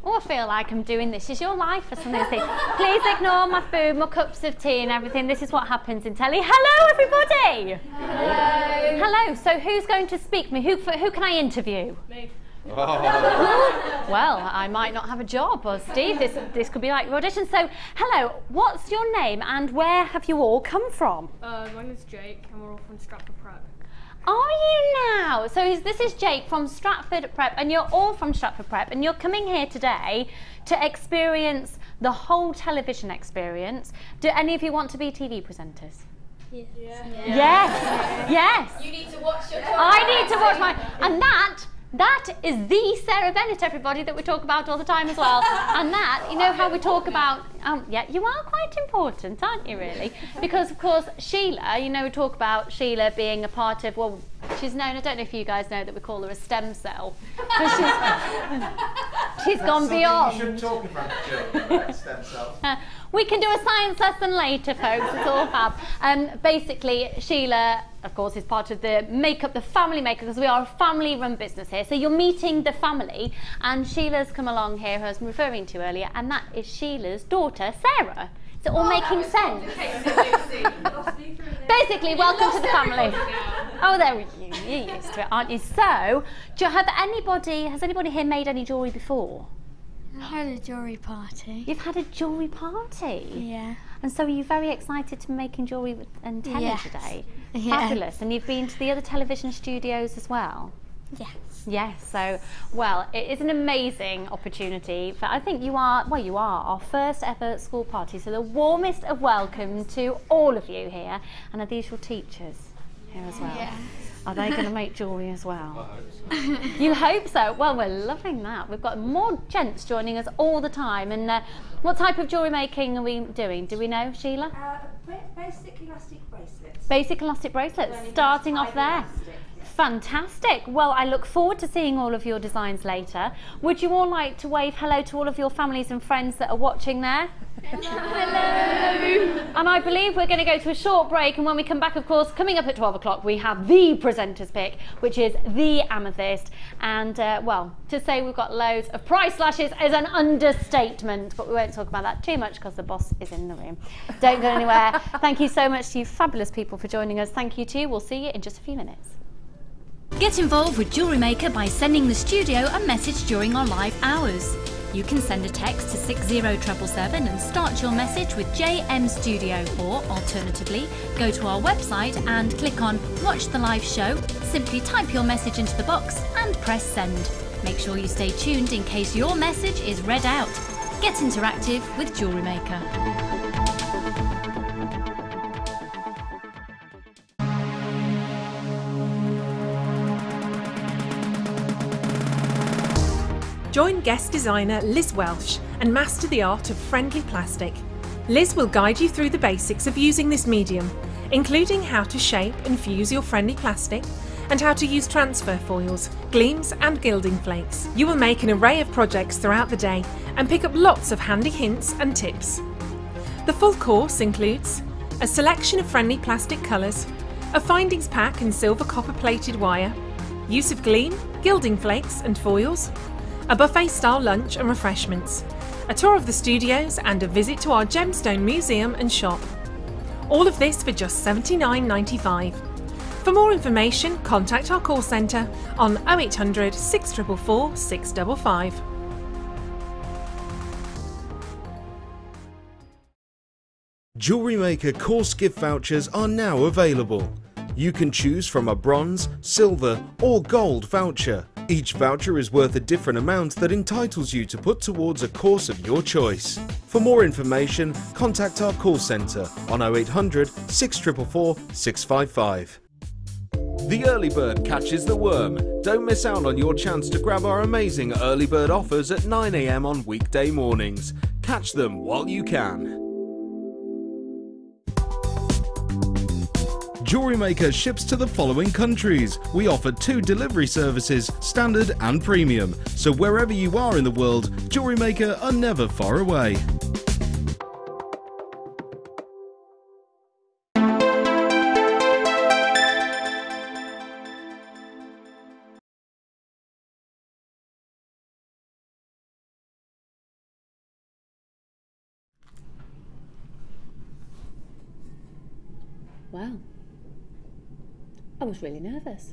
Oh, I feel like I'm doing this. Is your life or something? Please ignore my food, my cups of tea and everything. This is what happens in telly. Hello, everybody. Hello. Hello. So who's going to speak me? Who can I interview? Me. Well, I might not have a job, or Steve, this could be like your audition. So, hello, what's your name and where have you all come from? My name's Jake and we're all from Stratford Prep. Are you now? So this is Jake from Stratford Prep, and you're all from Stratford Prep, and you're coming here today to experience the whole television experience. Do any of you want to be TV presenters? Yeah. Yes, yes. You need to watch your I need to watch mine, and that is the Sarah Bennett, everybody, that we talk about all the time as well. And that, you know how we talk about, yeah, you are quite important, aren't you, really? Because, of course, Sheila, you know, we talk about Sheila being a part of, well, she's known, I don't know if you guys know that we call her a stem cell. She's gone beyond. You shouldn't talk in front of children about stem cells. We can do a science lesson later, folks. It's all fab. Basically, Sheila, of course, is part of the family maker, because we are a family-run business here. So you're meeting the family, and Sheila's come along here, who I was referring to earlier, and that is Sheila's daughter, Sarah. Is it all making sense? Basically, welcome to the family. Oh, there you're used to it, aren't you? So, has anybody here made any jewellery before? I had a jewellery party. You've had a jewellery party? Yeah. And so are you very excited to be making jewellery and telly Yes. today? Yeah. Fabulous. And you've been to the other television studios as well? Yes. Yes, so, well, it is an amazing opportunity for, I think you are our first ever school party, so the warmest of welcome to all of you here. And are these your teachers here as well? Yeah. Are they going to make jewellery as well? I hope so. You hope so? Well, we're loving that. We've got more gents joining us all the time. And what type of jewellery making are we doing? Do we know, Sheila? Basic elastic bracelets. Basic elastic bracelets, starting off there. Fantastic. Well, I look forward to seeing all of your designs later. Would you all like to wave hello to all of your families and friends that are watching there? Hello. And I believe we're going to go to a short break, and when we come back, of course, coming up at 12 o'clock, we have the presenter's pick, which is the Amethyst. And, well, to say we've got loads of price slashes is an understatement, but we won't talk about that too much because the boss is in the room. Don't go anywhere. Thank you so much to you fabulous people for joining us. Thank you to you. We'll see you in just a few minutes. Get involved with Jewellery Maker by sending the studio a message during our live hours. You can send a text to 60777 and start your message with JM Studio, or alternatively, go to our website and click on Watch the Live Show, simply type your message into the box and press send. Make sure you stay tuned in case your message is read out. Get interactive with Jewellery Maker. Join guest designer Liz Welsh and master the art of friendly plastic. Liz will guide you through the basics of using this medium, including how to shape and fuse your friendly plastic and how to use transfer foils, gleams and gilding flakes. You will make an array of projects throughout the day and pick up lots of handy hints and tips. The full course includes a selection of friendly plastic colours, a findings pack and silver copper plated wire, use of gleam, gilding flakes and foils, a buffet-style lunch and refreshments, a tour of the studios and a visit to our Gemstone museum and shop. All of this for just $79.95. For more information, contact our call centre on 0800 644 655. Jewellery Maker course gift vouchers are now available. You can choose from a bronze, silver or gold voucher. Each voucher is worth a different amount that entitles you to put towards a course of your choice. For more information, contact our call centre on 0800 644 655. The early bird catches the worm. Don't miss out on your chance to grab our amazing early bird offers at 9 AM on weekday mornings. Catch them while you can. Jewellery Maker ships to the following countries. We offer 2 delivery services, standard and premium. So wherever you are in the world, Jewellery Maker are never far away. Wow, I was really nervous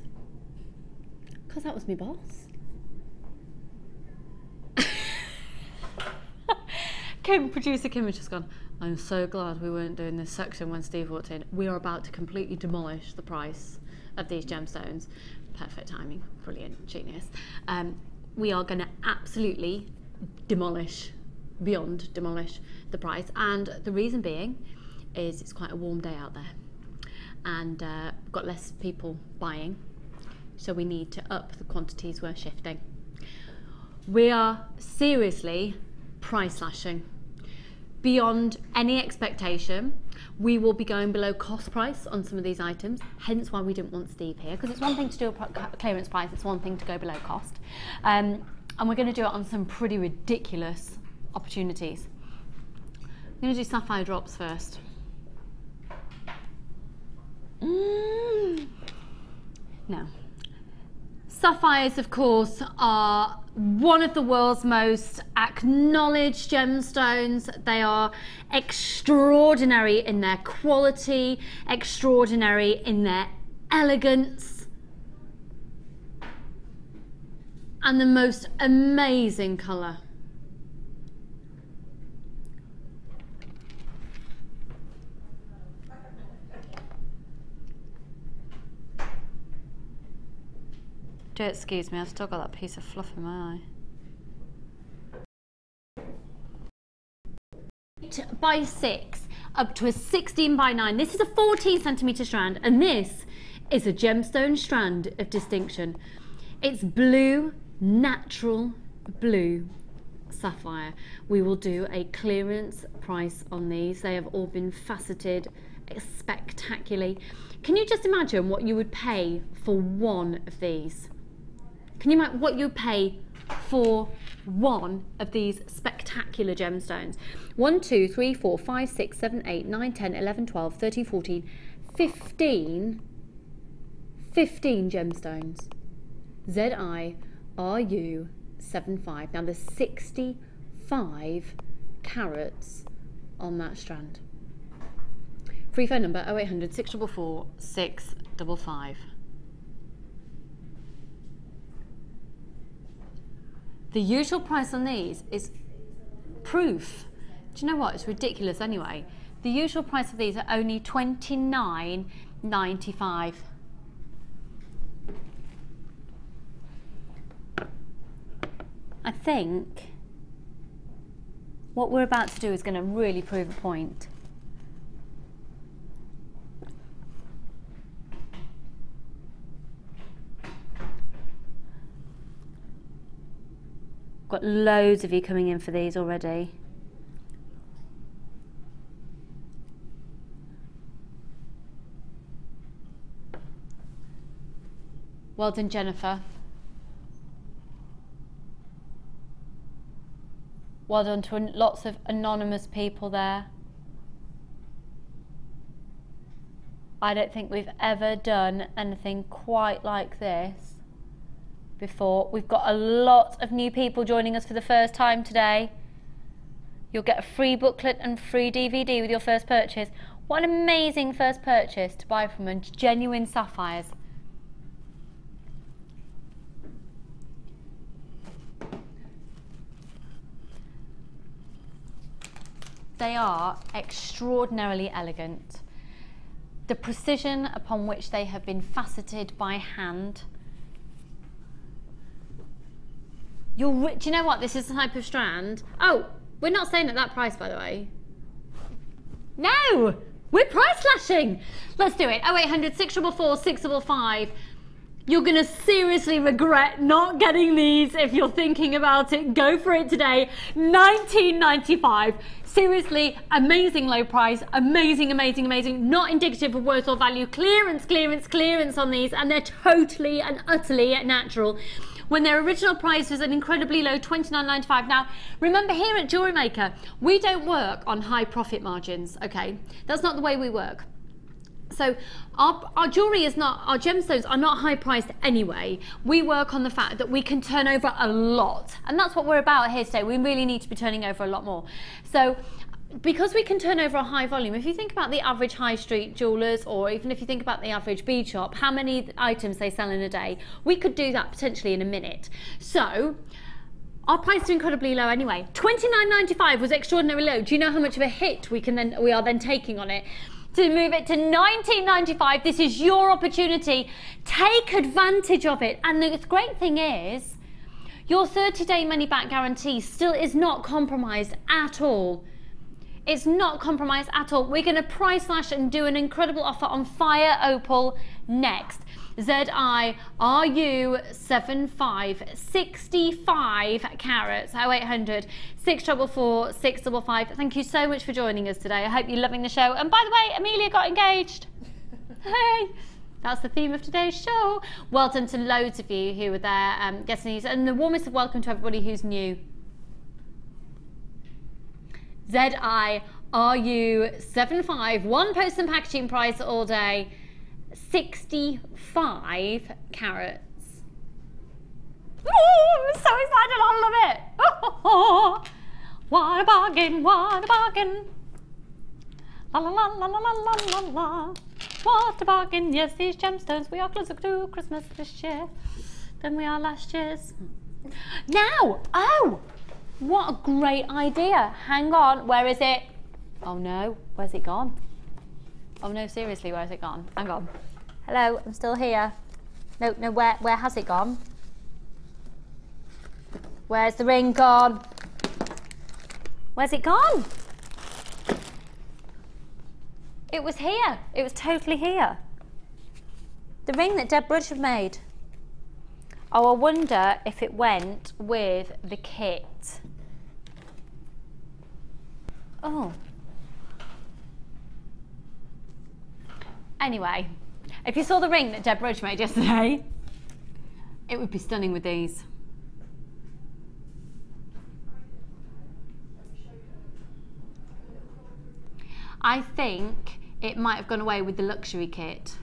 because that was my boss. Producer Kim has just gone, I'm so glad we weren't doing this section when Steve walked in. We are about to completely demolish the price of these gemstones. Perfect timing, brilliant, genius. We are going to absolutely demolish, beyond demolish the price, and the reason being is it's quite a warm day out there. And we've got less people buying, so we need to up the quantities we're shifting. We are seriously price slashing beyond any expectation. We will be going below cost price on some of these items, hence why we didn't want Steve here, because it's one thing to do a clearance price, it's one thing to go below cost. And we're going to do it on some pretty ridiculous opportunities. I'm going to do sapphire drops first. Now, sapphires, of course, are one of the world's most acknowledged gemstones. They are extraordinary in their quality, extraordinary in their elegance, and the most amazing colour. Do excuse me, I've still got that piece of fluff in my eye. 8 by 6 up to a 16 by 9. This is a 14 centimetre strand, and this is a gemstone strand of distinction. It's blue, natural blue sapphire. We will do a clearance price on these. They have all been faceted spectacularly. Can you just imagine what you would pay for one of these? Can you imagine what you pay for one of these spectacular gemstones? 1, 2, 3, 4, 5, 6, 7, 8, 9, 10, 11, 12, 13, 14, 15 gemstones. ZIRU75. Now there's 65 carats on that strand. Free phone number 0800 644 655. The usual price on these is proof. Do you know what? It's ridiculous anyway. The usual price of these are only $29.95. I think what we're about to do is going to really prove a point. Got loads of you coming in for these already. Well done, Jennifer. Well done to lots of anonymous people there. I don't think we've ever done anything quite like this before. We've got a lot of new people joining us for the first time today. You'll get a free booklet and free DVD with your first purchase. What an amazing first purchase to buy from genuine sapphires. They are extraordinarily elegant. The precision upon which they have been faceted by hand. Do you know what? This is the type of strand. Oh, we're not staying at that price, by the way. No, we're price slashing. Let's do it. 0800 644 655. You're going to seriously regret not getting these if you're thinking about it. Go for it today. $19.95. Seriously, amazing low price. Amazing, amazing, amazing. Not indicative of worth or value. Clearance, clearance, clearance on these, and they're totally and utterly natural. When their original price was an incredibly low $29.95. Now, remember here at Jewellery Maker, we don't work on high profit margins, okay? That's not the way we work. So our jewellery is not, our gemstones are not high priced anyway. We work on the fact that we can turn over a lot. And that's what we're about here today. We really need to be turning over a lot more. So because we can turn over a high volume, if you think about the average high street jewellers, or even if you think about the average bead shop, how many items they sell in a day, we could do that potentially in a minute. So our price is incredibly low anyway. $29.95 was extraordinarily low. Do you know how much of a hit we are then taking on it? To move it to $19.95, this is your opportunity. Take advantage of it. And the great thing is, your 30-day money-back guarantee still is not compromised at all. It's not compromised at all. We're going to price slash and do an incredible offer on Fire Opal next. ZIRU75, 65 carats, 0800 644 655. Thank you so much for joining us today. I hope you're loving the show. And by the way, Amelia got engaged. Hey, that's the theme of today's show. Well done to loads of you who were there getting these, and the warmest of welcome to everybody who's new. ZIRU75, one post and packaging price all day. 65 carats. Oh, I'm so excited, I love it. Oh, what a bargain, what a bargain. La la la la la la la la. What a bargain. Yes, these gemstones, we are closer to Christmas this year than we are last year's. Now, oh, what a great idea. Hang on, where is it? Oh no, where's it gone? Oh no, seriously, where's it gone? Hang on. Hello, I'm still here. No, where has it gone? Where's the ring gone? Where's it gone? It was here. It was totally here. The ring that Deb Rudge had made. Oh, I wonder if it went with the kit. Oh. Anyway, if you saw the ring that Deb Rudge made yesterday, it would be stunning with these. I think it might have gone away with the luxury kit.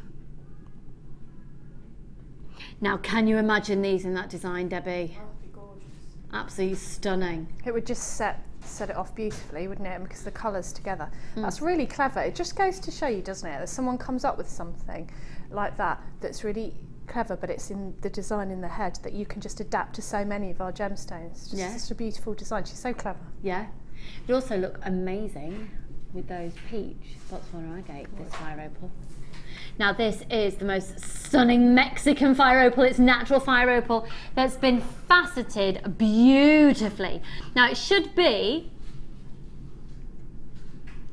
Now, can you imagine these in that design, Debbie? That would be gorgeous. Absolutely stunning. It would just set it off beautifully, wouldn't it? Because the colours together. That's really clever. It just goes to show you, doesn't it, that someone comes up with something like that that's really clever, but it's in the design in the head that you can just adapt to so many of our gemstones. It's just a beautiful design. She's so clever. Yeah. It would also look amazing with those peach Botswana Agate, this fire opal. Now this is the most stunning Mexican fire opal. It's natural fire opal that's been faceted beautifully. Now it should be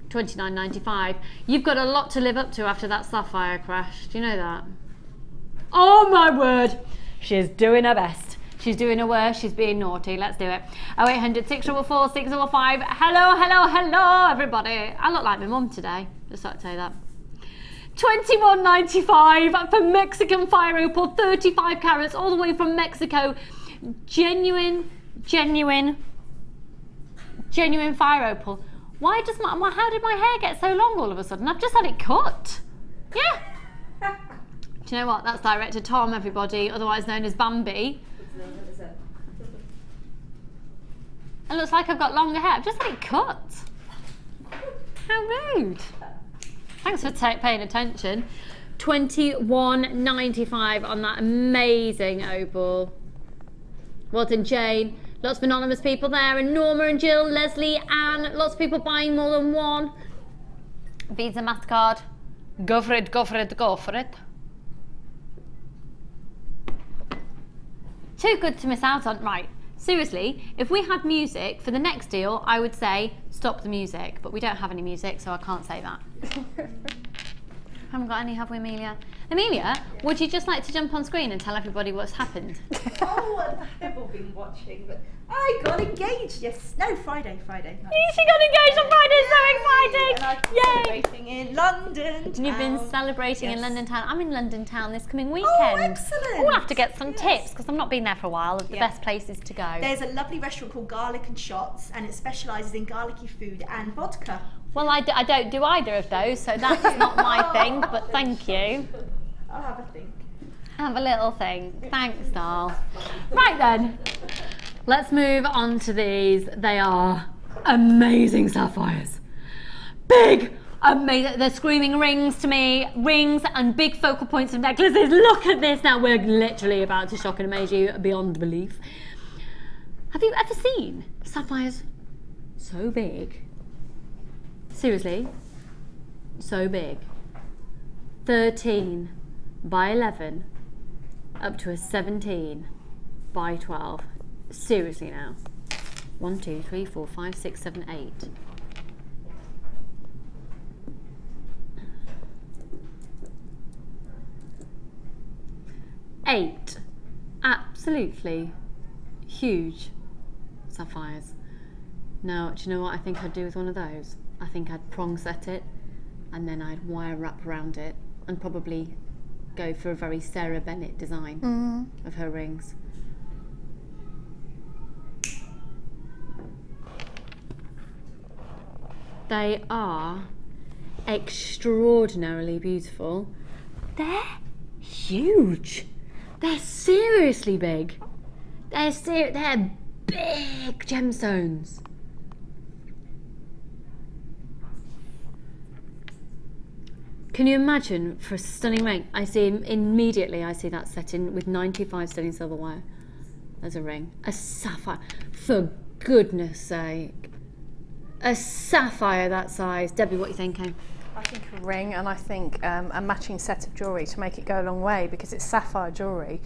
$29.95. You've got a lot to live up to after that Sapphire crash. Do you know that? Oh my word, she's doing her best. She's doing her worst, she's being naughty. Let's do it. 0800 644 655. Hello, hello, hello, everybody. I look like my mum today, just like to say that. $21.95 for Mexican fire opal, 35 carats, all the way from Mexico. Genuine fire opal. Why does how did my hair get so long all of a sudden? I've just had it cut. Yeah. Do you know what? That's director Tom, everybody, otherwise known as Bambi. It looks like I've got longer hair. I've just had it cut. How rude. Thanks for paying attention. $21.95 on that amazing opal. Well done, Jane. Lots of anonymous people there, and Norma and Jill, Leslie, Anne. Lots of people buying more than one. Visa, MasterCard. Go for it, go for it, go for it. Too good to miss out on. Right, seriously, if we had music for the next deal, I would say stop the music, but we don't have any music, so I can't say that. Haven't got any, have we, Amelia? Amelia, would you just like to jump on screen and tell everybody what's happened? Oh, they've all been watching, but I got engaged. Yes, no, Friday. She got engaged on Friday, so exciting! And I've been celebrating in London town. You've been celebrating in London town. I'm in London town this coming weekend. Oh, excellent! We'll have to get some tips because I've not been there for a while of the best places to go. There's a lovely restaurant called Garlic and Shots, and it specialises in garlicky food and vodka. Well, I don't do either of those, so that's not my thing, but thank you. I'll have a think. Have a little think. Thanks, doll. Right then, let's move on to these. They are amazing sapphires. Big, amazing. They're screaming rings to me. Rings and big focal points of necklaces. Look at this now. We're literally about to shock and amaze you beyond belief. Have you ever seen sapphires so big? Seriously, so big. 13 by 11 up to a 17 by 12. Seriously now. 1, 2, 3, 4, 5, 6, 7, 8. Eight absolutely huge sapphires. Now, do you know what I think I'd do with one of those? I think I'd prong set it and then I'd wire wrap around it and probably go for a very Sarah Bennett design of her rings. They are extraordinarily beautiful. They're huge. They're seriously big. They're big gemstones. Can you imagine for a stunning ring? I see that set in with 95 sterling silver wire as a ring. A sapphire, for goodness sake. A sapphire that size. Debbie, what are you thinking? I think a ring, and I think a matching set of jewellery to make it go a long way, because it's sapphire jewellery.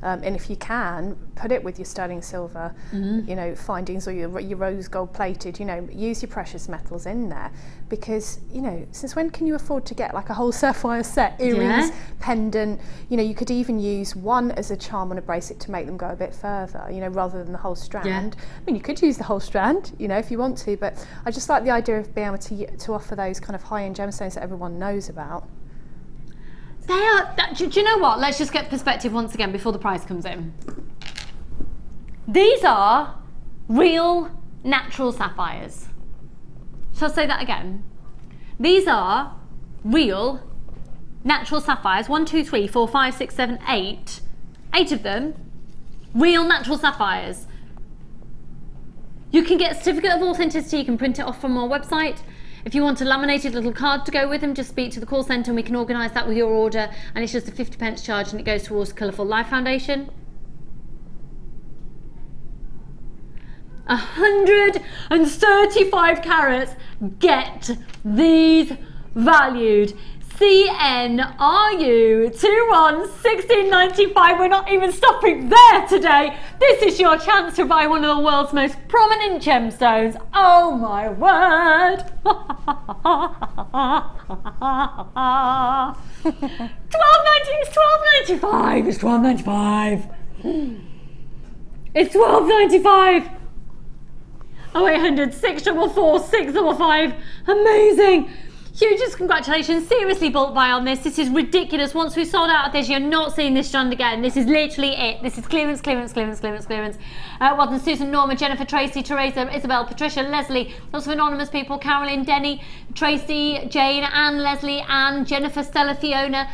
And if you can, put it with your sterling silver, you know, findings, or your rose gold plated, you know, use your precious metals in there. Because, you know, since when can you afford to get like a whole sapphire set, earrings, pendant, you know, you could even use one as a charm on a bracelet to make them go a bit further, you know, rather than the whole strand. I mean, you could use the whole strand, you know, if you want to, but I just like the idea of being able to offer those kind of high-end gemstones that everyone knows about. They are, do you know what? Let's just get perspective once again before the price comes in. These are real natural sapphires. Shall I say that again? These are real natural sapphires. 1, 2, 3, 4, 5, 6, 7, 8. 8 of them. Real natural sapphires. You can get a certificate of authenticity. You can print it off from our website. If you want a laminated little card to go with them, just speak to the call centre and we can organise that with your order, and it's just a 50p charge and it goes towards Colourful Life Foundation. 135 carats. Get these valued. CNRU 211695. We're not even stopping there today. This is your chance to buy one of the world's most prominent gemstones. Oh my word. 12.95. It's 12.95. It's 12.95. 0800 644 655. Amazing. Hugest congratulations. Seriously, bulk buy on this. This is ridiculous. Once we've sold out of this, you're not seeing this strand again. This is literally it. This is clearance, clearance, clearance, clearance, clearance. Well done, Susan, Norma, Jennifer, Tracy, Teresa, Isabel, Patricia, Leslie. Lots of anonymous people. Carolyn, Denny, Tracy, Jane, Anne, Leslie, Anne, Jennifer, Stella, Fiona.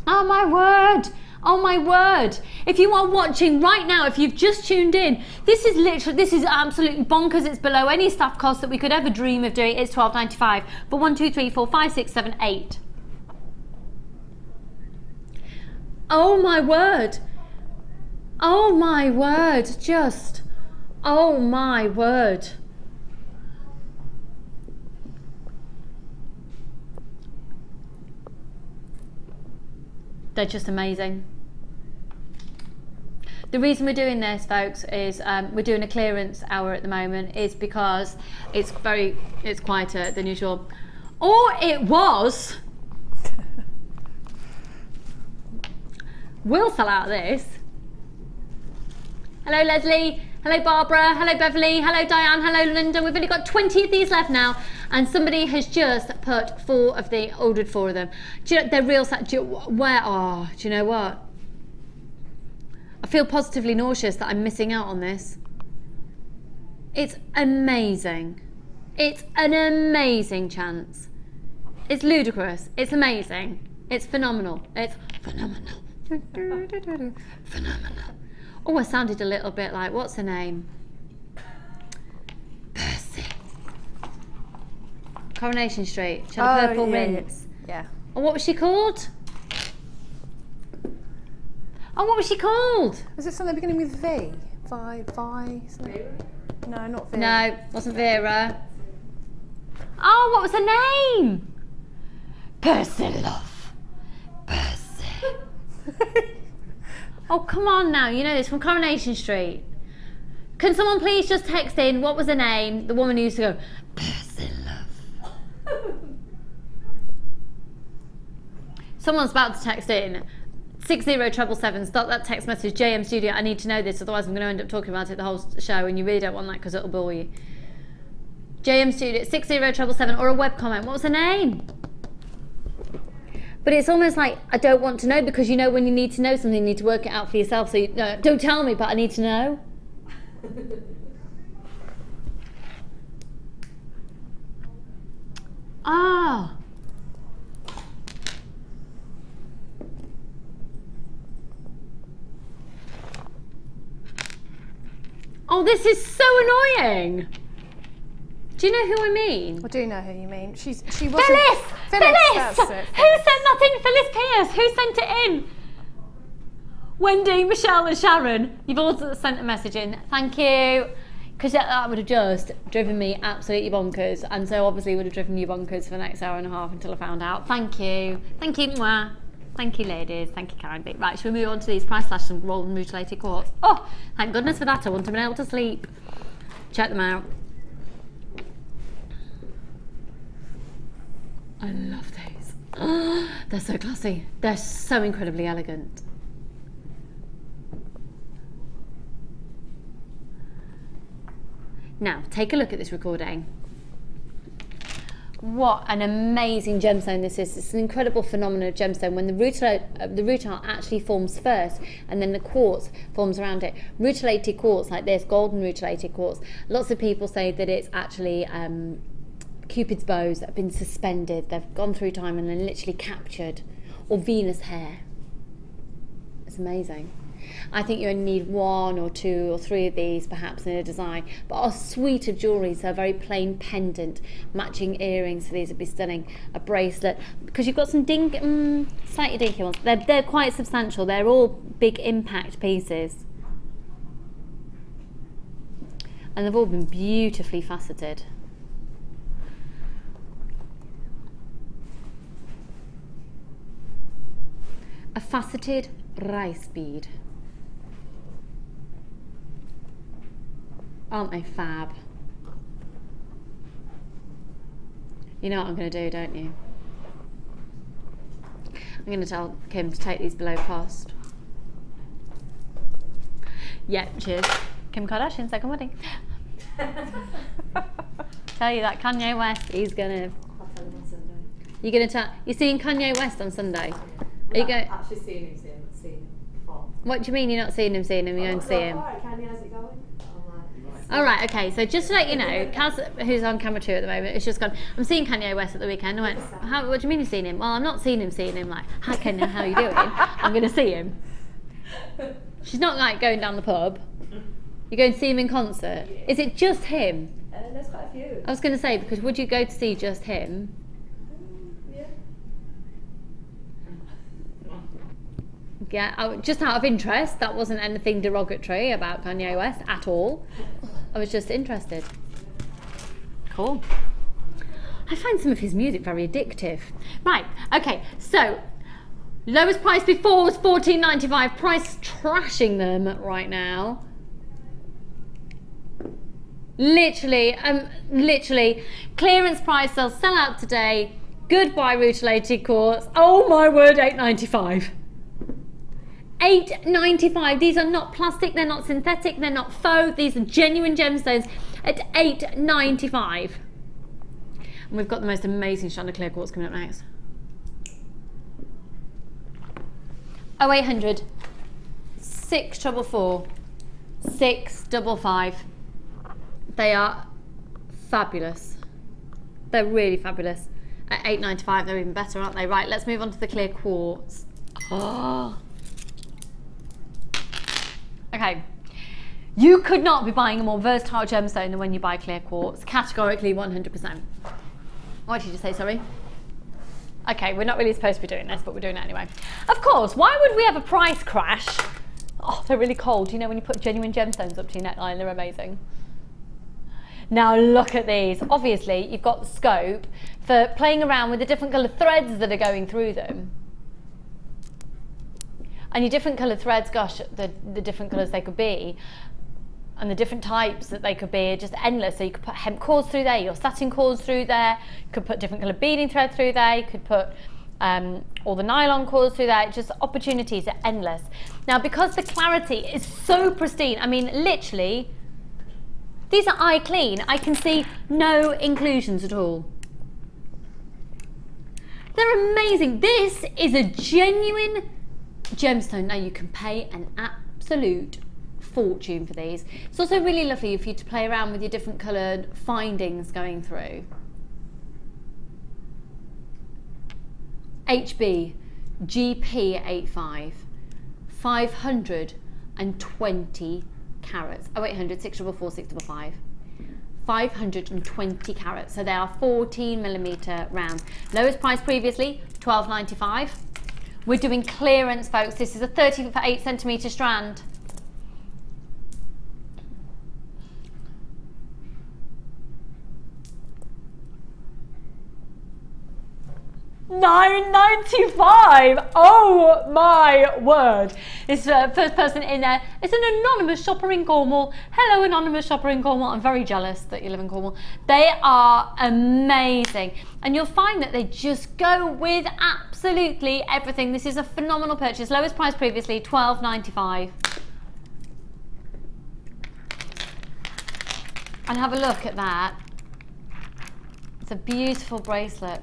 Oh my word. Oh my word. If you are watching right now, if you've just tuned in, this is absolutely bonkers. It's below any staff cost that we could ever dream of doing. It's $12.95 for 1, 2, 3, 4, 5, 6, 7, 8. Oh my word. Oh my word. Just, oh my word. They're just amazing. The reason we're doing this, folks, is we're doing a clearance hour at the moment, is because it's quieter than usual. Or it was. We'll sell out of this. Hello Leslie, hello Barbara, hello Beverly, hello Diane, hello Linda. We've only got 20 of these left now, and somebody has just put ordered 4 of them. Do you know, they're real, do you know what? I feel positively nauseous that I'm missing out on this. It's amazing. It's an amazing chance. It's ludicrous. It's amazing. It's phenomenal. It's phenomenal. Phenomenal. Oh, I sounded a little bit like, what's her name? Percy. Coronation Street. She had a purple rinse. Yeah. Oh, what was she called? Oh, what was she called? Was it something beginning with V? Vi? Vera? No, not Vera. No, wasn't Vera. Oh, what was her name? Percy, love. Percy. Oh, come on now. You know this from Coronation Street. Can someone please just text in, what was her name? The woman who used to go, Percy, love. Someone's about to text in. 60777, start that text message, JM Studio, I need to know this, otherwise I'm going to end up talking about it the whole show, and you really don't want that because it'll bore you. JM Studio, 60777, or a web comment. What was her name? But it's almost like, I don't want to know, because you know when you need to know something, you need to work it out for yourself, so you, don't tell me, but I need to know. Ah. Oh, this is so annoying. Do you know who I mean? I do know who you mean. She wasn't... Phyllis! That's it. Who sent that in? Phyllis Pierce. Who sent it in? Wendy, Michelle and Sharon. You've all sent a message in. Thank you. Because that would have just driven me absolutely bonkers. And so obviously would have driven you bonkers for the next hour and a half until I found out. Thank you. Thank you. Mwah. Thank you, ladies. Thank you, Karen. Right, shall we move on to these price slashes and rolled and mutilated quartz? Oh, thank goodness for that. I wouldn't have been able to sleep. Check them out. I love these. Oh, they're so classy. They're so incredibly elegant. Now, take a look at this recording. What an amazing gemstone this is. It's an incredible phenomenon of gemstone when the rutile actually forms first and then the quartz forms around it. Rutilated quartz like this, golden rutilated quartz, lots of people say that it's actually Cupid's bows that have been suspended. They've gone through time and then literally captured. Or Venus hair. It's amazing. I think you only need 1 or 2 or 3 of these perhaps in a design, but our suite of jewellery, so a very plain pendant, matching earrings, so these would be stunning, a bracelet, because you've got some slightly dinky ones. They're quite substantial, they're all big impact pieces, and they've all been beautifully faceted. A faceted rice bead. Aren't they fab? You know what I'm going to do, don't you? I'm going to tell Kim to take these below cost. Yeah, cheers. Kim Kardashian, second wedding. Tell you that Kanye West, he's going to... I'll tell him on Sunday. You're going to tell... You're seeing Kanye West on Sunday? Are you going... Actually seeing him before. What do you mean you're not seeing him? You're going to see him? Alright, Kanye, how's it going? Alright, okay, so just to let you know, Kaz, who's on camera 2 at the moment, has just gone, I'm seeing Kanye West at the weekend. I went, what do you mean you're seeing him? Well, I'm not seeing him, like, hi Kanye, how are you doing? I'm going to see him. She's not like going down the pub. You're going to see him in concert. Is it just him? There's quite a few. I was going to say, because would you go to see just him? Yeah, just out of interest, that wasn't anything derogatory about Kanye West at all. I was just interested. Cool. I find some of his music very addictive. Right, okay, so lowest price before was $14.95. Price trashing them right now. Literally, clearance price, they'll sell out today. Goodbye rutilated quartz. Oh my word, $8.95. £8.95. These are not plastic, they're not synthetic, they're not faux, these are genuine gemstones at £8.95. And we've got the most amazing shot of clear quartz coming up next. 0800 644 655. They are fabulous. They're really fabulous. At £8.95 they're even better, aren't they? Right, let's move on to the clear quartz. Oh. Okay, you could not be buying a more versatile gemstone than when you buy clear quartz. Categorically 100%. What did you say, sorry? Okay, we're not really supposed to be doing this, but we're doing it anyway. Of course, why would we have a price crash? Oh, they're really cold. You know, when you put genuine gemstones up to your neckline, they're amazing. Now look at these. Obviously, you've got the scope for playing around with the different colour threads that are going through them. And your different coloured threads, gosh, the different colours they could be, and the different types that they could be are just endless. So you could put hemp cords through there, your satin cords through there, you could put different coloured beading thread through there, you could put all the nylon cords through there. Just opportunities are endless. Now, because the clarity is so pristine, I mean, literally, these are eye clean. I can see no inclusions at all. They're amazing. This is a genuine gemstone. Now, you can pay an absolute fortune for these. It's also really lovely for you to play around with your different coloured findings going through. HB GP85 520 carats. 0800 644 655. 520 carats. So they are 14mm rounds. Lowest price previously £12.95. We're doing clearance, folks. This is a 38cm strand. £9.95. Oh my word. It's the first person in there. It's an anonymous shopper in Cornwall. Hello, anonymous shopper in Cornwall. I'm very jealous that you live in Cornwall. They are amazing. And you'll find that they just go with absolutely everything. This is a phenomenal purchase. Lowest price previously, £12.95. And have a look at that. It's a beautiful bracelet.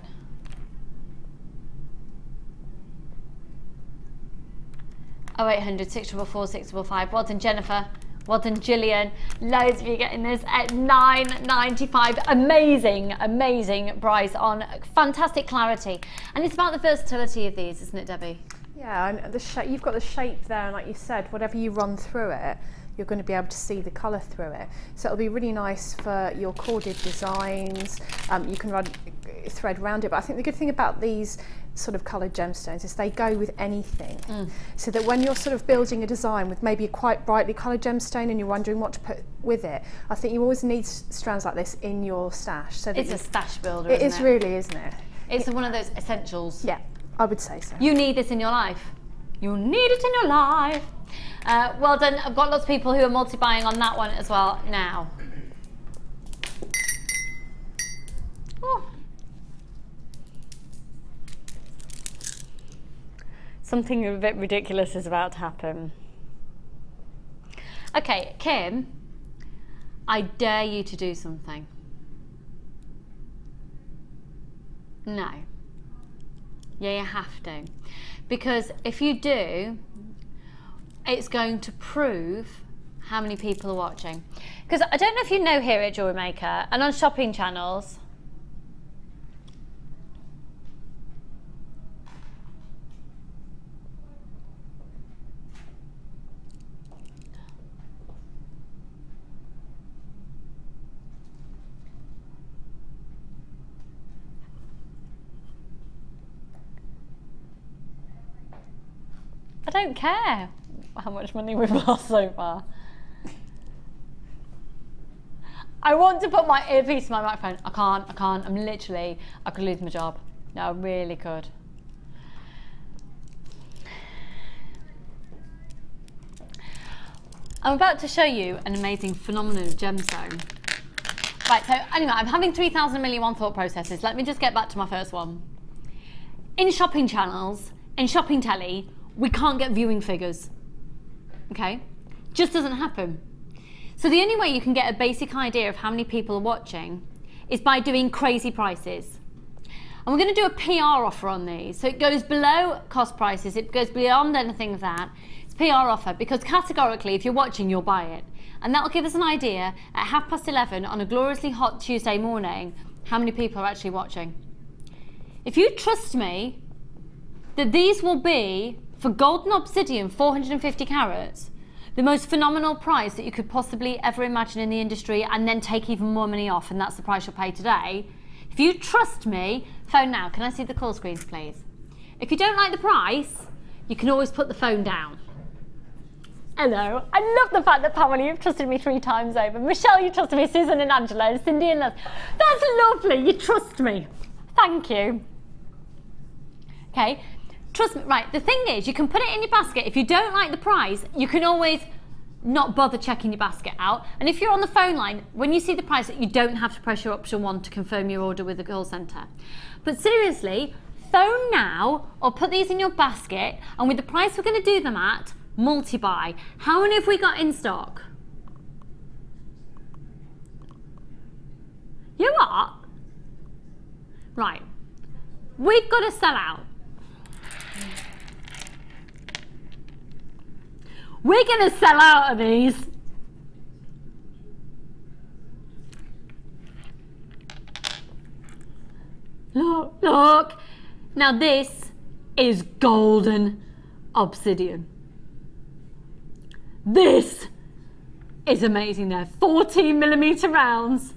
Oh, 0800 644 655. Well done, Jennifer. Well done, Gillian. Loads of you getting this at £9.95. Amazing, amazing price on fantastic clarity. And it's about the versatility of these, isn't it, Debbie? Yeah, and the shape, you've got the shape there, and like you said, whatever you run through it, you're going to be able to see the colour through it. So it'll be really nice for your corded designs. You can run thread around it, but I think the good thing about these sort of coloured gemstones is they go with anything. So that when you're sort of building a design with maybe a quite brightly coloured gemstone and you're wondering what to put with it, I think you always need strands like this in your stash. So that it's a stash builder, it is really, isn't it? It's one of those essentials. Yeah, I would say so. You need this in your life. You need it in your life. Well done. I've got lots of people who are multi-buying on that one as well now. Oh. Something a bit ridiculous is about to happen. Okay, Kim, I dare you to do something. No. Yeah, you have to. Because if you do, it's going to prove how many people are watching. Because I don't know if you know here at Jewellery Maker and on shopping channels, I don't care how much money we've lost so far. I want to put my earpiece to my microphone. I can't. I'm literally, I could lose my job. No, I really could. I'm about to show you an amazing phenomenon of gemstone. Right, so anyway, I'm having 3,000 million one thought processes. Let me just get back to my first one. In shopping channels, in shopping telly, we can't get viewing figures. Okay? Just doesn't happen. So the only way you can get a basic idea of how many people are watching is by doing crazy prices. And we're going to do a PR offer on these. So it goes below cost prices, it goes beyond anything of that. It's PR offer because categorically, if you're watching, you'll buy it. And that'll give us an idea at 11:30 on a gloriously hot Tuesday morning how many people are actually watching. If you trust me that these will be, for golden obsidian 450 carats, the most phenomenal price that you could possibly ever imagine in the industry, and then take even more money off, and that's the price you'll pay today. If you trust me, phone now. Can I see the call screens, please? If you don't like the price, you can always put the phone down. Hello. I love the fact that Pamela, you've trusted me 3 times over. Michelle, you trusted me. Susan and Angela, and Cindy and Liz. That's lovely. You trust me. Thank you. Okay. Trust me. Right. The thing is, you can put it in your basket. If you don't like the price, you can always not bother checking your basket out. And if you're on the phone line, when you see the price, you don't have to press your option 1 to confirm your order with the call centre. But seriously, phone now or put these in your basket, and with the price we're going to do them at, multi-buy. How many have we got in stock? You what? Right. We've got to sell out. We're going to sell out of these. Look, look. Now this is golden obsidian. This is amazing there. 14mm rounds.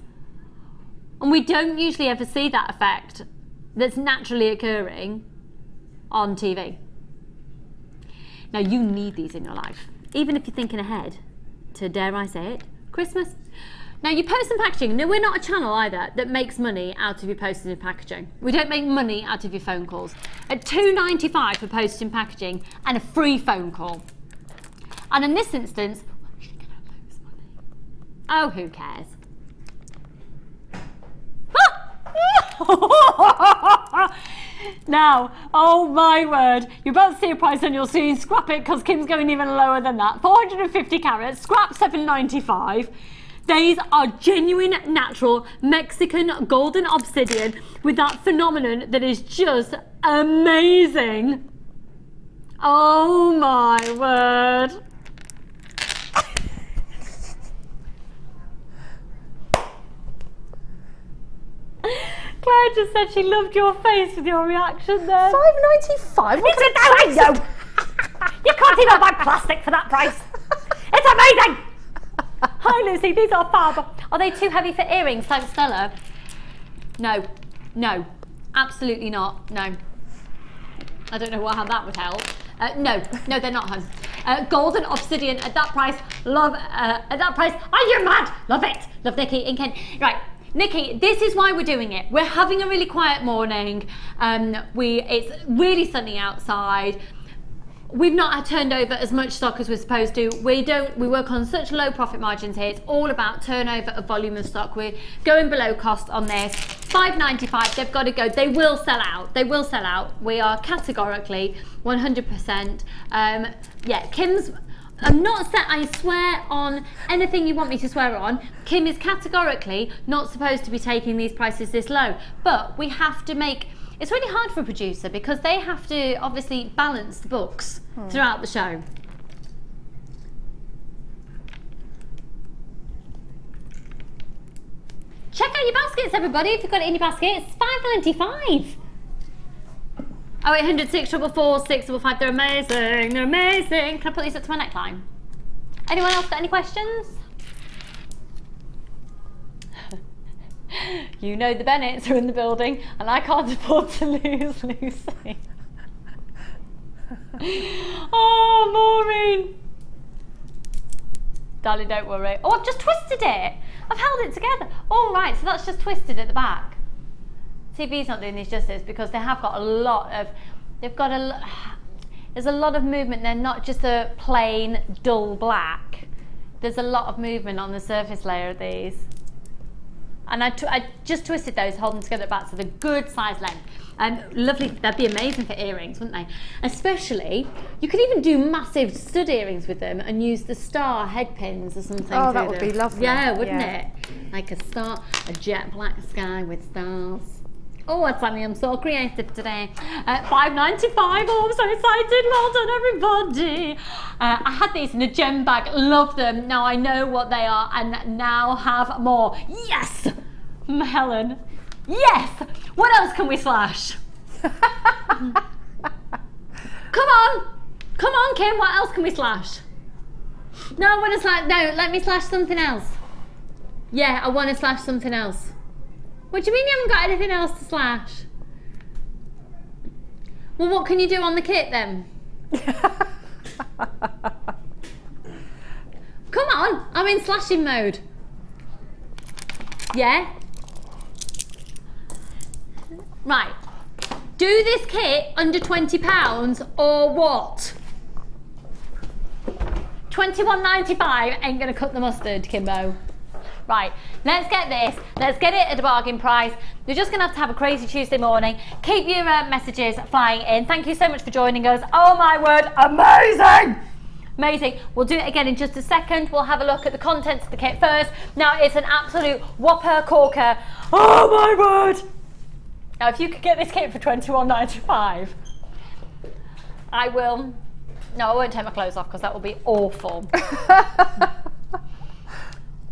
And we don't usually ever see that effect that's naturally occurring on TV. Now you need these in your life, even if you're thinking ahead to, dare I say it, Christmas. Now your post and packaging, no, we're not a channel either that makes money out of your posting and packaging. We don't make money out of your phone calls. At $2.95 for posting and packaging and a free phone call. And in this instance, you're going to lose money. Oh, who cares? Now, oh my word, you're about to see a price and you'll see scrap it because Kim's going even lower than that. 450 carats, scrap $7.95. These are genuine, natural Mexican golden obsidian with that phenomenon that is just amazing. Oh my word. Claire just said she loved your face with your reaction there. $5.95? It's a no! You can't even buy plastic for that price. It's amazing! Hi Lucy, these are fab. Are they too heavy for earrings? Thanks Stella. No, no, absolutely not, no. I don't know how that would help. No, they're not, hun. Golden obsidian at that price, love, at that price. Are you mad? Love it. Love Nikki and Ken. Right. Nikki, this is why we're doing it. We're having a really quiet morning. It's really sunny outside. We've not turned over as much stock as we're supposed to. We work on such low profit margins here. It's all about turnover of volume of stock. We're going below cost on this. $5.95, they've got to go. They will sell out. They will sell out. We are categorically 100%. Yeah, Kim's, I'm not set, I swear on anything you want me to swear on. Kim is categorically not supposed to be taking these prices this low. But we have to make, it's really hard for a producer because they have to obviously balance the books throughout the show. Check out your baskets, everybody, if you've got it in your basket. It's $5.95. 0800 644 655. They're amazing. They're amazing. Can I put these up to my neckline? Anyone else got any questions? You know the Bennetts are in the building, and I can't afford to lose Lucy. Oh, Maureen. Darling, don't worry. Oh, I've just twisted it. I've held it together. All right, so that's just twisted at the back. TV's not doing these justice because they have got a lot of, there's a lot of movement. They're not just a plain dull black. There's a lot of movement on the surface layer of these. And I just twisted those, hold them together at the back, so they're good size length. Lovely, that'd be amazing for earrings, wouldn't they? Especially, you could even do massive stud earrings with them and use the star head pins or something. Oh, that would be lovely. Yeah, wouldn't it? Like a star, a jet black sky with stars. Oh, I tell you, I'm so creative today. $5.95. Oh, I'm so excited. Well done, everybody. I had these in a gem bag. Love them. Now I know what they are and now have more. Yes! Helen. Yes! What else can we slash? Come on! Come on, Kim. What else can we slash? No, I want to slash. No, let me slash something else. Yeah, I want to slash something else. What do you mean you haven't got anything else to slash? Well, what can you do on the kit then? Come on, I'm in slashing mode. Yeah? Right. Do this kit under £20 or what? $21.95 ain't gonna cut the mustard, Kimbo. Right, let's get this. Let's get it at a bargain price. You're just going to have a crazy Tuesday morning. Keep your messages flying in. Thank you so much for joining us. Oh my word, amazing! Amazing. We'll do it again in just a second. We'll have a look at the contents of the kit first. Now, it's an absolute whopper corker. Oh my word! Now, if you could get this kit for $21.95, I will... No, I won't take my clothes off because that will be awful.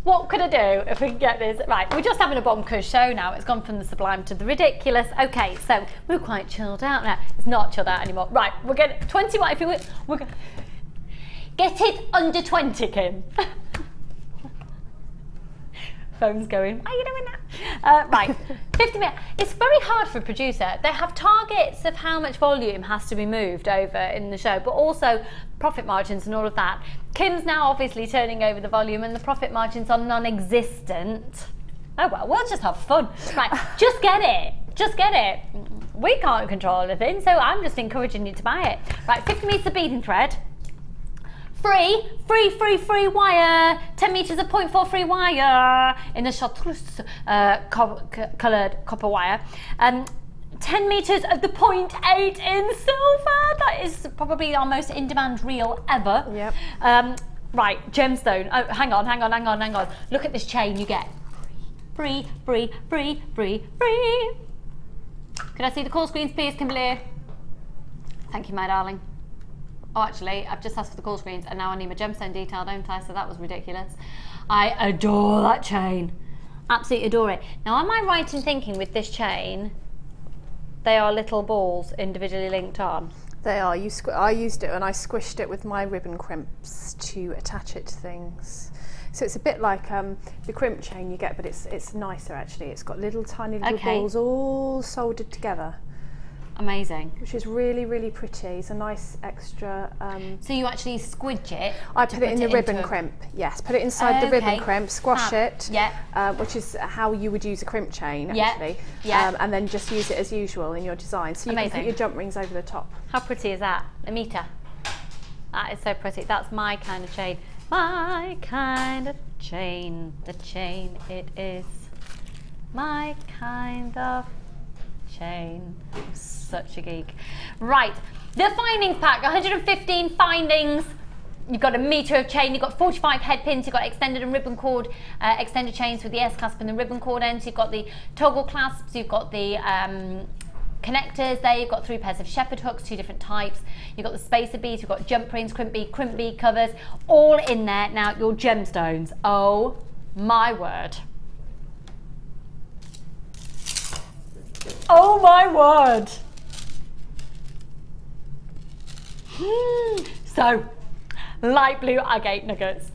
What could I do if we can get this? Right, we're just having a bonkers show now. It's gone from the sublime to the ridiculous. Okay, so we're quite chilled out now. It's not chilled out anymore. Right, we're going to 21. If you would, we're going get it under 20, Kim. Phone's going. Why are you doing that? Right, 50 minutes. It's very hard for a producer. They have targets of how much volume has to be moved over in the show, but also profit margins and all of that. Kim's now obviously turning over the volume and the profit margins are non-existent. Oh well, we'll just have fun. Right, just get it. Just get it. We can't control anything, so I'm just encouraging you to buy it. Right, 50 metres of beading thread. Free wire, 10 metres of 0.4 wire in the chartreuse coloured copper wire. 10 metres of the 0.8 in silver. That is probably our most in-demand reel ever. Yep. Right, gemstone. Oh, hang on. Look at this chain you get. Free. Could I see the call screens, please, Kimberly? Thank you, my darling. Oh, actually, I've just asked for the call screens and now I need my gemstone detail, don't I? So that was ridiculous. I adore that chain. Absolutely adore it. Now, am I right in thinking with this chain, they are little balls individually linked on? They are. I used it and I squished it with my ribbon crimps to attach it to things. So it's a bit like the crimp chain you get, but it's nicer actually. It's got little tiny little balls all soldered together. Amazing. Which is really pretty. It's a nice extra... so you actually squidge it? I put it in the ribbon crimp, yes. Put it inside the ribbon crimp, squash it, which is how you would use a crimp chain, actually. And then just use it as usual in your design. So you can put your jump rings over the top. How pretty is that? Amita. That is so pretty. That's my kind of chain. My kind of chain. The chain it is. My kind of chain. I'm such a geek. Right, the findings pack, 115 findings. You've got a metre of chain, you've got 45 head pins, you've got extended and ribbon cord, extended chains with the S clasp and the ribbon cord ends, you've got the toggle clasps, you've got the connectors there, you've got 3 pairs of shepherd hooks, 2 different types, you've got the spacer beads, you've got jump rings, crimp bead covers, all in there. Now your gemstones, oh my word. Oh my word! So, light blue agate nuggets,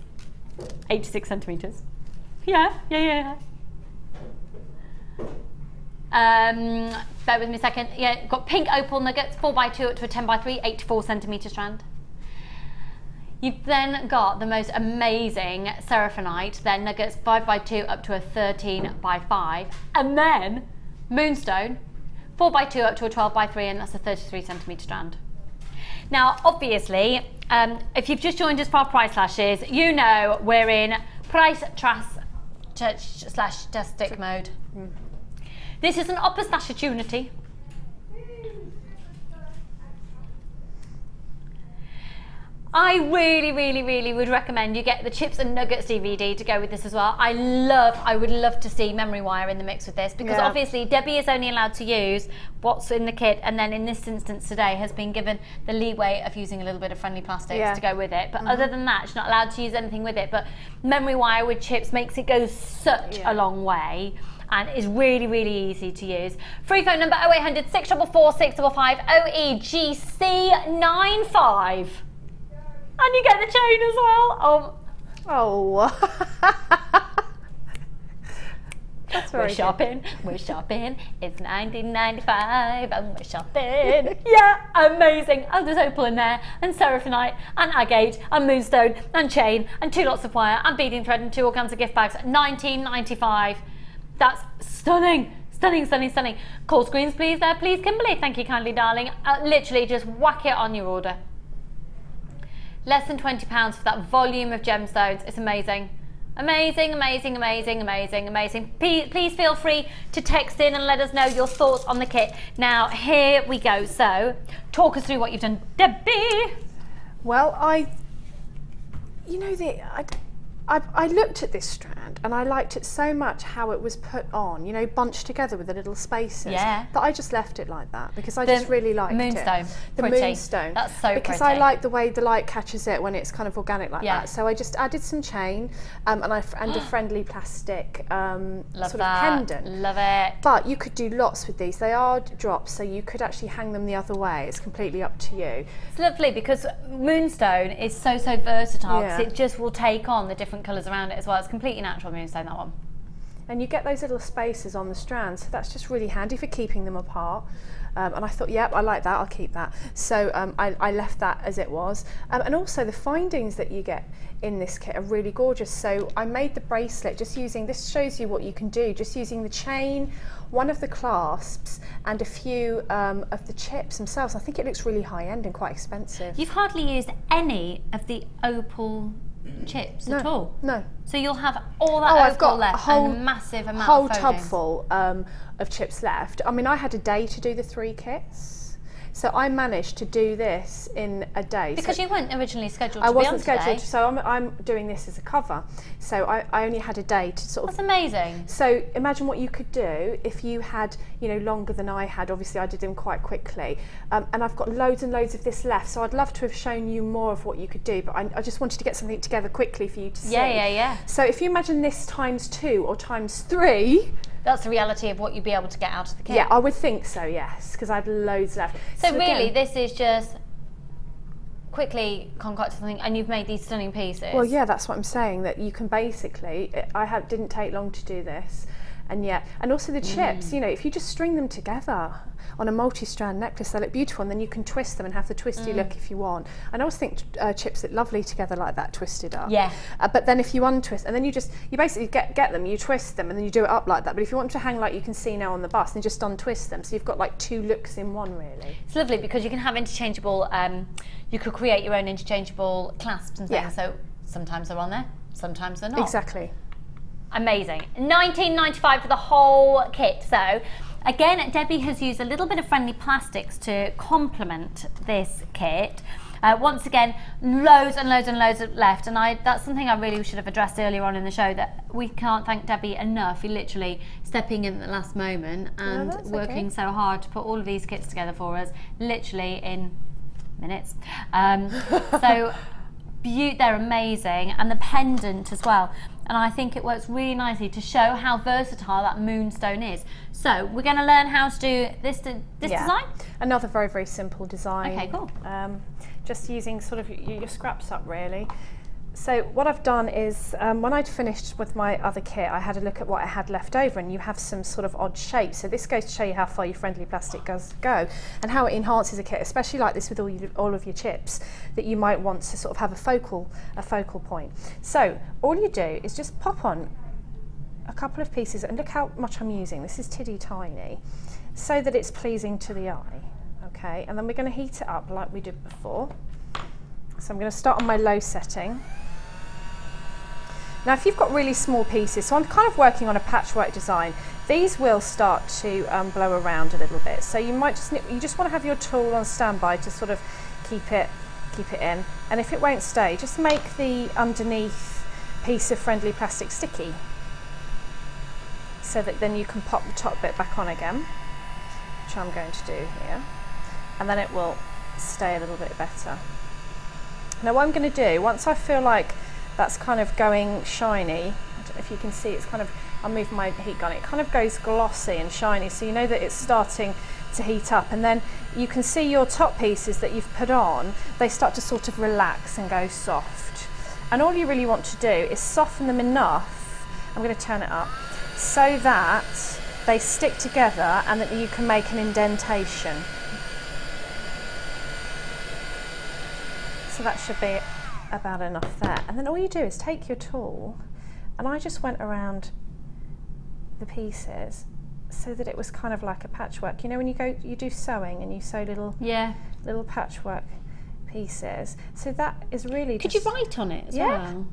86 centimetres. Yeah. Bear with me a second. Yeah, got pink opal nuggets, 4x2 up to a 10x3, 84 centimetre strand. You've then got the most amazing seraphinite, then nuggets 5x2 up to a 13x5, and then moonstone, 4x2 up to a 12x3, and that's a 33 centimetre strand. Now, obviously, if you've just joined us for our price slashes, you know we're in price slash stick mode. This is an opportunity I really would recommend you get the Chips and Nuggets DVD to go with this as well. I would love to see memory wire in the mix with this, because obviously Debbie is only allowed to use what's in the kit, and then in this instance today has been given the leeway of using a little bit of friendly plastics to go with it. But other than that, she's not allowed to use anything with it. But memory wire with chips makes it go such a long way, and is really easy to use. Free phone number 0800 644 655 OEGC95. And you get the chain as well. That's very We're shopping. It's 1995 and we're shopping. Yeah, amazing. And there's opal in there, and seraphinite, and agate, and moonstone, and chain, and 2 lots of wire, and beading thread, and 2 organza gift bags. 1995. That's stunning. Stunning. Call screens please there, please Kimberly. Thank you kindly, darling. Literally just whack it on your order. Less than £20 for that volume of gemstones. It's amazing. Amazing. Please feel free to text in and let us know your thoughts on the kit. Now, here we go. So, talk us through what you've done, Debbie. Well, I looked at this strand and I liked it so much how it was put on, you know, bunched together with the little spaces, that I just left it like that, because I just really liked moonstone. it. The moonstone. That's so because pretty. I like the way the light catches it when it's kind of organic like that. So I just added some chain and a friendly plastic sort of pendant. Love it. But you could do lots with these. They are drops, so you could actually hang them the other way. It's completely up to you. It's lovely because moonstone is so versatile, because it just will take on the different colours around it as well. It's completely natural moonstone, that one. And you get those little spaces on the strands, so that's just really handy for keeping them apart. And I thought, yep, I like that, I'll keep that. So I left that as it was. And also the findings that you get in this kit are really gorgeous. So I made the bracelet just using, this shows you what you can do, just using the chain, one of the clasps, and a few of the chips themselves. I think it looks really high end and quite expensive. You've hardly used any of the opal chips at all? No. So you'll have all that I've opal got left, a whole, and a massive amount whole of tub foldings. full of chips left. I mean, I had a day to do the 3 kits. So I managed to do this in a day. Because so you weren't originally scheduled to I be on wasn't scheduled, today. so I'm doing this as a cover. So I only had a day to sort of... That's amazing. So imagine what you could do if you had, you know, longer than I had. Obviously I did them quite quickly. And I've got loads and loads of this left, so I'd love to have shown you more of what you could do, but I just wanted to get something together quickly for you to see. Yeah. So if you imagine this times 2 or times 3... That's the reality of what you'd be able to get out of the kit. Yeah, I would think so, yes, because I had loads left. So really, this is just quickly concocted something, and you've made these stunning pieces. Well, yeah, that's what I'm saying, that you can basically, didn't take long to do this, and also the chips, you know, if you just string them together on a multi-strand necklace, they look beautiful, and then you can twist them and have the twisty look if you want. And I always think chips look lovely together like that, twisted up. Yeah. But then if you untwist, and then you basically get them, you twist them, and then you do it up like that. But if you want them to hang like you can see now on the bust, then just untwist them. So you've got like 2 looks in one, really. It's lovely because you can have interchangeable, you could create your own interchangeable clasps and things. Yeah. So sometimes they're on there, sometimes they're not. Exactly. Amazing. $19.95 for the whole kit. So again, Debbie has used a little bit of friendly plastics to complement this kit. Once again, loads and loads left, and that's something I really should have addressed earlier on in the show, that we can't thank Debbie enough for literally stepping in at the last moment and working so hard to put all of these kits together for us, literally in minutes. So they're amazing, and the pendant as well. And I think it works really nicely to show how versatile that moonstone is. So we're going to learn how to do this design. Another very, very simple design. Okay, cool. Just using sort of your scraps up, really. So what I've done is, when I'd finished with my other kit, I had a look at what I had left over, and you have some sort of odd shapes. So this goes to show you how far your friendly plastic does go, and how it enhances a kit, especially like this with all of your chips, that you might want to sort of have a focal point. So all you do is just pop on a couple of pieces, and look how much I'm using. This is tiddy tiny, so that it's pleasing to the eye. Okay, and then we're going to heat it up like we did before. So I'm going to start on my low setting. Now if you've got really small pieces, so I'm kind of working on a patchwork design, these will start to blow around a little bit. So you might just want to have your tool on standby to sort of keep it keep it in. And if it won't stay, just make the underneath piece of friendly plastic sticky, so that then you can pop the top bit back on again, which I'm going to do here, and then it will stay a little bit better. Now what I'm going to do, once I feel like that's kind of going shiny, I don't know if you can see, it's kind of, I'll move my heat gun, it kind of goes glossy and shiny, so you know that it's starting to heat up, and then you can see your top pieces that you've put on, they start to sort of relax and go soft. And all you really want to do is soften them enough, I'm going to turn it up, so that they stick together and that you can make an indentation. So that should be about enough there. And then all you do is take your tool, and I just went around the pieces so that it was kind of like a patchwork. You know when you do sewing and you sew little patchwork pieces. So that is really Could you write on it as well?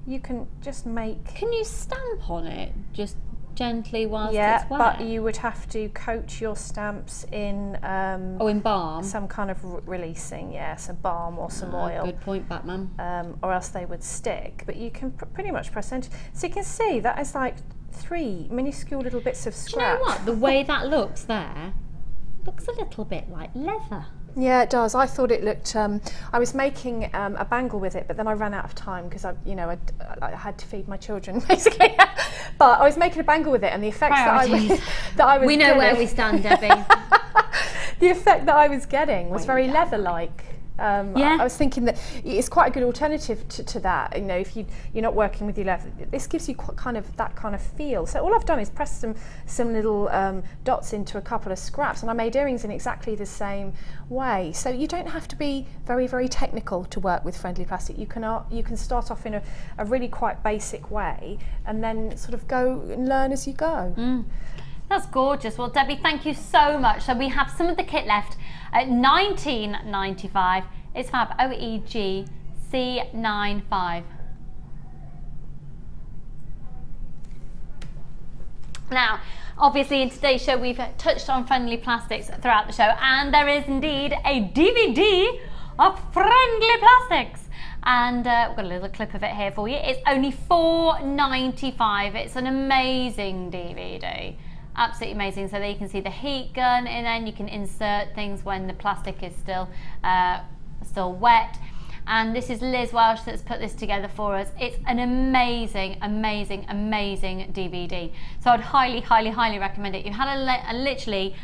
You can just make... Can you stamp on it just gently whilst yeah, it's wet? but you would have to coat your stamps in... in balm? Some kind of releasing, some balm or some oil. Good point, Batman. Or else they would stick. But you can pretty much press enter. So you can see that is like 3 minuscule little bits of scrap. Do you know what? The way that looks there looks a little bit like leather. Yeah, it does. I thought it looked. I was making a bangle with it, but then I ran out of time because I had to feed my children basically. But I was making a bangle with it, and the effects that I was we know getting, where we stand, Debbie. the effect that I was getting was very leather-like. I was thinking that it's quite a good alternative to that. You know, if you're not working with your leather, this gives you kind of that kind of feel. So all I've done is press some little dots into a couple of scraps, and I made earrings in exactly the same way. So you don't have to be very, very technical to work with friendly plastic. You can start off in a really quite basic way, and then sort of go and learn as you go. That's gorgeous. Well, Debbie, thank you so much. So we have some of the kit left at $19.95. It's fab. OEG C95. Now, obviously in today's show we've touched on friendly plastics throughout the show, and there is indeed a DVD of friendly plastics. And we've got a little clip of it here for you. It's only $4.95. It's an amazing DVD. Absolutely amazing. So there you can see the heat gun, and then you can insert things when the plastic is still wet. And this is Liz Welsh that's put this together for us. It's an amazing, amazing, amazing DVD. So I'd highly, highly, highly recommend it. You had a literally,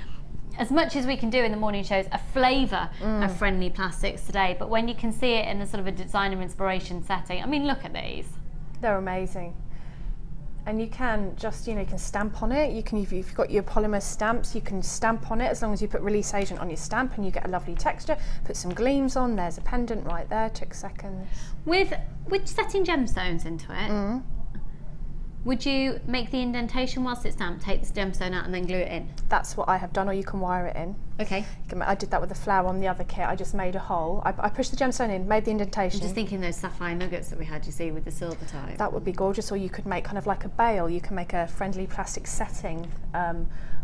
as much as we can do in the morning shows, a flavour of friendly plastics today. But when you can see it in a sort of a designer inspiration setting, I mean, look at these. They're amazing. And you can just, you can stamp on it. You can, if you've got your polymer stamps, you can stamp on it as long as you put release agent on your stamp, and you get a lovely texture. Put some gleams on. There's a pendant right there. Took seconds. With setting gemstones into it, would you make the indentation whilst it's stamped, take this gemstone out and then glue it in? That's what I have done, or you can wire it in. Okay. I did that with the flower on the other kit. I just made a hole. I pushed the gemstone in, made the indentation. I'm just thinking those sapphire nuggets that we had, you see, with the silver type. That would be gorgeous, or you could make kind of like a bail. You can make a friendly plastic setting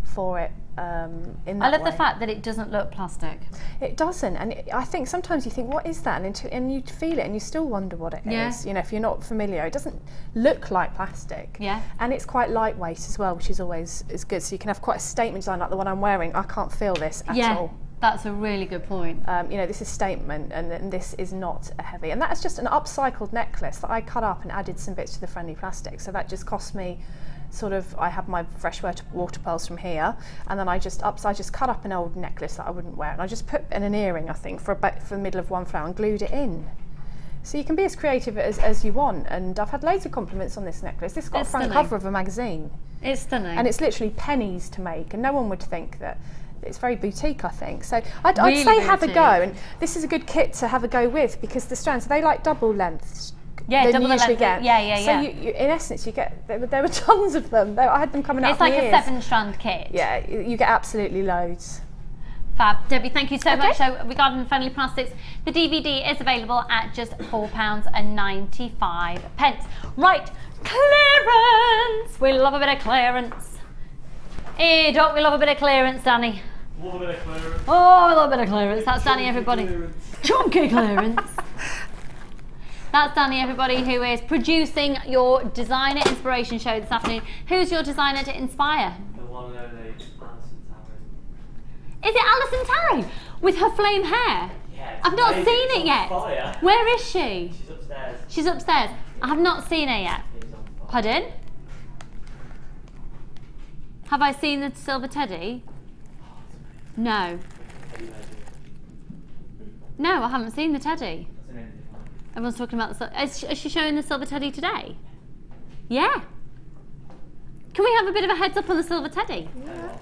for it in that I love way. the fact that it doesn't look plastic. It doesn't, and I think sometimes you think, what is that? And you feel it and you still wonder what it is. You know, if you're not familiar, it doesn't look like plastic. Yeah. And it's quite lightweight as well, which is always good. So you can have quite a statement design like the one I'm wearing. I can't feel this at all. That's a really good point. You know, this is statement, and this is not a heavy. And that's just an upcycled necklace that I cut up and added some bits to the friendly plastic. So that just cost me sort of, I have my fresh water pearls from here, and then I just cut up an old necklace that I wouldn't wear, and I just put in an earring, I think, for the middle of one flower and glued it in. So you can be as creative as you want, and I've had loads of compliments on this necklace. This got a front cover of a magazine. It's stunning. And it's literally pennies to make, and no one would think that. It's very boutique, I think. So I'd Really say have a boutique. go, and this is a good kit to have a go with, because the strands, they like double lengths. Yeah, than double you the usually length. get. Yeah. So you, in essence, you get, there were tons of them. I had them coming out. It's like for a years. 7-strand kit. Yeah, you get absolutely loads. Fab. Debbie, thank you so much. So regarding friendly plastics, the DVD is available at just £4.95. Right, clearance. We love a bit of clearance. Don't we love a bit of clearance, Danny? A little bit of clearance. Oh, a little bit of clearance. That's Danny, everybody. Chunky clearance. That's Danny, everybody, who is producing your designer inspiration show this afternoon. Who's your designer to inspire? The one and only Alison Tarrant. Is it Alison Tarrant with her flame hair? Yeah, I've not amazing. seen It's it on yet. fire. Where is she? She's upstairs. She's upstairs. I have not seen her yet. It's on fire. Pardon? Have I seen the silver teddy? No. No, I haven't seen the teddy. Everyone's talking about the... Is she showing the silver teddy today? Yeah. Can we have a bit of a heads up on the silver teddy? Yeah.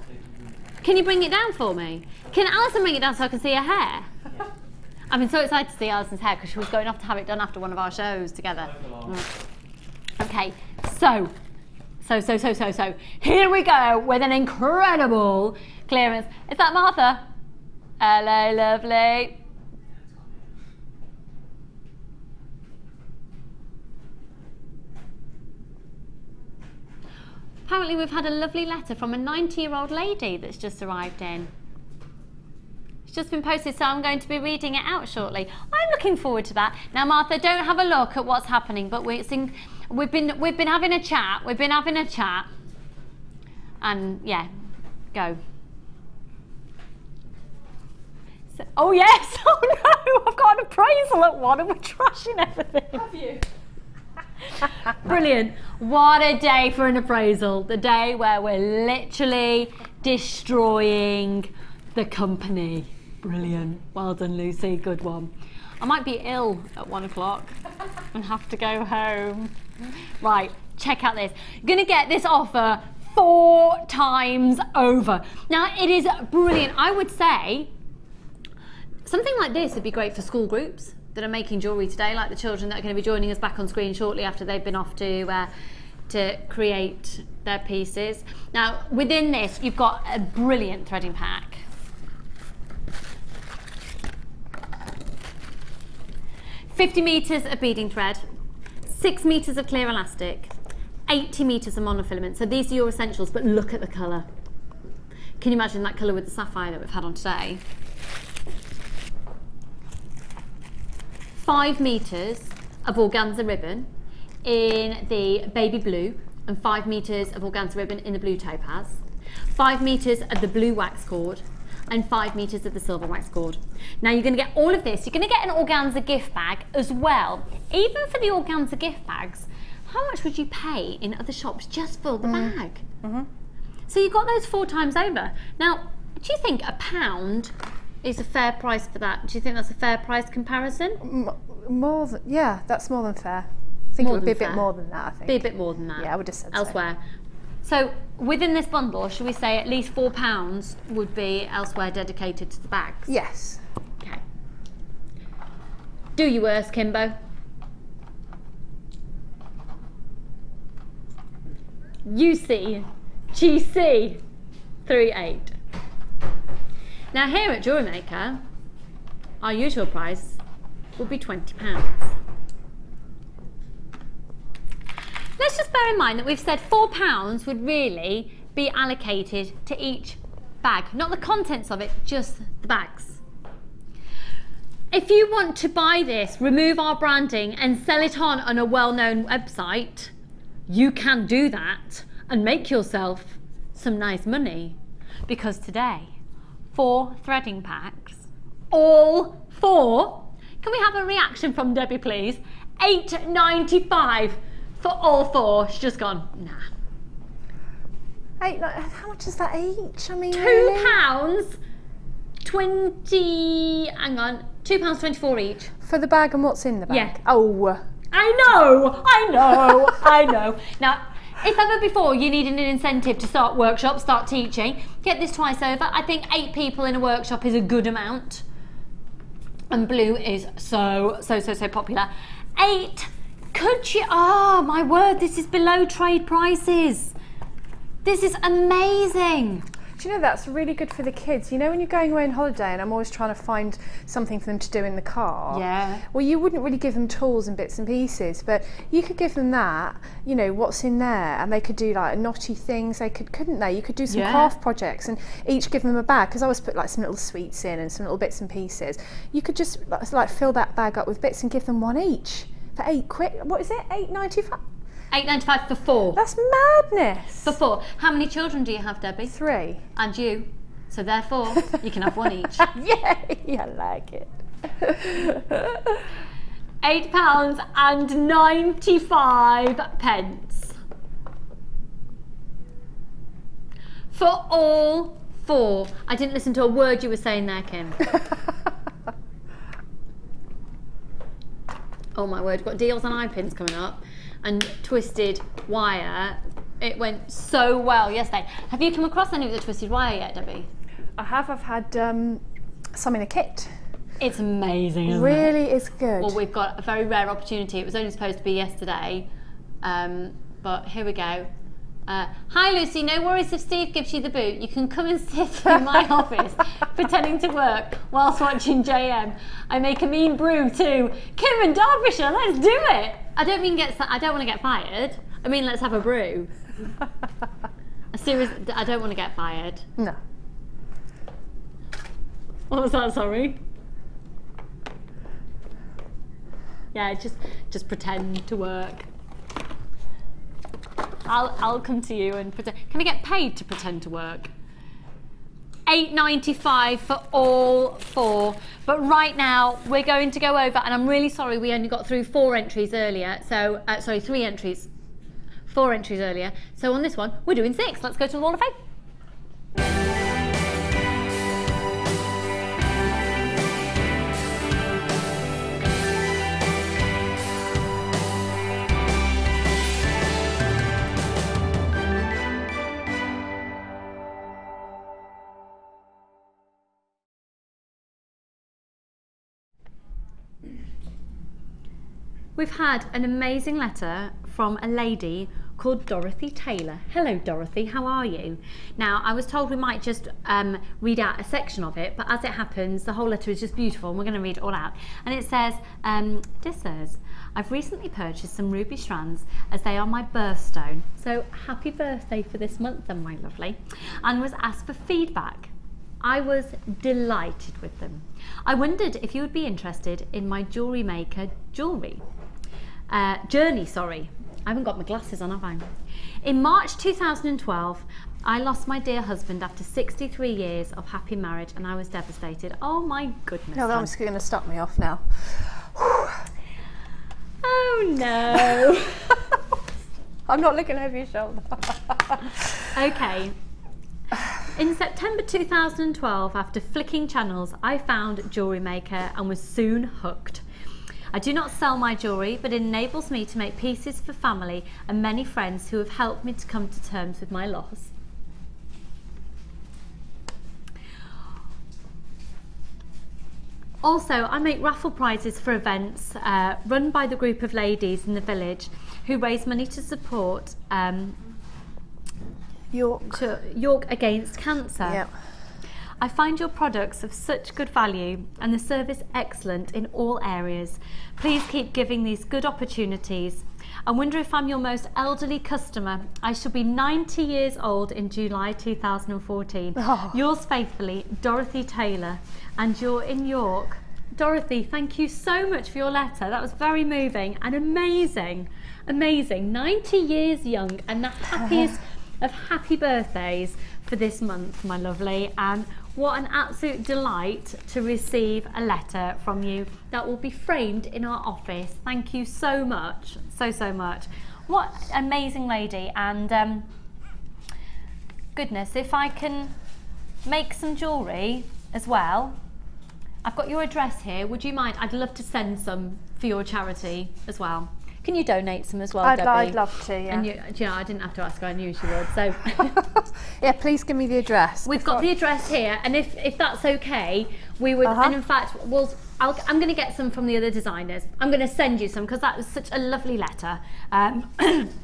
Can you bring it down for me? Can Alison bring it down so I can see her hair? I've been so excited to see Alison's hair because she was going off to have it done after one of our shows together. Okay, so here we go with an incredible clearance. Is that Martha? Hello, lovely. Apparently we've had a lovely letter from a 90-year-old lady that's just arrived in. It's just been posted, so I'm going to be reading it out shortly. I'm looking forward to that. Now, Martha, don't have a look at what's happening, but we've been having a chat. We've been having a chat, and yeah, go. So, oh yes! Oh no! I've got an appraisal at 1, and we're trashing everything. Have you? Brilliant. What a day for an appraisal. The day where we're literally destroying the company. Brilliant. Well done, Lucy. Good one. I might be ill at 1 o'clock and have to go home. Right, check out this. You're going to get this offer 4 times over. Now, it is brilliant. I would say something like this would be great for school groups that are making jewellery today, like the children that are going to be joining us back on screen shortly after they've been off to create their pieces. Now, within this, you've got a brilliant threading pack. $50 meters of beading thread, 6 meters of clear elastic, 80 meters of monofilament. So these are your essentials, but look at the colour. Can you imagine that colour with the sapphire that we've had on today? 5 meters of organza ribbon in the baby blue and 5 meters of organza ribbon in the blue topaz, 5 meters of the blue wax cord and 5 meters of the silver wax cord. Now you're going to get all of this. You're going to get an organza gift bag as well. Even for the organza gift bags, how much would you pay in other shops just for the bag? So you've got those 4 times over. Now, do you think £1 is a fair price for that? Do you think that's a fair price comparison? More than, yeah, that's more than fair. I think it would be a bit more than that, I think. Be a bit more than that. Yeah, I would have said elsewhere. So within this bundle, should we say at least £4 would be elsewhere dedicated to the bags? Yes. Okay. Do your worst, Kimbo. UC GC 38. Now here at Jewellery Maker, our usual price would be £20. Let's just bear in mind that we've said £4 would really be allocated to each bag, not the contents of it, just the bags. If you want to buy this, remove our branding and sell it on a well-known website, you can do that and make yourself some nice money, because today 4 threading packs, all 4. Can we have a reaction from Debbie, please? $8.95 for all 4. She's just gone, nah. How much is that each? I mean, £2.20. Hang on, £2.24 each for the bag. And what's in the bag? Yeah. Oh, I know. Now, if ever before you needed an incentive to start workshops, start teaching, get this twice over. I think 8 people in a workshop is a good amount. And blue is so popular. 8, could you, oh my word, this is below trade prices. This is amazing. Do you know, that's really good for the kids? You know, when you're going away on holiday and I'm always trying to find something for them to do in the car. Yeah. Well, you wouldn't really give them tools and bits and pieces, but you could give them that, you know, what's in there, and they could do like knotty things, couldn't they? You could do some craft projects and each give them a bag, because I always put like some little sweets in and some little bits and pieces. You could just like fill that bag up with bits and give them one each for £8. What is it? £8.95? £8.95 for 4. That's madness. For 4. How many children do you have, Debbie? 3. And you. So therefore, you can have one each. Yay, I like it. £8.95 for all 4. I didn't listen to a word you were saying there, Kim. Oh my word, we've got deals on eye pins coming up and twisted wire. It went so well yesterday. Have you come across any of the twisted wire yet, Debbie? I have. I've had some in a kit. It's amazing, isn't really it? is good. Well, we've got a very rare opportunity. It was only supposed to be yesterday, but here we go. Hi Lucy, no worries if Steve gives you the boot. You can come and sit in my office pretending to work whilst watching JM. I make a mean brew too. Kim and Derbyshire, let's do it. I don't want to get fired. I mean, let's have a brew. I don't want to get fired. No. What was that, sorry? Yeah, just pretend to work. I'll come to you and pretend. Can I get paid to pretend to work? £8.95 for all 4. But right now we're going to go over, and I'm really sorry we only got through 4 entries earlier. So sorry, 3 entries, 4 entries earlier. So on this one we're doing 6. Let's go to the Wall of Fame. We've had an amazing letter from a lady called Dorothy Taylor. Hello Dorothy, how are you? Now, I was told we might just read out a section of it, but as it happens, the whole letter is just beautiful and we're going to read it all out. And it says, Dear Sirs, I've recently purchased some ruby strands as they are my birthstone. So happy birthday for this month then, my lovely. And was asked for feedback. I was delighted with them. I wondered if you would be interested in my Jewellery Maker journey. I haven't got my glasses on, have I? In March 2012, I lost my dear husband after 63 years of happy marriage, and I was devastated. Oh my goodness. No, that was going to stop me off now. Oh no. I'm not looking over your shoulder. Okay. In September 2012, after flicking channels, I found Jewellery Maker and was soon hooked. I do not sell my jewellery, but it enables me to make pieces for family and many friends who have helped me to come to terms with my loss. Also, I make raffle prizes for events run by the group of ladies in the village who raise money to support York Against Cancer. Yep. I find your products of such good value and the service excellent in all areas. Please keep giving these good opportunities. I wonder if I'm your most elderly customer. I shall be 90 years old in July 2014. Oh. Yours faithfully, Dorothy Taylor, and you're in York. Dorothy, thank you so much for your letter. That was very moving and amazing. Amazing. 90 years young and the happiest of happy birthdays for this month, my lovely, and what an absolute delight to receive a letter from you that will be framed in our office. Thank you so much, so much. What amazing lady, and goodness, if I can make some jewellery as well. I've got your address here, would you mind? I'd love to send some for your charity as well. Can you donate some as well, Debbie? I'd love to, yeah. And you know, I didn't have to ask her, I knew she would, so. Yeah, please give me the address. We've got the address here, and if that's okay, we would, and in fact, I'm going to get some from the other designers. I'm going to send you some because that was such a lovely letter.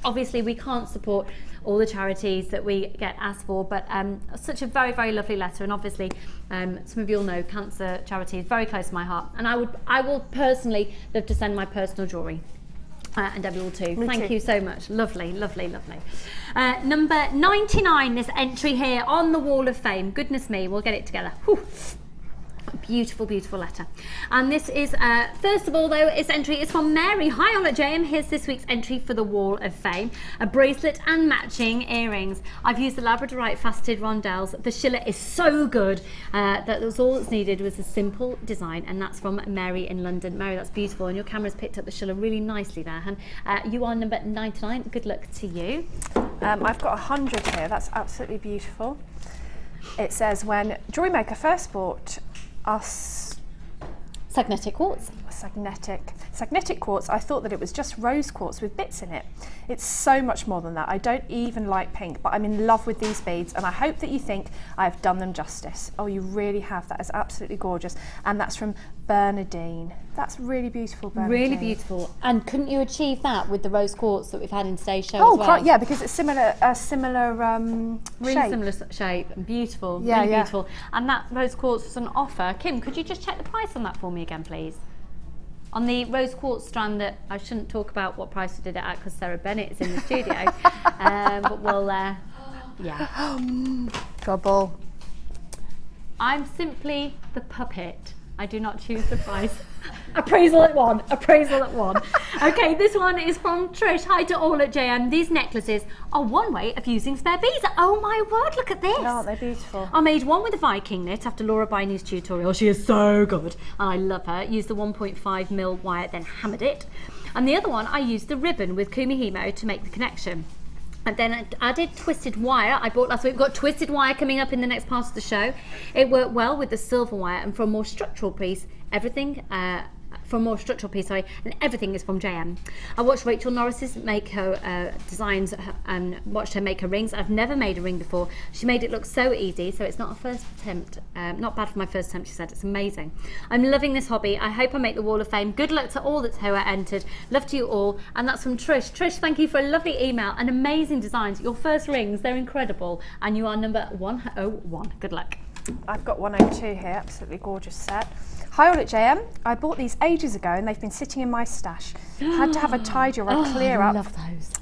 Obviously, we can't support all the charities that we get asked for, but such a very, very lovely letter. And obviously, some of you all know cancer charity is very close to my heart. And I will personally love to send my personal jewellery. And Debbie will too. Thank you so much. Lovely, lovely, lovely. Number 99, this entry here on the Wall of Fame. Goodness me, we'll get it together. Whew. Beautiful, beautiful letter. And this is, first of all though, this entry is from Mary. Hi all at JM, here's this week's entry for the Wall of Fame. A bracelet and matching earrings. I've used the labradorite faceted rondelles. The schiller is so good that was all that's needed was a simple design, and that's from Mary in London. Mary, that's beautiful, and your camera's picked up the schiller really nicely there, hun. You are number 99, good luck to you. I've got 100 here, that's absolutely beautiful. It says, when Jewellery Maker first bought us Sagnetic quartz. Sagnetic quartz, I thought that it was just rose quartz with bits in it. It's so much more than that. I don't even like pink, but I'm in love with these beads, and I hope that you think I've done them justice. Oh, you really have. That is absolutely gorgeous. And that's from Bernadine. That's really beautiful, Bernadine. Really beautiful. And couldn't you achieve that with the rose quartz that we've had in today's show as well? Oh, yeah, because it's similar really shape. similar shape and beautiful. Yeah, really beautiful. And that rose quartz was an offer. Kim, could you just check the price on that for me again, please? On the rose quartz strand that I shouldn't talk about what price we did it at because Sarah Bennett is in the studio, but we'll, yeah. Trouble. I'm simply the puppet. I do not choose the price. Appraisal at one. Appraisal at one. Okay, this one is from Trish. Hi to all at JM. These necklaces are one way of using spare beads. Oh my word, look at this. Oh, they're beautiful. I made one with a Viking knit after Laura Biney's tutorial. She is so good. And I love her. Used the 1.5mm wire, then hammered it. And the other one, I used the ribbon with Kumihimo to make the connection. And then I added twisted wire. I bought last week. We've got twisted wire coming up in the next part of the show. It worked well with the silver wire, and for a more structural piece, everything and everything is from JM. I watched Rachel Norris's make her designs and watched her make her rings. I've never made a ring before. She made it look so easy, so it's not a first attempt. Not bad for my first attempt, she said. It's amazing. I'm loving this hobby. I hope I make the Wall of Fame. Good luck to all that's who are entered. Love to you all. And that's from Trish. Trish, thank you for a lovely email and amazing designs. Your first rings, they're incredible. And you are number 101. Good luck. I've got 102 here, absolutely gorgeous set. Hi all at JM. I bought these ages ago and they've been sitting in my stash. Had to have a tidy or a clear up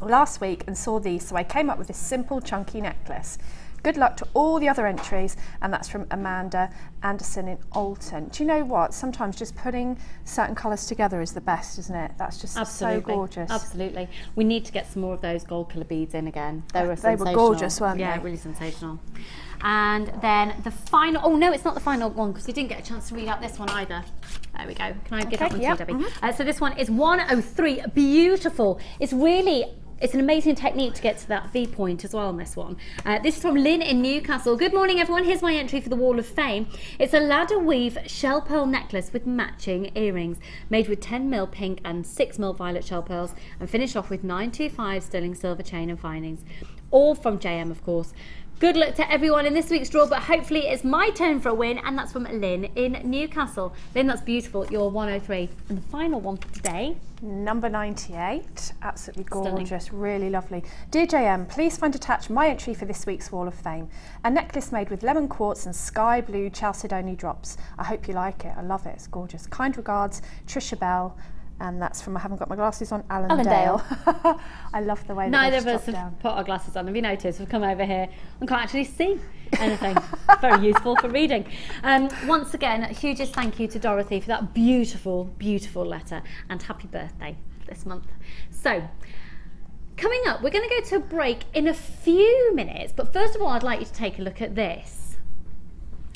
last week and saw these, so I came up with this simple chunky necklace. Good luck to all the other entries, and that's from Amanda Anderson in Alton. Do you know what? Sometimes just putting certain colours together is the best, isn't it? That's just so gorgeous. Absolutely. We need to get some more of those gold colour beads in again. They were gorgeous, weren't they? Yeah, really sensational. And then the final, oh no, it's not the final one because we didn't get a chance to read out this one either. There we go. Can I get that one to you, Debbie? So this one is 103, beautiful. It's an amazing technique to get to that V point as well on this one. This is from Lynn in Newcastle. Good morning everyone, here's my entry for the Wall of Fame. It's a ladder weave shell pearl necklace with matching earrings, made with 10mm pink and 6mm violet shell pearls, and finished off with 925 sterling silver chain and findings. All from JM, of course. Good luck to everyone in this week's draw, but hopefully it's my turn for a win, and that's from Lynn in Newcastle. Lynn, that's beautiful. You're 103. And the final one for today. Number 98. Absolutely gorgeous. Stunning. Really lovely. Dear JM, please find attached my entry for this week's Wall of Fame. A necklace made with lemon quartz and sky blue chalcedony drops. I hope you like it. I love it. It's gorgeous. Kind regards, Trisha Bell. And that's from, I haven't got my glasses on, Allendale. I love the way that neither of us have put our glasses on. Have you noticed? We've come over here and can't actually see anything. Very useful for reading. Once again, hugest thank you to Dorothy for that beautiful, beautiful letter, and happy birthday this month. So, coming up, we're going to go to a break in a few minutes, but first of all, I'd like you to take a look at this.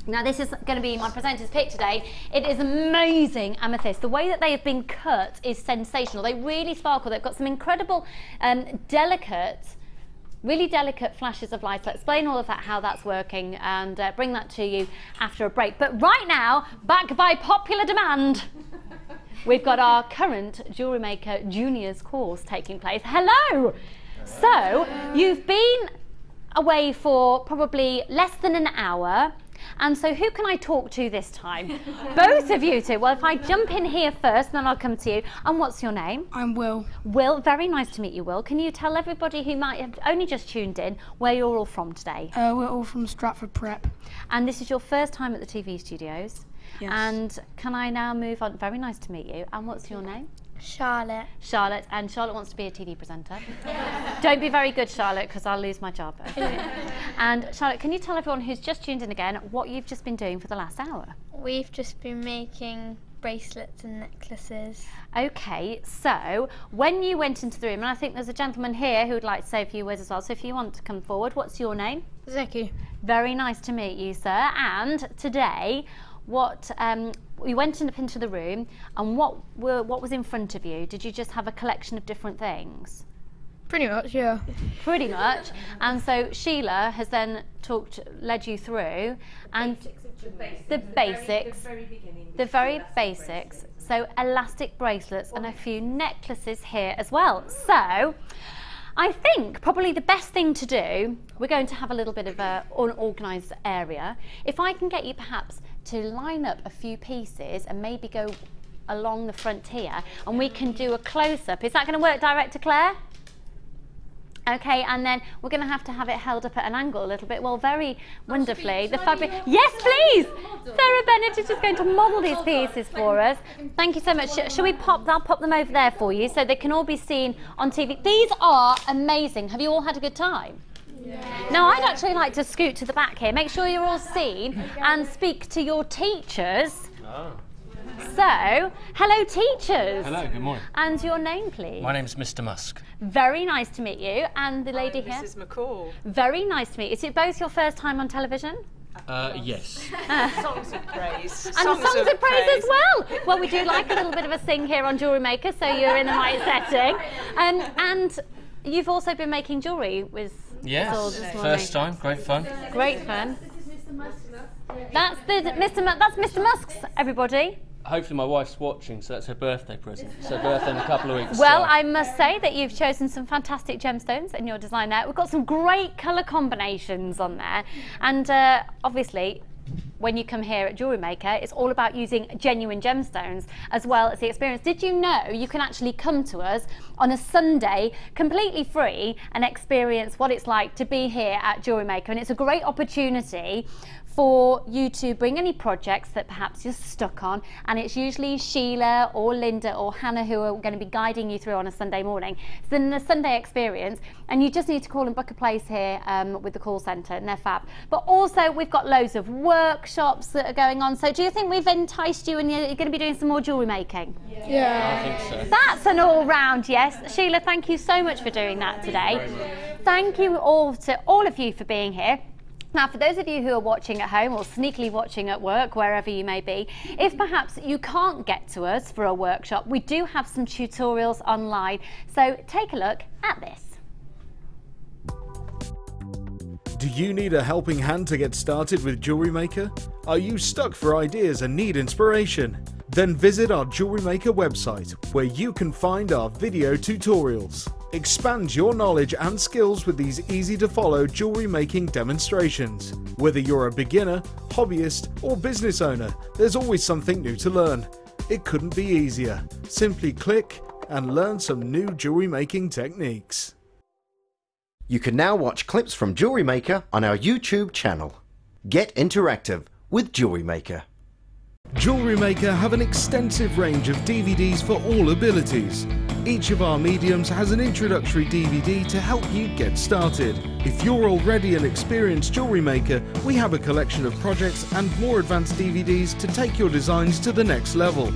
Now this is going to be my presenter's pick today. It is amazing amethyst. The way that they have been cut is sensational. They really sparkle. They've got some incredible, really delicate flashes of light. I'll explain all of that, how that's working, and bring that to you after a break. But right now, back by popular demand, we've got our current Jewellery Maker Juniors course taking place. Hello! So, you've been away for probably less than an hour. And so who can I talk to this time? Both of you two. Well, if I jump in here first, then I'll come to you. And what's your name? I'm Will. Will, very nice to meet you, Will. Can you tell everybody who might have only just tuned in where you're all from today? We're all from Stratford Prep. And this is your first time at the TV studios? Yes. And can I now move on? Very nice to meet you. And what's your name? Charlotte. Charlotte, and Charlotte wants to be a TV presenter. Don't be very good, Charlotte, because I'll lose my job. Okay. And Charlotte, can you tell everyone who's just tuned in again what you've just been doing for the last hour? We've just been making bracelets and necklaces. Okay, so when you went into the room, and I think there's a gentleman here who would like to say a few words as well, so if you want to come forward, what's your name? Zeki. Very nice to meet you, sir. And today, we went into the room, and what was in front of you? Did you just have a collection of different things? Pretty much, yeah. Pretty much. And so Sheila has then led you through, and the basics, the very basics. So elastic bracelets and a few necklaces here as well. So I think probably the best thing to do, we're going to have a little bit of an unorganised area. If I can get you perhaps to line up a few pieces and maybe go along the front here, and we can do a close-up. Is that going to work, Director Claire? Okay, and then we're going to have it held up at an angle a little bit. Well, very wonderfully, the fabric. Yes, please. Sarah Bennett is just going to model these pieces for us. Thank you so much. Shall we pop? I'll pop them over there for you, so they can all be seen on TV. These are amazing. Have you all had a good time? Yeah. Now, I'd actually like to scoot to the back here. Make sure you're all seen and speak to your teachers. Oh. So, hello teachers. Hello, good morning. And your name, please? My name's Mr. Musk. Very nice to meet you. And the lady here? Mrs. McCall. Very nice to meet you. Is it both your first time on television? Yes. Songs of praise. And songs of praise as well. Well, we do like a little bit of a sing here on Jewellery Maker, so you're in the right setting. And you've also been making jewellery with us all this morning. First time, great fun. Great fun. That's Mr. Musk's, everybody. Hopefully my wife's watching, so that's her birthday present. It's her birthday in a couple of weeks. Well, so. I must say that you've chosen some fantastic gemstones in your design there. We've got some great colour combinations on there. And obviously, when you come here at Jewellery Maker, it's all about using genuine gemstones as well as the experience. Did you know you can actually come to us on a Sunday completely free and experience what it's like to be here at Jewellery Maker? And it's a great opportunity for you to bring any projects that perhaps you're stuck on, and it's usually Sheila or Linda or Hannah who are going to be guiding you through on a Sunday morning. It's in the Sunday experience, and you just need to call and book a place here with the call centre, and they're fab. But also we've got loads of workshops that are going on. So do you think we've enticed you and you're going to be doing some more jewellery making? Yeah. I think so. That's an all-round yes. Sheila, thank you so much for doing that today. Thank you all to all of you for being here. Now, for those of you who are watching at home or sneakily watching at work, wherever you may be, if perhaps you can't get to us for a workshop, we do have some tutorials online. So take a look at this. Do you need a helping hand to get started with Jewellery Maker? Are you stuck for ideas and need inspiration? Then visit our Jewellery Maker website, where you can find our video tutorials. Expand your knowledge and skills with these easy-to-follow jewellery making demonstrations. Whether you're a beginner, hobbyist, or business owner, there's always something new to learn. It couldn't be easier. Simply click and learn some new jewellery making techniques. You can now watch clips from Jewellery Maker on our YouTube channel. Get interactive with Jewellery Maker. Jewellery Maker have an extensive range of DVDs for all abilities. Each of our mediums has an introductory DVD to help you get started. If you're already an experienced jewellery maker, we have a collection of projects and more advanced DVDs to take your designs to the next level.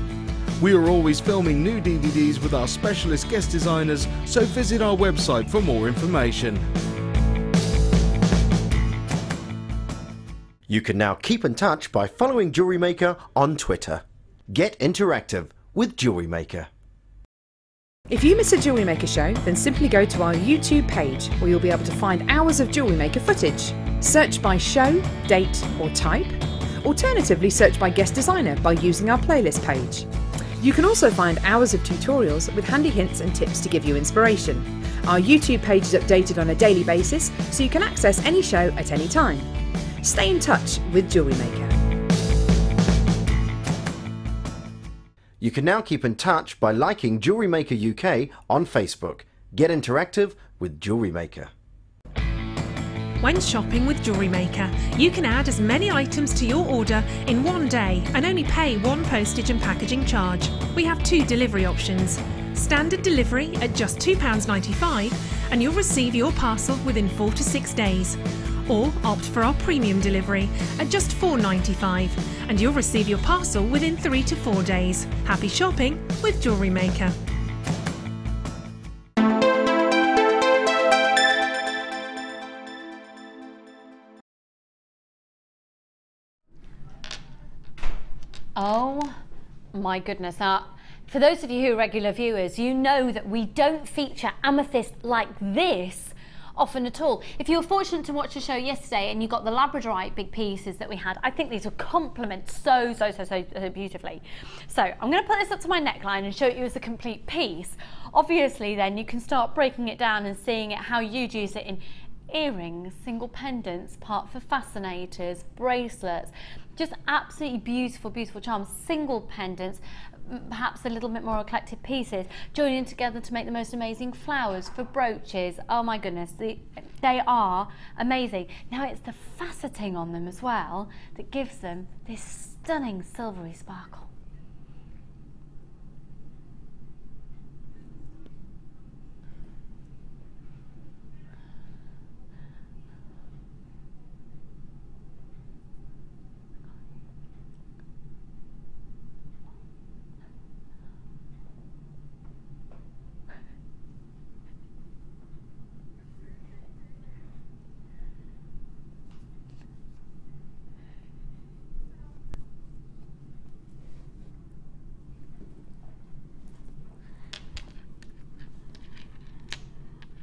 We are always filming new DVDs with our specialist guest designers, so visit our website for more information. You can now keep in touch by following Jewellery Maker on Twitter. Get interactive with Jewellery Maker. If you miss a Jewellery Maker show, then simply go to our YouTube page, where you'll be able to find hours of Jewellery Maker footage. Search by show, date or type. Alternatively, search by guest designer by using our playlist page. You can also find hours of tutorials with handy hints and tips to give you inspiration. Our YouTube page is updated on a daily basis, so you can access any show at any time. Stay in touch with Jewellery Maker. You can now keep in touch by liking Jewellery Maker UK on Facebook. Get interactive with Jewellery Maker. When shopping with Jewellery Maker, you can add as many items to your order in one day and only pay one postage and packaging charge. We have 2 delivery options. Standard delivery at just £2.95 and you'll receive your parcel within 4 to 6 days. Or opt for our premium delivery at just £4.95 and you'll receive your parcel within 3 to 4 days. Happy shopping with Jewellery Maker. Oh my goodness. Now, for those of you who are regular viewers, you know that we don't feature amethyst like this often at all. If you were fortunate to watch the show yesterday and you got the labradorite big pieces that we had, I think these will complement so beautifully. So I'm going to put this up to my neckline and show it you as a complete piece. Obviously then you can start breaking it down and seeing it how you'd use it in earrings, single pendants, part for fascinators, bracelets, just absolutely beautiful charms, single pendants, perhaps a little bit more eclectic pieces, joining together to make the most amazing flowers for brooches. Oh my goodness, they are amazing. Now it's the faceting on them as well that gives them this stunning silvery sparkle.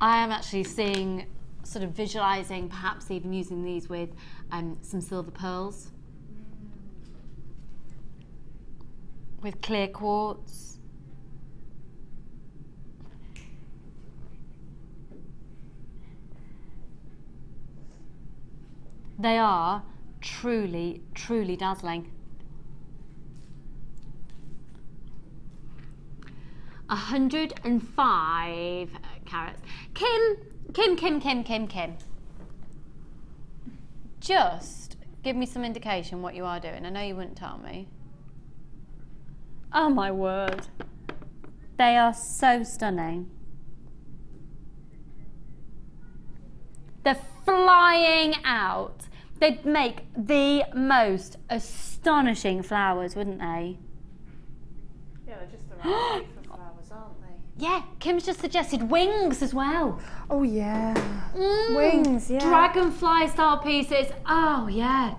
I am actually seeing, sort of visualising, perhaps even using these with some silver pearls, with clear quartz. They are truly dazzling. 105 carats. Kim. Just give me some indication what you are doing. I know you wouldn't tell me. Oh my word. They are so stunning. They're flying out. They'd make the most astonishing flowers, wouldn't they? Yeah, they're just the right shape for flowers, aren't they? Yeah, Kim's just suggested wings as well. Oh yeah, wings, yeah. Dragonfly style pieces, oh yeah.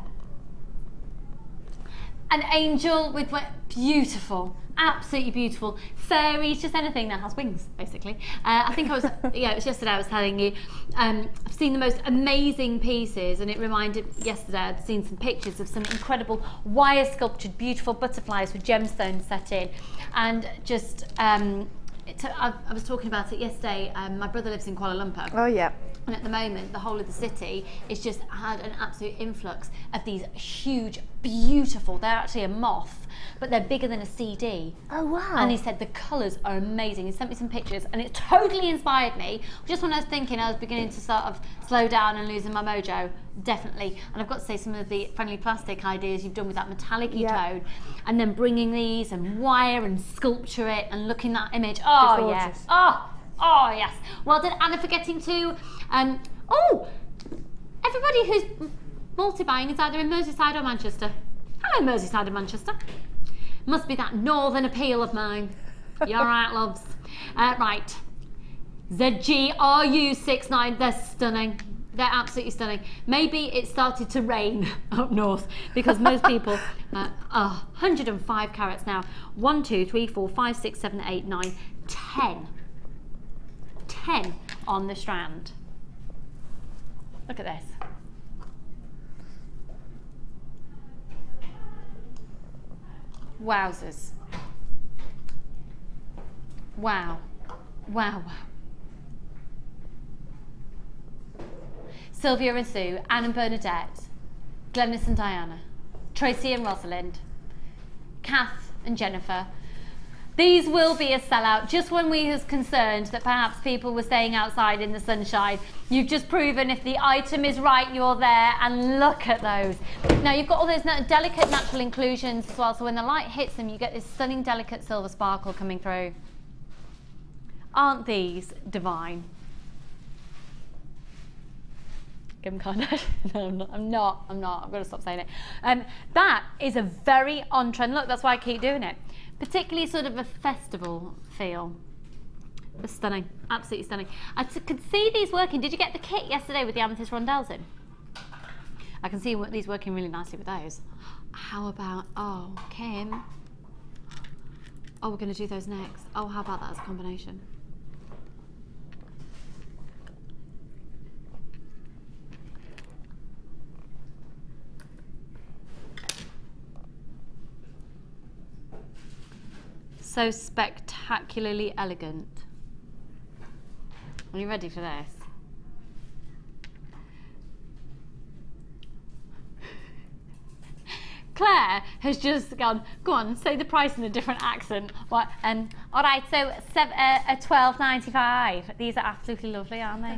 An angel with beautiful, absolutely beautiful. Fairies, just anything that has wings, basically. I think I was, yeah, it was yesterday I was telling you, I've seen the most amazing pieces, and it reminded, yesterday I'd seen some pictures of some incredible wire sculptured, beautiful butterflies with gemstones set in. And just, I was talking about it yesterday, my brother lives in Kuala Lumpur. Oh yeah. And at the moment, the whole of the city is just had an absolute influx of these huge, beautiful, they're actually a moth, but they're bigger than a CD. Oh wow. And he said the colours are amazing. He sent me some pictures and it totally inspired me. Just when I was thinking I was beginning to sort of slow down and losing my mojo, definitely. And I've got to say some of the friendly plastic ideas you've done with that metallic-y tone, and then bringing these and wire and sculpture it and looking at that image. Oh yes. Oh yes. Well done, Anna, for getting to, everybody who's multi-buying is either in Merseyside or Manchester. Hello, Merseyside and Manchester. Must be that northern appeal of mine. You're right, loves. Right. ZGRU69, they're stunning. They're absolutely stunning. Maybe it started to rain up north because most people, 105 carats now. 1, 2, 3, 4, 5, 6, 7, 8, 9, 10. 10 on the strand. Look at this. Wowzers. Wow. Wow, wow. Sylvia and Sue, Anne and Bernadette, Glenys and Diana, Tracy and Rosalind, Kath and Jennifer. These will be a sellout. Just when we was concerned that perhaps people were staying outside in the sunshine, you've just proven if the item is right, you're there, and look at those. Now you've got all those delicate natural inclusions as well, so when the light hits them, you get this stunning delicate silver sparkle coming through. Aren't these divine? Kim Kardashian. No, I'm not. I've got to stop saying it. That is a very on-trend look. That's why I keep doing it. Particularly sort of a festival feel. It's stunning. Absolutely stunning. I could see these working. Did you get the kit yesterday with the amethyst rondelles in? I can see these working really nicely with those. How about, oh, Kim. Oh, we're going to do those next. Oh, how about that as a combination? So spectacularly elegant. Are you ready for this? Claire has just gone, go on, say the price in a different accent. What? All right, so $12.95. These are absolutely lovely, aren't they?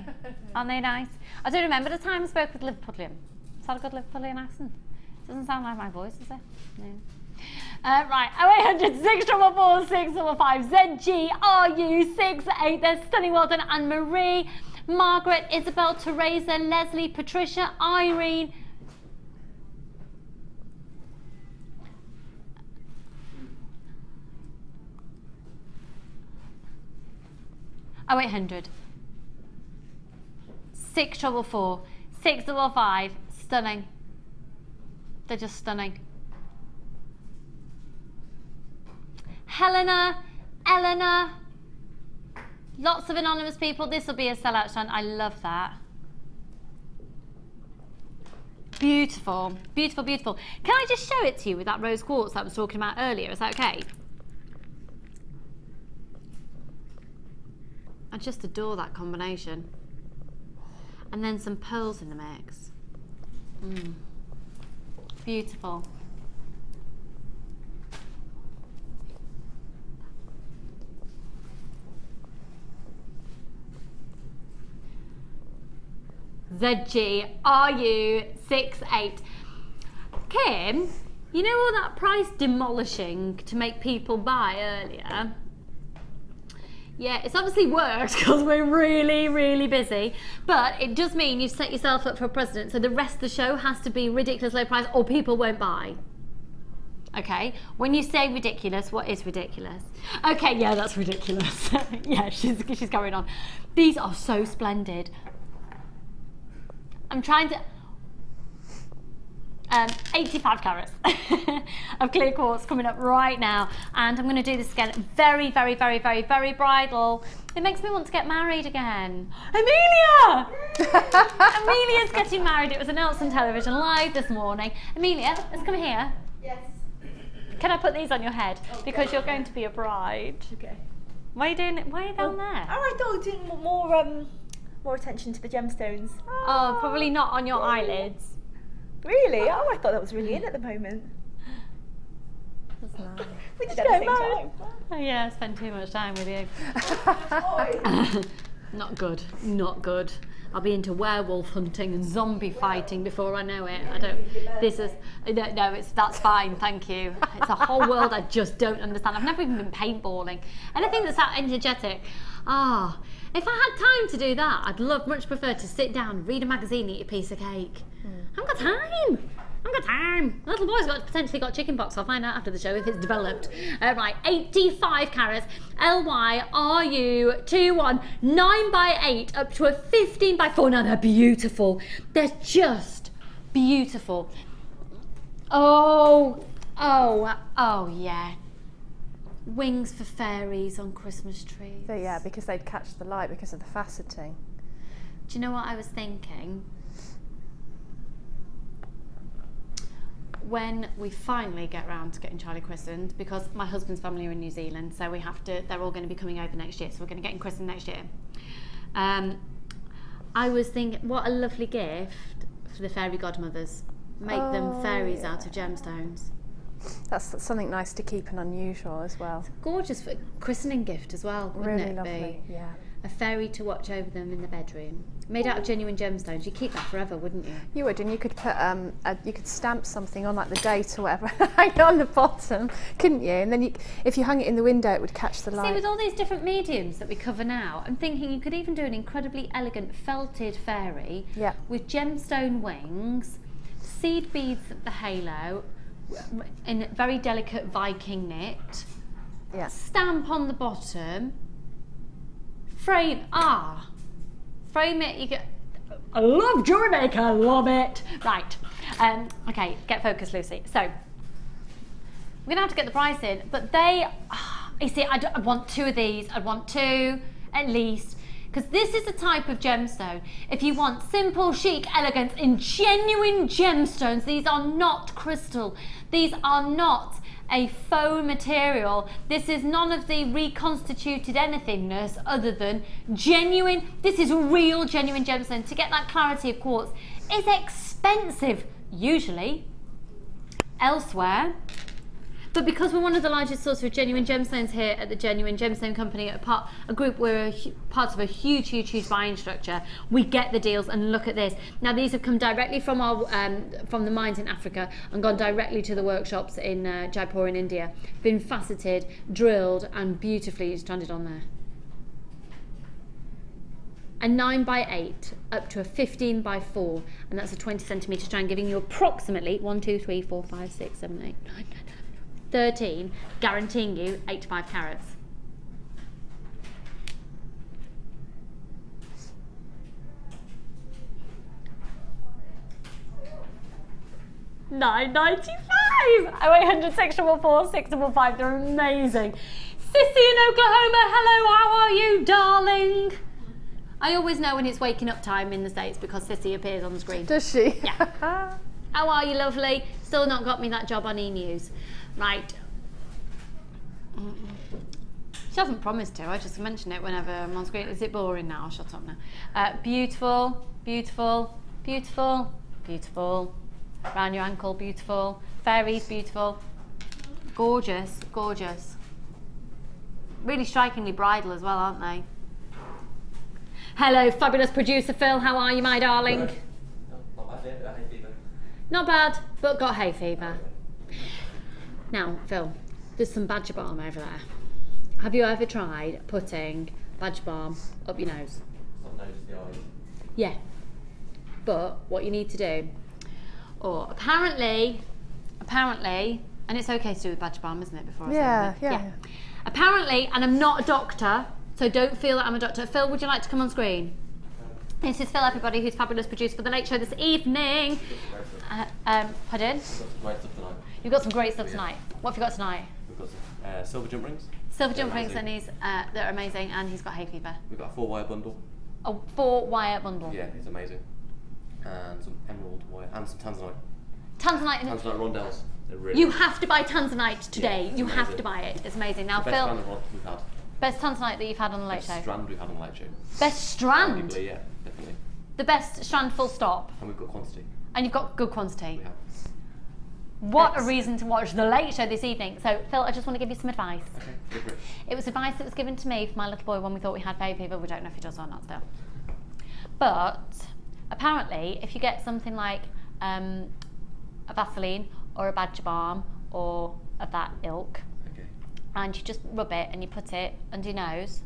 Aren't they nice? I don't remember the time I spoke with Liverpudlian. Is that a good Liverpudlian accent? Doesn't sound like my voice, is it? No. Right, 0800 644 655 ZG RU68. They're stunning. Well done, Anne Marie, Margaret, Isabel, Teresa, Leslie, Patricia, Irene. Oh, 0800 644 655. Stunning. They're just stunning. Helena, Eleanor, lots of anonymous people. This will be a sellout, Sean. I love that. Beautiful, beautiful, beautiful. Can I just show it to you with that rose quartz that I was talking about earlier? Is that okay? I just adore that combination. And then some pearls in the mix. Beautiful. ZG RU68. Kim, you know all that price demolishing to make people buy earlier? Yeah, it's obviously worked because we're really, really busy, but it does mean you've set yourself up for a precedent, so the rest of the show has to be ridiculous low price or people won't buy. Okay, when you say ridiculous, what is ridiculous? Okay, yeah, that's ridiculous. Yeah, she's going on. These are so splendid. I'm trying to, 85 carats of clear quartz coming up right now, and I'm going to do this again. Very, very, very, very, very bridal. It makes me want to get married again. Amelia! Amelia's getting married. It was announced on television live this morning. Amelia, let's come here. Yes. Can I put these on your head? Because you're going to be a bride. Okay. Why are you doing it? Why are you down there? Oh, I thought doing more attention to the gemstones. Oh, probably not on your eyelids. Really? Oh, I thought that was really in at the moment. That's nice. We did at the same time. Oh, yeah, I spend too much time with you. Not good. Not good. I'll be into werewolf hunting and zombie fighting before I know it. I don't. This is no. That's fine. Thank you. It's a whole world I just don't understand. I've never even been paintballing. Anything that's that energetic. Ah, if I had time to do that, I'd much prefer to sit down, read a magazine, eat a piece of cake. I haven't got time. I haven't got time. The little boy's potentially got chicken pox. I'll find out after the show if it's developed. Right, 85 carats. LYRU21 9x8 up to a 15x4. Now they're beautiful. They're just beautiful. Oh yeah. Wings for fairies on Christmas trees. So, yeah, because they'd catch the light because of the faceting. Do you know what I was thinking? When we finally get round to getting Charlie christened, because my husband's family are in New Zealand, so we have to, they're all going to be coming over next year, so we're going to get him christened next year. I was thinking, what a lovely gift for the fairy godmothers. make them fairies out of gemstones. That's something nice to keep and unusual as well. Gorgeous for a christening gift as well, wouldn't Really it lovely, be? yeah. A fairy to watch over them in the bedroom. Made out of genuine gemstones. You'd keep that forever, wouldn't you? You would, and you could put you could stamp something on, like the date or whatever, hang on the bottom, couldn't you? And then if you hung it in the window, it would catch the light. See, with all these different mediums that we cover now, I'm thinking you could even do an incredibly elegant felted fairy with gemstone wings, seed beads at the halo, in very delicate Viking knit, stamp on the bottom, frame it. You get. I love Jewellery Maker, I love it. Right, okay, get focused, Lucy. So we're gonna have to get the price in, but they. You see, I want 2 of these. I'd want 2 at least. Because this is a type of gemstone. If you want simple, chic, elegance in genuine gemstones, these are not crystal. These are not a faux material. This is none of the reconstituted anythingness other than genuine. This is real, genuine gemstone. To get that clarity of quartz is expensive, usually, elsewhere. But because we're one of the largest sources of genuine gemstones here at the Genuine Gemstone Company, a group, we're part of a huge buying structure, we get the deals. And look at this. Now these have come directly from our from the mines in Africa and gone directly to the workshops in Jaipur in India. Been faceted, drilled and beautifully stranded on there. A 9x8 up to a 15x4, and that's a 20cm strand, giving you approximately 1, 2, 3, 4, 5, 6, 7, 8, 9, 10, 11, 13, guaranteeing you 8 to 5 carats. $9.95. 0800 644 655. They're amazing. Sissy in Oklahoma. Hello, how are you, darling? I always know when it's waking up time in the States because Sissy appears on the screen. Does she? Yeah. How are you, lovely? Still not got me that job on E-News. Right. She hasn't promised to. I just mention it whenever I'm on screen. Is it boring now? I'll shut up now. Beautiful, beautiful, beautiful, beautiful. Around your ankle, beautiful. Fairies, beautiful. Gorgeous, gorgeous. Really strikingly bridal as well, aren't they? Hello, fabulous producer Phil. How are you, my darling? Not bad, yeah, hay fever. Not bad, but got hay fever. Now, Phil, there's some badger balm over there. Have you ever tried putting badger balm up your nose? Not nose, the eyes. Yeah. But what you need to do, or apparently, and it's okay to do with badger balm, isn't it? Before I say anything? Yeah. Apparently, and I'm not a doctor, so don't feel that I'm a doctor. Phil, would you like to come on screen? This is Phil, everybody, who's fabulous producer for the Late Show this evening. Pardon? You've got some great stuff tonight. What have you got tonight? We've got some silver jump rings. Silver jump rings, and they're amazing, and he's got hay fever. We've got a 4-wire bundle. A 4-wire bundle. Yeah, it's amazing. And some emerald wire, and some tanzanite. Tanzanite. Tanzanite rondelles. They're really you nice. have to buy tanzanite today. Yeah, you amazing. have to buy it. It's amazing. Now, the best Phil. strand we've had. Best tanzanite that you've had on the Late Show. Best strand we've had on the Late Show. Best strand. Arguably, yeah, definitely. The best strand, full stop. And we've got quantity. And you've got good quantity. We have. What a reason to watch the Late Show this evening. So, Phil, I just want to give you some advice. Okay, go for it. It was advice that was given to me for my little boy when we thought we had hay fever. We don't know if he does or not still. But apparently, if you get something like a Vaseline or a badger balm or of that ilk, okay, and you just rub it and you put it under your nose,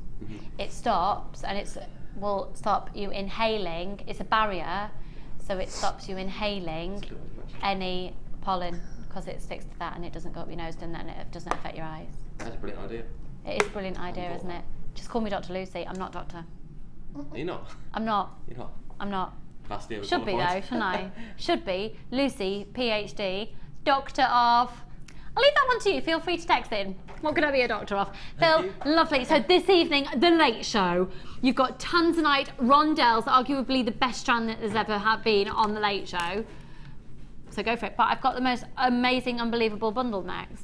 it stops, and it will stop you inhaling. It's a barrier, so it stops you inhaling any pollen because it sticks to that and it doesn't go up your nose, and it doesn't affect your eyes. That's a brilliant idea. It is a brilliant idea, isn't it? Just call me Dr. Lucy. I'm not doctor. Are you not? I'm not. You're not? I'm not. Last year was Should be though, shouldn't I? Should be. Lucy, PhD, Doctor of... I'll leave that one to you. Feel free to text in. What could I be a doctor of? Phil, lovely. So this evening, the Late Show, you've got tanzanite rondelles, arguably the best strand that there's ever been on the Late Show. So go for it. But I've got the most amazing, unbelievable bundle next.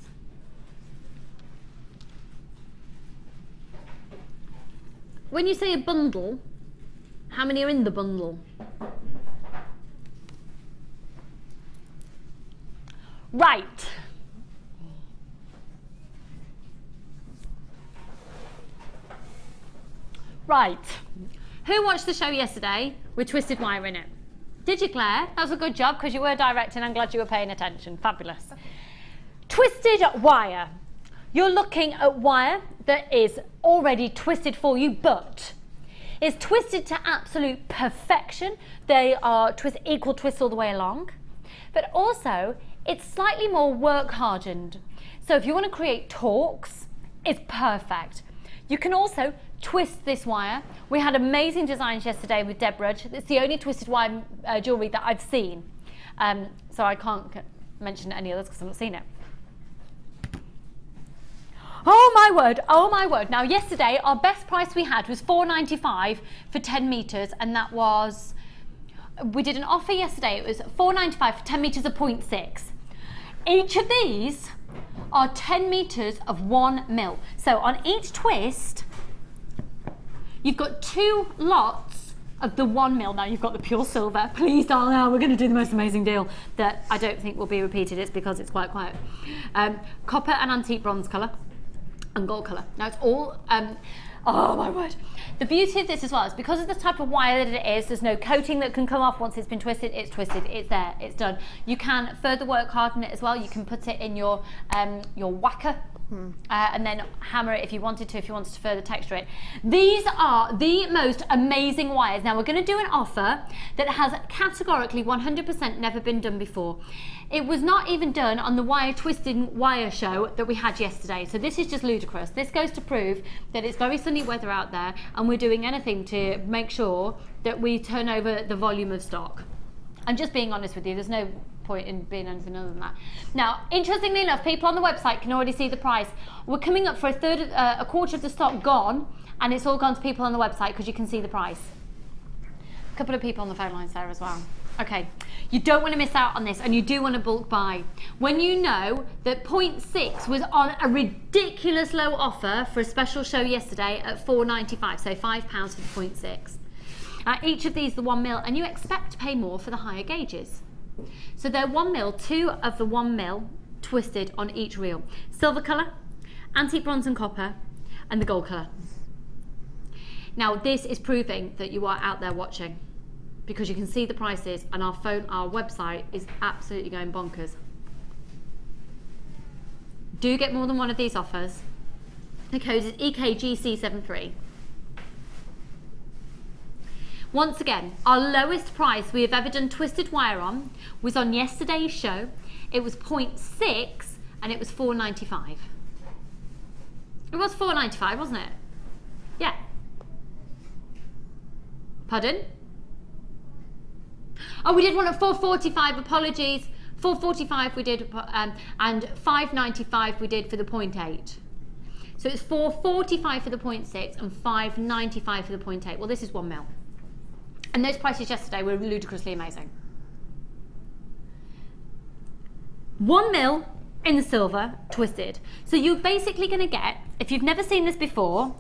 When you say a bundle, how many are in the bundle? Right. Right. Who watched the show yesterday with twisted wire in it? Did you, Claire? That was a good job because you were directing. I'm glad you were paying attention. Fabulous. Twisted wire. You're looking at wire that is already twisted for you, but is twisted to absolute perfection. They are equal twists all the way along. But also, it's slightly more work hardened. So if you want to create torques, it's perfect. You can also twist this wire. We had amazing designs yesterday with Deborah. It's the only twisted wire jewellery that I've seen. So I can't mention any others because I've not seen it. Oh my word, oh my word. Now yesterday our best price we had was $4.95 for 10 metres, and that was, we did an offer yesterday, it was $4.95 for 10 metres of 0.6. Each of these are 10 metres of 1 mil. So on each twist, you've got 2 lots of the 1 mil. Now you've got the pure silver. Please, darling, we're going to do the most amazing deal that I don't think will be repeated. It's because it's quite quiet. Copper and antique bronze colour and gold colour. Now it's all, oh my word. The beauty of this as well is because of the type of wire that it is, there's no coating that can come off once it's been twisted. It's twisted, it's there, it's done. You can further work harden it as well. You can put it in your whacker and then hammer it if you wanted to further texture it. These are the most amazing wires. Now we're going to do an offer that has categorically 100% never been done before. It was not even done on the wire twisting wire show that we had yesterday. So this is just ludicrous. This goes to prove that it's very sunny weather out there and we're doing anything to make sure that we turn over the volume of stock. I'm just being honest with you, there's no point in being anything other than that. Now, interestingly enough, people on the website can already see the price. We're coming up for a quarter of the stock gone, and it's all gone to people on the website because you can see the price. A couple of people on the phone lines there as well. Okay, you don't want to miss out on this, and you do want to bulk buy. When you know that 0.6 was on a ridiculous low offer for a special show yesterday at $4.95, so £5 for the 0.6. Each of these the 1 mil, and you expect to pay more for the higher gauges. So they're 1 mil, 2 of the 1 mil twisted on each reel. Silver colour, antique bronze and copper, and the gold colour. Now this is proving that you are out there watching, because you can see the prices, and our website is absolutely going bonkers. Do get more than one of these offers. The code is EKGC73. Once again, our lowest price we have ever done twisted wire on was on yesterday's show. It was 0.6 and it was $4.95. It was $4.95, wasn't it? Yeah. Pardon? Oh, we did one at $4.45, apologies. $4.45 we did, and $5.95 we did for the 0.8. So it's $4.45 for the 0.6 and $5.95 for the 0.8. Well, this is 1 mil. And those prices yesterday were ludicrously amazing. 1 mil in the silver, twisted. So you're basically going to get, if you've never seen this before,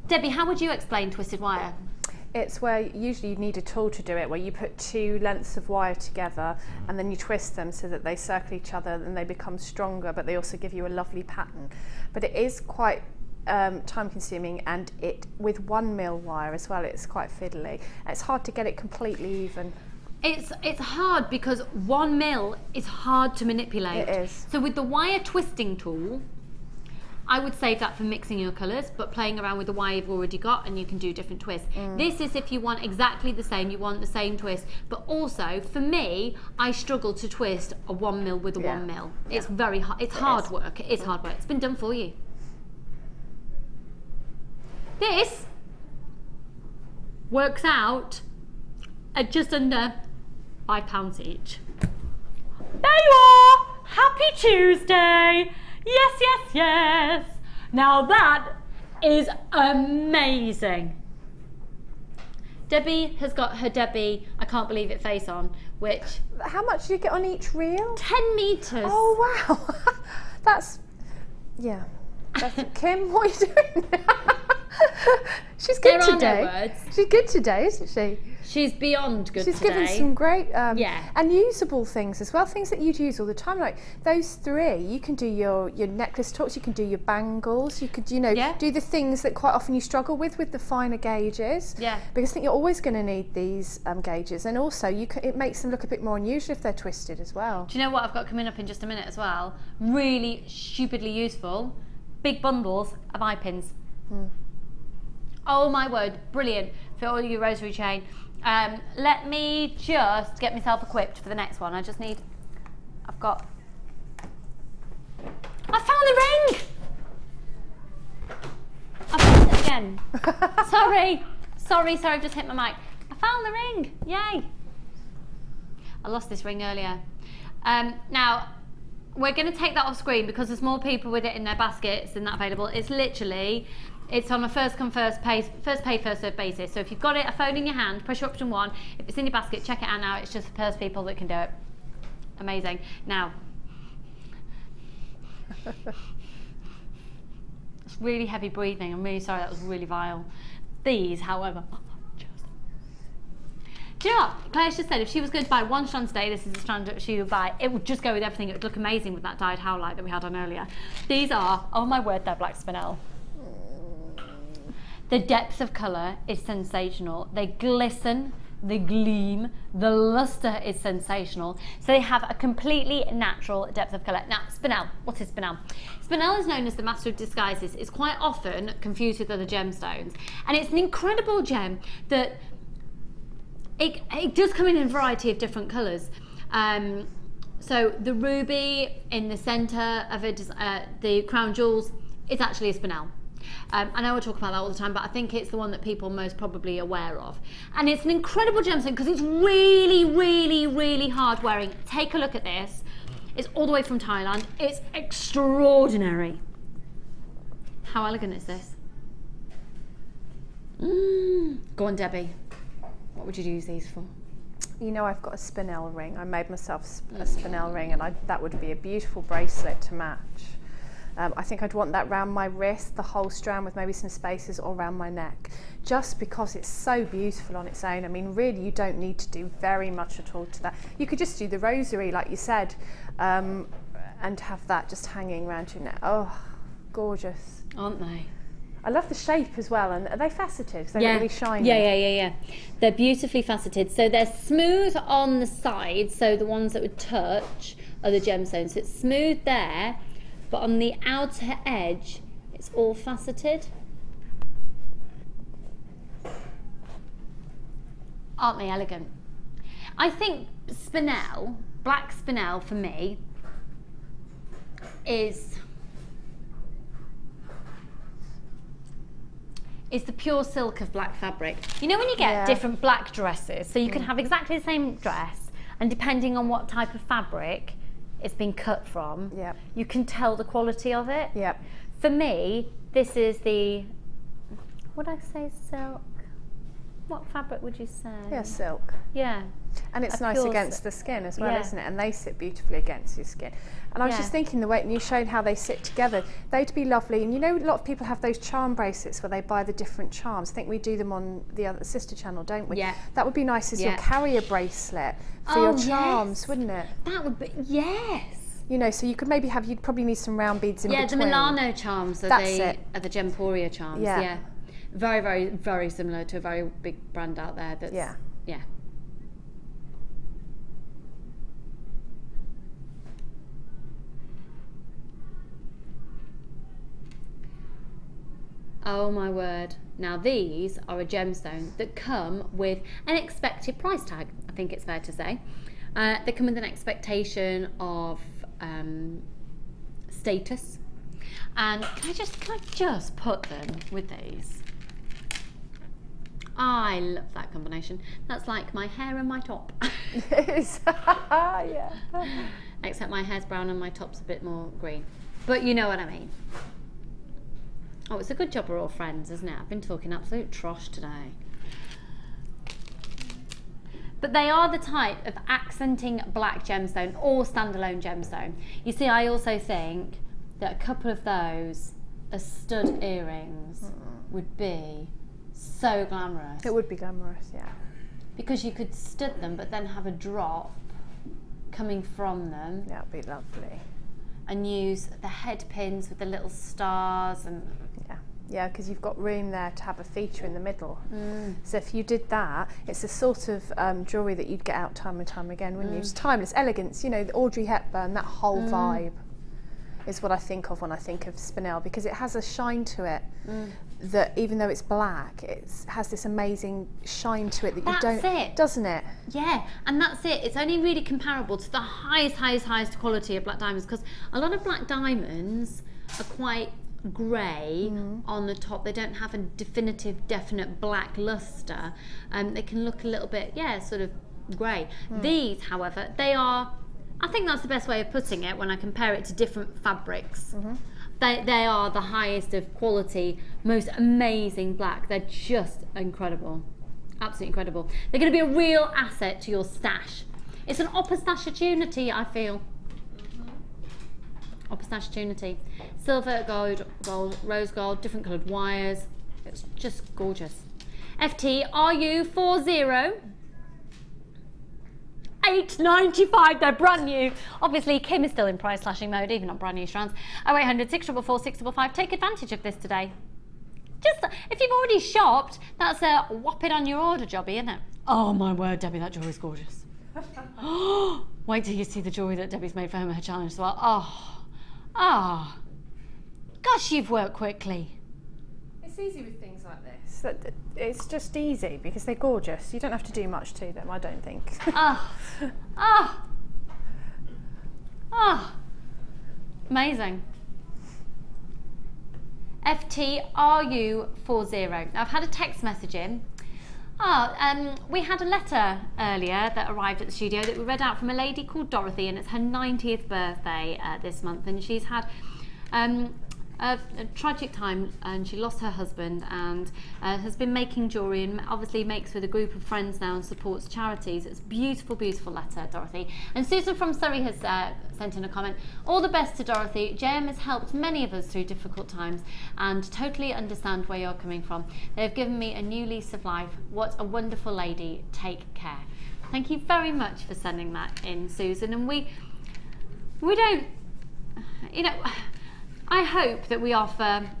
Debbie, how would you explain twisted wire? It's where usually you need a tool to do it, where you put 2 lengths of wire together and then you twist them so that they circle each other and they become stronger, but they also give you a lovely pattern. But it is quite time consuming, and with 1 mil wire as well, it's quite fiddly. It's hard to get it completely even. It's hard because 1 mil is hard to manipulate. It is. So with the wire twisting tool, I would save that for mixing your colours, but playing around with the wire you've already got, and you can do different twists. This is if you want exactly the same, you want the same twist, but also for me, I struggle to twist a 1 mil with a 1 mil. It's very hard. It's hard work. It is hard work. It's been done for you. This works out at just under £5 each. There you are! Happy Tuesday! Yes, yes, yes! Now that is amazing. Debbie has got her Debbie, I can't believe it face on, which... How much do you get on each reel? 10 metres. Oh, wow. That's... Yeah. Kim, what are you doing? She's good today. She's good today, isn't she? She's beyond good She's today. given some great yeah. and usable things as well, things that you'd use all the time. Like those three, you can do your necklace tops, you can do your bangles, you could, do the things that quite often you struggle with the finer gauges. Yeah. Because I think you're always going to need these gauges, and also it makes them look a bit more unusual if they're twisted as well. Do you know what I've got coming up in just a minute as well? Really stupidly useful, big bundles of eye pins. Oh my word, brilliant for all your rosary chain. Let me just get myself equipped for the next one. I found the ring! I found it again. Sorry, I've just hit my mic. I found the ring, yay. I lost this ring earlier. Now, we're going to take that off screen because there's more people with it in their baskets than that available. It's on a first come first pay first serve basis. So if you've got a phone in your hand, push option 1. If it's in your basket, check it out now. It's just the first people that can do it. Amazing. Now, it's really heavy breathing. I'm really sorry, that was really vile. These, however, do you know what? Claire's just said if she was going to buy one strand today, this is the strand that she would buy. It would just go with everything. It would look amazing with that dyed howlite that we had on earlier. These are, oh my word, they're Black Spinel. The depth of colour is sensational. They glisten, they gleam, the lustre is sensational. So they have a completely natural depth of colour. Now, Spinel, what is Spinel? Spinel is known as the master of disguises. It's quite often confused with other gemstones. And it's an incredible gem that it does come in a variety of different colours. So the ruby in the centre of it, the crown jewels, is actually a Spinel. I know I talk about that all the time, but I think it's the one that people most probably aware of. And it's an incredible gemstone because it's really, really, really hard wearing. Take a look at this. It's all the way from Thailand. It's extraordinary. How elegant is this? Go on, Debbie. What would you use these for? You know, I've got a Spinel ring. I made myself a Spinel ring, and that would be a beautiful bracelet to match. I think I'd want that around my wrist, the whole strand with maybe some spaces, or around my neck, just because it's so beautiful on its own. I mean, really, you don't need to do very much at all to that. You could just do the rosary, like you said, and have that just hanging around your neck. Oh, gorgeous. Aren't they? I love the shape as well, and are they faceted? Because they're really shiny. Yeah. They're beautifully faceted. So they're smooth on the sides, so the ones that would touch are the gemstones. So it's smooth there, but on the outer edge, it's all faceted. Aren't they elegant? I think Spinel, Black Spinel for me, is the pure silk of black fabric. You know when you get different black dresses, so you can have exactly the same dress, and depending on what type of fabric it's been cut from, you can tell the quality of it. For me, this is the, would I say silk? What fabric would you say? Yeah, silk. Yeah. And it's nice against the skin as well, isn't it? And they sit beautifully against your skin. And I was just thinking, the way you showed how they sit together, they'd be lovely. And you know, a lot of people have those charm bracelets where they buy the different charms. I think we do them on the other sister channel, don't we? Yeah. That would be nice as your carrier bracelet for your charms, wouldn't it? That would be, yes. You know, so you could maybe have, you'd probably need some round beads in between. Yeah, the Milano charms are the Gemporia charms. Yeah. Very, very, very similar to a very big brand out there. That's, yeah. Oh my word. Now these are a gemstone that come with an expected price tag, I think it's fair to say. They come with an expectation of status. And can I just put them with these? I love that combination. That's like my hair and my top. It is. Yeah. Except my hair's brown and my top's a bit more green. But you know what I mean. Oh, it's a good job we're all friends, isn't it? I've been talking absolute trosh today. But they are the type of accenting black gemstone or standalone gemstone. You see, I also think that a couple of those as stud earrings would be so glamorous. It would be glamorous, yeah. because you could stud them but then have a drop coming from them. That would be lovely. And use the head pins with the little stars and... Yeah, because you've got room there to have a feature in the middle. So if you did that, it's the sort of jewellery that you'd get out time and time again, wouldn't you? It's timeless elegance, you know, the Audrey Hepburn, that whole vibe is what I think of when I think of Spinel, because it has a shine to it that even though it's black, it has this amazing shine to it that you don't... That's it. Doesn't it? Yeah, and that's it. It's only really comparable to the highest quality of black diamonds, because a lot of black diamonds are quite grey on the top. They don't have a definite black luster. They can look a little bit, sort of grey. These, however, they are, I think that's the best way of putting it when I compare it to different fabrics. They are the highest of quality, most amazing black. They're just incredible. Absolutely incredible. They're going to be a real asset to your stash. It's an opportunity, I feel. Opportunity. Silver, gold, rose gold, different coloured wires. It's just gorgeous. FT RU40. $8.95, they're brand new. Obviously, Kim is still in price slashing mode, even on brand new strands. 0800 644 655. Take advantage of this today. Just, if you've already shopped, that's a whopping on your order jobby, isn't it? Oh my word, Debbie, that jewellery's gorgeous. Wait till you see the jewellery that Debbie's made for her challenge as well. Oh, gosh, you've worked quickly. It's easy with things like this. It's just easy because they're gorgeous. You don't have to do much to them, I don't think. Amazing. FTRU40. Now, I've had a text message in. We had a letter earlier that arrived at the studio that we read out from a lady called Dorothy, and it's her 90th birthday this month, and she's had a tragic time, and she lost her husband, and has been making jewellery, and obviously makes with a group of friends now and supports charities. It's a beautiful, beautiful letter, Dorothy. And Susan from Surrey has sent in a comment. All the best to Dorothy. JM has helped many of us through difficult times and totally understand where you're coming from. They've given me a new lease of life. What a wonderful lady. Take care. Thank you very much for sending that in, Susan. And we don't, you know, I hope that we offer a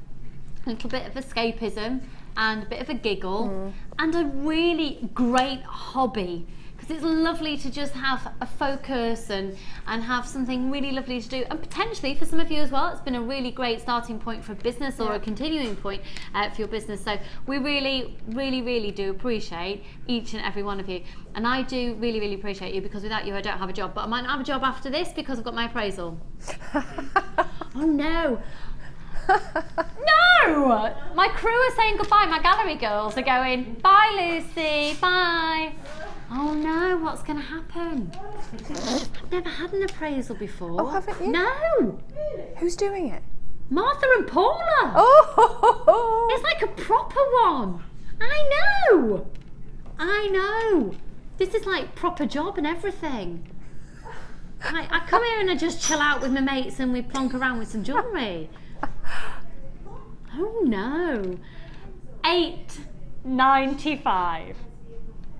little bit of escapism and a bit of a giggle and a really great hobby, because it's lovely to just have a focus and have something really lovely to do, and potentially for some of you as well it's been a really great starting point for a business or a continuing point for your business. So we really do appreciate each and every one of you, and I do really appreciate you, because without you I don't have a job, but I might not have a job after this because I've got my appraisal. Oh no. No! My crew are saying goodbye. My gallery girls are going, bye Lucy, bye. Oh no, what's going to happen? I've never had an appraisal before. Oh, haven't you? No. Who's doing it? Martha and Paula. Oh! It's like a proper one. I know. This is like proper job and everything. I come here and I just chill out with my mates and we plonk around with some jewellery. Oh no. $8.95.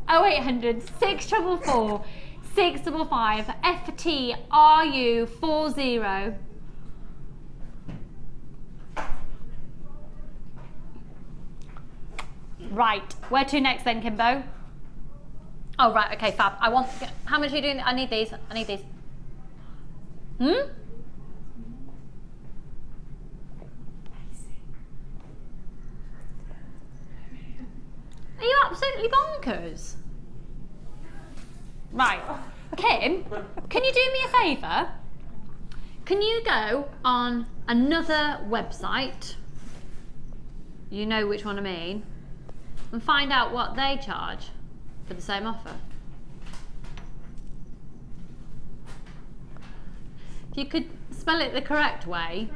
0800 644 655 FTRU40. Right, where to next then, Kimbo? Oh right, okay, fab. How much are you doing? I need these. Are you absolutely bonkers? Right, Kim, can you do me a favour? Can you go on another website, you know which one I mean, and find out what they charge for the same offer? If you could spell it the correct way.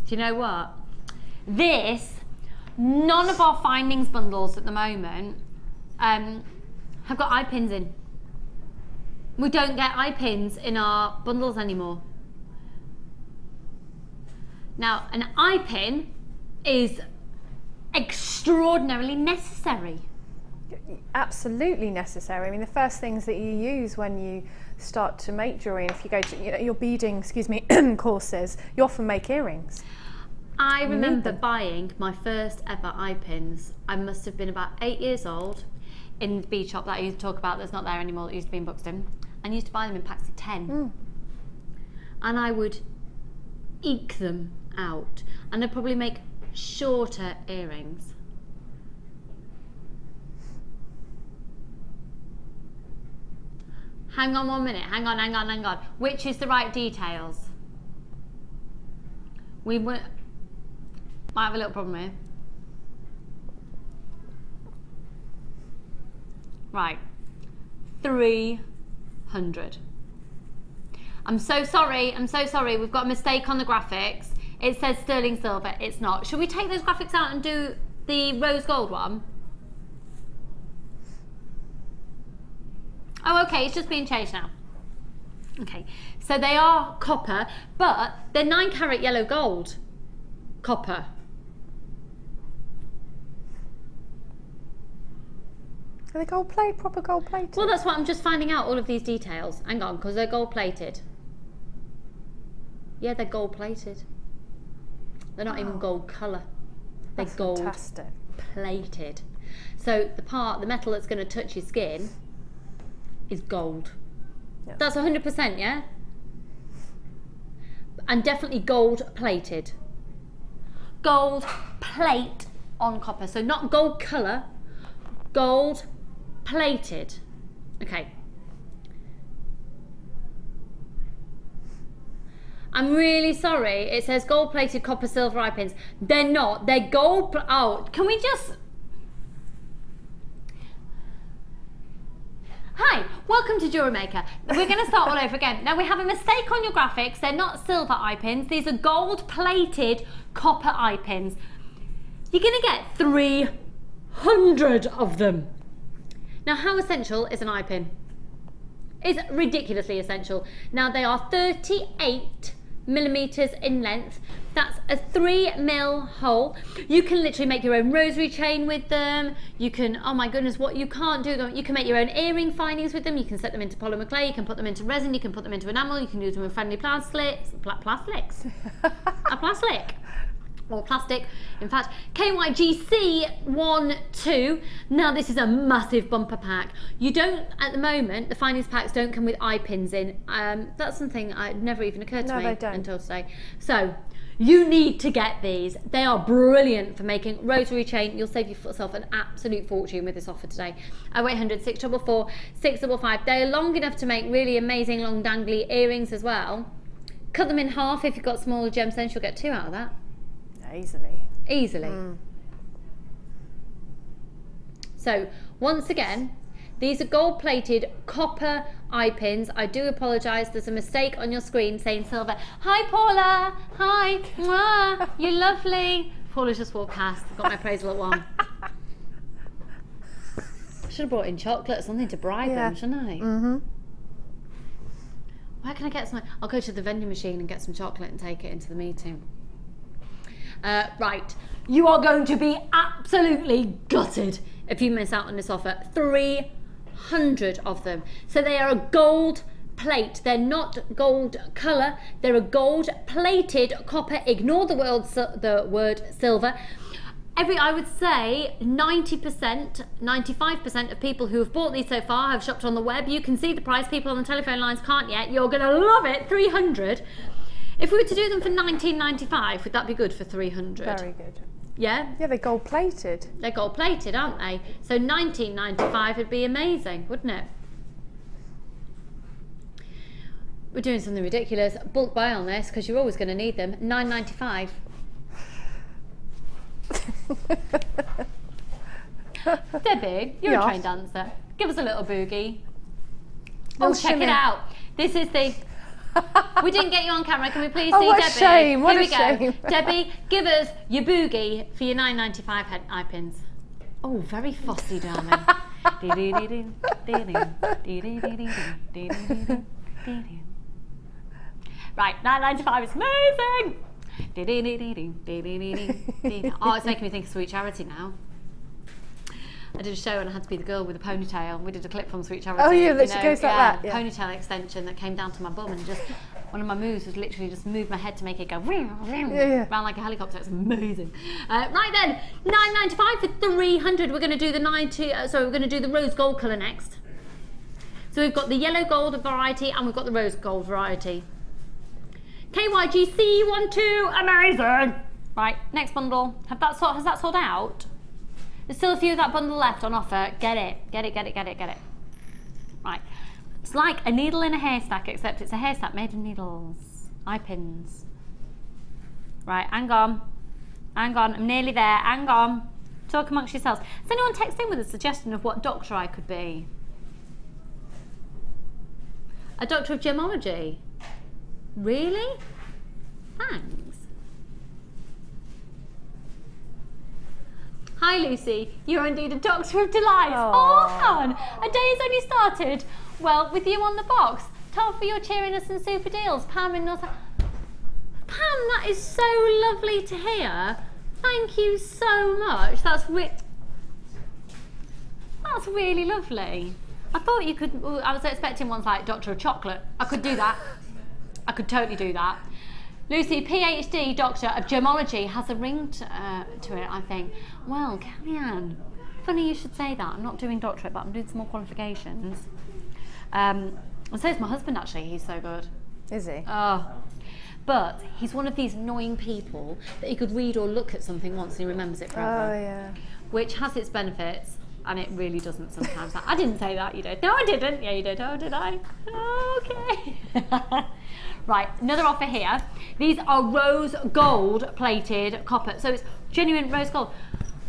Do you know what? None of our findings bundles at the moment have got eye pins in. We don't get eye pins in our bundles anymore. Now, an eye pin is extraordinarily necessary. Absolutely necessary. I mean, the first things that you use when you start to make jewellery, and if you go to your beading, courses, you often make earrings. I remember buying my first ever eye pins. I must have been about 8 years old in the bead shop that I used to talk about that's not there anymore, that used to be in Buxton. And used to buy them in packs of 10. And I would eke them out. And I'd probably make shorter earrings. Hang on 1 minute, hang on. Which is the right details? We might have a little problem here. Right, 300. I'm so sorry, we've got a mistake on the graphics. It says sterling silver, it's not. Should we take those graphics out and do the rose gold one? Oh, okay, it's just being changed now. Okay, so they are copper, but they're 9 carat yellow gold copper. Are they gold plate, proper gold plated? Well, that's what I'm just finding out, all of these details. Hang on, because they're gold plated. Yeah, they're gold plated. They're not even gold colour. They're gold plated. So the metal that's going to touch your skin is gold. Yep. That's 100%, yeah? And definitely gold plated. Gold plate on copper. So not gold colour, gold plated. Okay. I'm really sorry, it says gold plated copper silver eye pins. They're not, they're gold, oh, can we just... Hi, welcome to Jewellery Maker. We're going to start all over again. Now we have a mistake on your graphics. They're not silver eye pins. These are gold plated copper eye pins. You're going to get 300 of them. Now how essential is an eye pin? It's ridiculously essential. Now they are 38 millimeters in length. That's a 3mm hole. You can literally make your own rosary chain with them. You can, oh my goodness, what you can't do, you can make your own earring findings with them. You can set them into polymer clay, you can put them into resin, you can put them into enamel, you can use them in friendly plastics. Or plastic. In fact, KYGC12. Now this is a massive bumper pack. You don't, at the moment, the findings packs don't come with eye pins in. That's something that never even occurred to me until today. So you need to get these. They are brilliant for making rosary chain. You'll save yourself an absolute fortune with this offer today. 0800 644 655. They are long enough to make really amazing long dangly earrings as well. Cut them in half. If you've got smaller gemstones, you'll get 2 out of that. Easily. So once again, these are gold plated copper eye pins. I do apologise, there's a mistake on your screen saying silver. Hi Paula, hi, mwah, you're lovely. Paula's just walked past, got my appraisal at 1. I should have brought in chocolate or something to bribe them, shouldn't I? Where can I get some? I'll go to the vending machine and get some chocolate and take it into the meeting. Right, you are going to be absolutely gutted if you miss out on this offer. 300 of them. So they are a gold plate. They're not gold colour. They're a gold plated copper. Ignore the word silver. I would say 90%, 95% of people who have bought these so far have shopped on the web. You can see the price. People on the telephone lines can't yet. You're going to love it. 300. If we were to do them for $19.95, would that be good for 300? Very good. Yeah? Yeah, they're gold plated. They're gold plated, aren't they? So $19.95 would be amazing, wouldn't it? We're doing something ridiculous. Bulk buy on this because you're always going to need them. $9.95. Debbie, you're a trained dancer. Give us a little boogie. We'll check it out. This is the... We didn't get you on camera. Can we please see what Debbie? A shame. What Here a shame. we go. Debbie, give us your boogie for your $9.95 eye pins. Oh, very fussy, darling. Right, $9.95 is amazing. Oh, it's making me think of Sweet Charity now. I did a show and I had to be the girl with the ponytail. We did a clip from Sweet Charity. Oh, yeah, literally goes like that. Yeah. Ponytail extension that came down to my bum, and just one of my moves was literally just move my head to make it go round like a helicopter. It's amazing. Right then, $9.95 for 300. We're going to do the we're going to do the rose gold colour next. So we've got the yellow gold variety and we've got the rose gold variety. KYGC12, amazing. Right, next bundle. Has that sold out? There's still a few of that bundle left on offer. Get it. Right. It's like a needle in a haystack, except it's a haystack made of needles. Eye pins. Right, hang on. I'm nearly there. Hang on. Talk amongst yourselves. Has anyone texted in with a suggestion of what doctor I could be? A doctor of gemology? Really? Thanks. Hi Lucy, you're indeed a doctor of delights. Oh, fun. A day has only started. Well, with you on the box. Time for your cheeriness and super deals. Pam in North. Pam, that is so lovely to hear. Thank you so much. That's really lovely. I thought you could. I was expecting ones like Doctor of Chocolate. I could do that. I could totally do that. Lucy, PhD, Doctor of Gemology, has a ring to it, I think. Well, Kellyanne, funny you should say that. I'm not doing doctorate, but I'm doing some more qualifications. And so is my husband, actually. He's so good. Is he? Oh. But he's one of these annoying people that he could read or look at something once and he remembers it forever. Oh, yeah. Which has its benefits. And it really doesn't sometimes. I didn't say that, you did. No, I didn't. Yeah, you did. Oh, did I? Okay. Right, another offer here. These are rose gold plated copper. So it's genuine rose gold.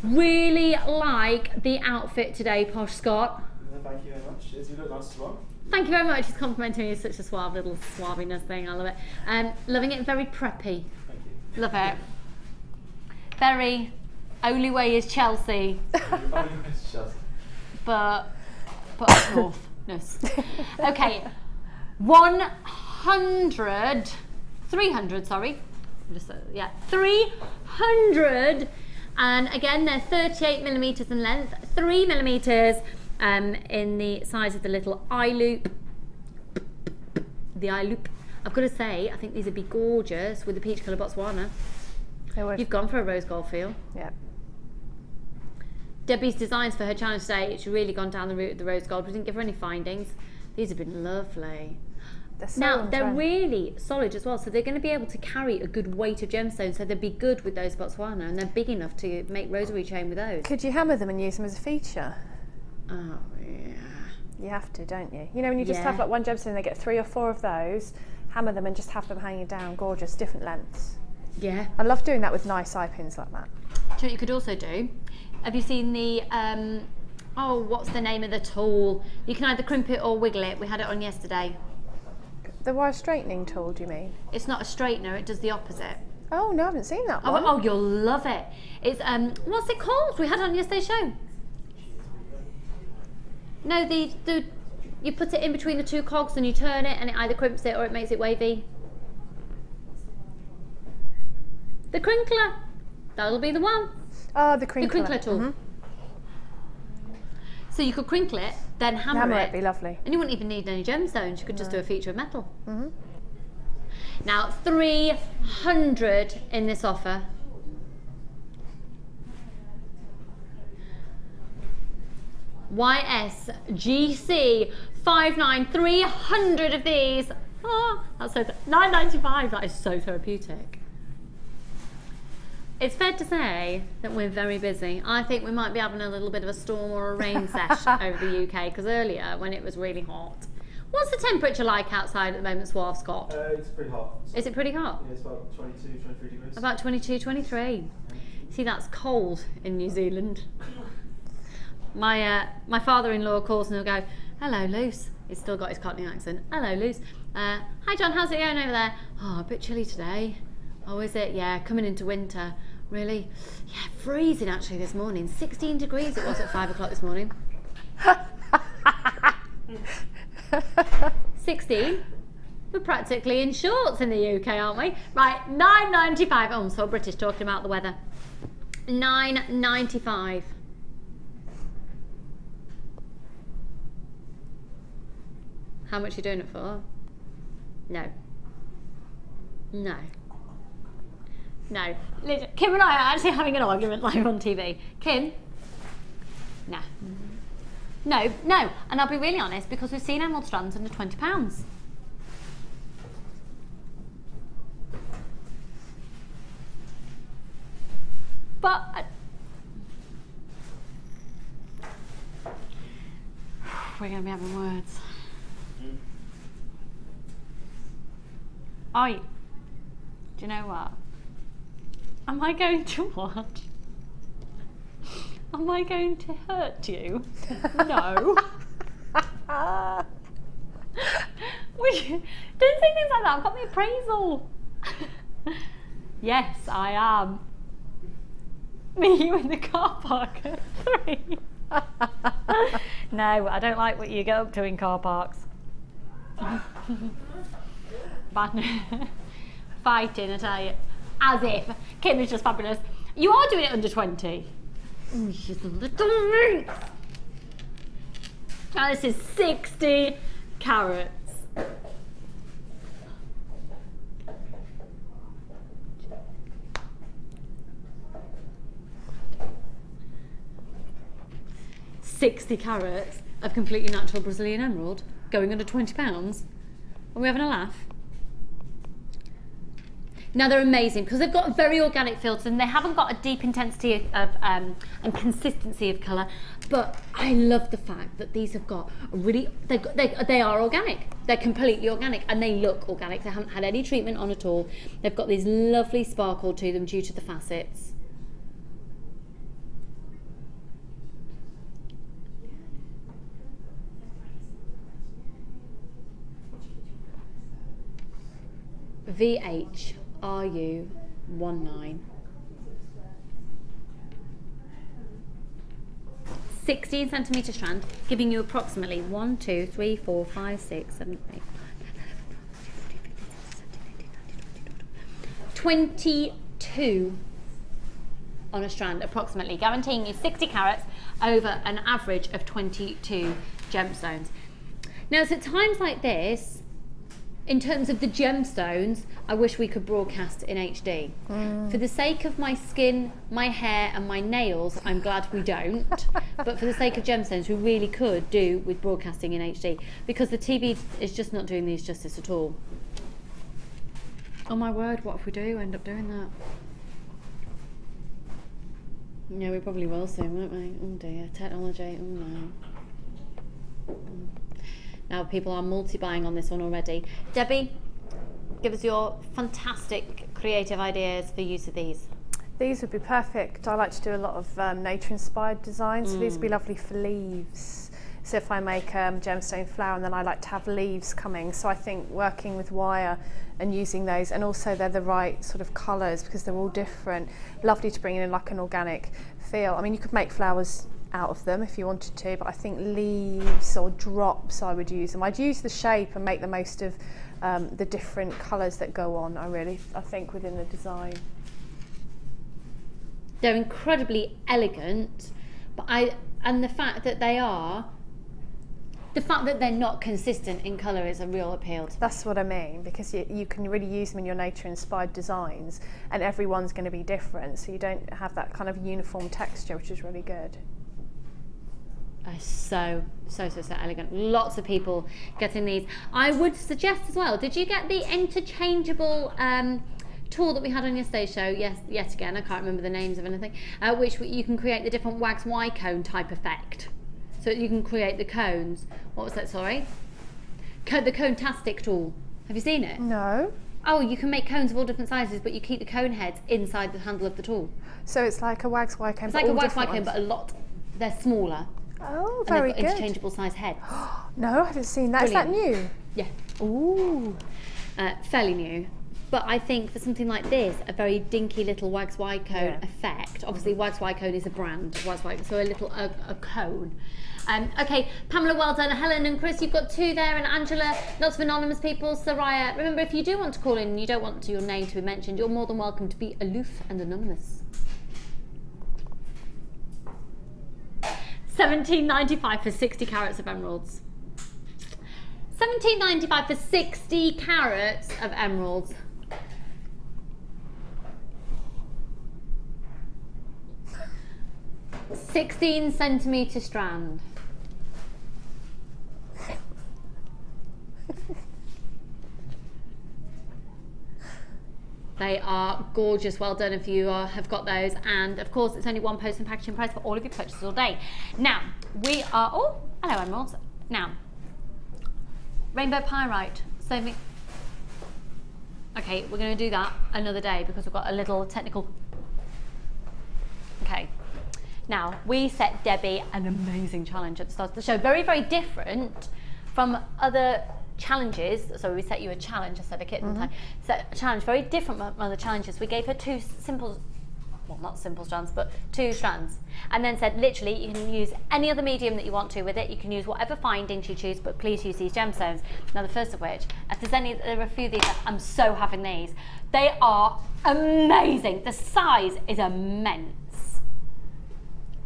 Really like the outfit today, Posh Scott. Thank you very much. You look nice as well. Thank you very much. He's complimenting me. It's such a suave little suaviness thing. I love it. Loving it. Very preppy. Thank you. Love it. Very... Only way is Chelsea. But up northness. Okay, 300, sorry. 300. And again, they're 38mm in length, 3mm in the size of the little eye loop. The eye loop. I've got to say, I think these would be gorgeous with the peach colour Botswana. You've gone for a rose gold feel. Yeah. Debbie's designs for her challenge today, it's really gone down the route of the rose gold. We didn't give her any findings. These have been lovely. They're really solid as well, so they're going to be able to carry a good weight of gemstones, so they'd be good with those Botswana, and they're big enough to make rosary chain with those. Could you hammer them and use them as a feature? Oh, yeah. You have to, don't you? You know, when you just have like one gemstone, they get 3 or 4 of those, hammer them and just have them hanging down, gorgeous, different lengths. Yeah. I love doing that with nice eye pins like that. Do you know what you could also do? Have you seen the, what's the name of the tool? You can either crimp it or wiggle it. We had it on yesterday. The wire straightening tool, do you mean? It's not a straightener, it does the opposite. Oh, no, I haven't seen that one. Oh, you'll love it. It's, what's it called? We had it on yesterday's show. No, you put it in between the 2 cogs and you turn it and it either crimps it or it makes it wavy. The crinkler. That'll be the one. Oh, the crinkler. The crinkler tool. Mm-hmm. So you could crinkle it, then hammer it. It'd be lovely. And you wouldn't even need any gemstones. You could just do a feature of metal. Mm-hmm. Now, 300 in this offer. YSGC 59, 300 of these. Oh, that's so $9.95. That is so therapeutic. It's fair to say that we're very busy. I think we might be having a little bit of a storm or a rain sesh over the UK, because earlier when it was really hot. What's the temperature like outside at the moment, Suave Scott? It's pretty hot. Is it pretty hot? Yeah, it's about 22, 23 degrees. About 22, 23. See, that's cold in New Zealand. My father-in-law calls and he'll go, "Hello, Luce." He's still got his Cockney accent. "Hello, Luce. Hi, John, how's it going over there?" "Oh, a bit chilly today." "Oh, is it? Yeah, coming into winter." "Really?" "Yeah, freezing actually this morning. 16 degrees it was at 5 o'clock this morning." 16? We're practically in shorts in the UK, aren't we? Right, £9.95. Oh, I'm so British talking about the weather. £9.95. How much are you doing it for? No. No. No. Kim and I are actually having an argument live on TV. Kim? Nah. No, no. And I'll be really honest, because we've seen emerald strands under £20. But we're going to be having words. Do you know what? Am I going to what? Am I going to hurt you? No. Don't say things like that. I've got the appraisal. Yes, I am. Me, you in the car park at 3. No, I don't like what you get up to in car parks. Fighting, I tell you. As if. Kim is just fabulous. You are doing it under 20. Oh, she's a little minx. And this is 60 carats. £60 carats of completely natural Brazilian emerald going under £20. Are we having a laugh? Now they're amazing because they've got a very organic feel to them. They haven't got a deep intensity of and consistency of colour, but I love the fact that these have got a really, they are organic. They're completely organic and they look organic. They haven't had any treatment on at all. They've got these lovely sparkle to them due to the facets. VHRU19. 16 centimetre strand, giving you approximately 1, 2, 3, 4, 5, 6, 7, 8, 22 on a strand, approximately, guaranteeing you 60 carats over an average of 22 gemstones. Now, it's at times like this, in terms of the gemstones, I wish we could broadcast in HD. For the sake of my skin, my hair and my nails, I'm glad we don't. But for the sake of gemstones, we really could do with broadcasting in HD because the TV is just not doing these justice at all. Oh my word, what if we do end up doing that? Yeah, we probably will soon, won't we? Oh dear, technology, oh no. Now people are multi-buying on this one already. Debbie, give us your fantastic creative ideas for use of these. These would be perfect. I like to do a lot of nature-inspired designs, so these would be lovely for leaves. So if I make a gemstone flower and then I like to have leaves coming, so I think working with wire and using those, and also they're the right sort of colours because they're all different. Lovely to bring in like an organic feel. I mean, you could make flowers out of them if you wanted to, but I think leaves or drops I would use them. I'd use the shape and make the most of the different colours that go on, I think, within the design. They're incredibly elegant, but and the fact that they're not consistent in colour is a real appeal. That's what I mean, because you can really use them in your nature-inspired designs, and everyone's going to be different, so you don't have that kind of uniform texture, which is really good. So elegant. Lots of people getting these. I would suggest as well, did you get the interchangeable tool that we had on yesterday's show? Yes, yet again, I can't remember the names of anything, which you can create the different wax Y cone type effect. So you can create the cones. What was that, sorry? The Cone-tastic tool. Have you seen it? No. Oh, you can make cones of all different sizes, but you keep the cone heads inside the handle of the tool. So it's like a wax Y cone. It's like a wax Y cone, but they're smaller. Oh, very good. Interchangeable size heads. No, I haven't seen that. Brilliant. Is that new? Yeah. Ooh. Fairly new. But I think for something like this, a very dinky little wax Y cone effect. Obviously, wax Y cone is a brand. Wax Y, so a cone. Okay, Pamela, well done. Helen and Chris, you've got 2 there, and Angela, lots of anonymous people. Soraya, remember, if you do want to call in and you don't want your name to be mentioned, you're more than welcome to be aloof and anonymous. $17.95 for 60 carats of emeralds. $17.95 for 60 carats of emeralds. $16 cm strand. They are gorgeous. Well done if you have got those. And of course, it's only one post and packaging price for all of your purchases all day. Now, we are, oh, hello emeralds. Now, rainbow pyrite. So, okay, we're going to do that another day because we've got a little technical. Okay. Now, we set Debbie an amazing challenge at the start of the show. Very, very different from other challenges. So we set you a challenge, I said a kit, didn't I? Set a challenge, very different from other challenges. We gave her 2 simple, well, not simple strands, but 2 strands. And then said, literally, you can use any other medium that you want to with it. You can use whatever findings you choose, but please use these gemstones. Now, the first of which, if there's any, there are a few of these, I'm so having these. They are amazing. The size is immense.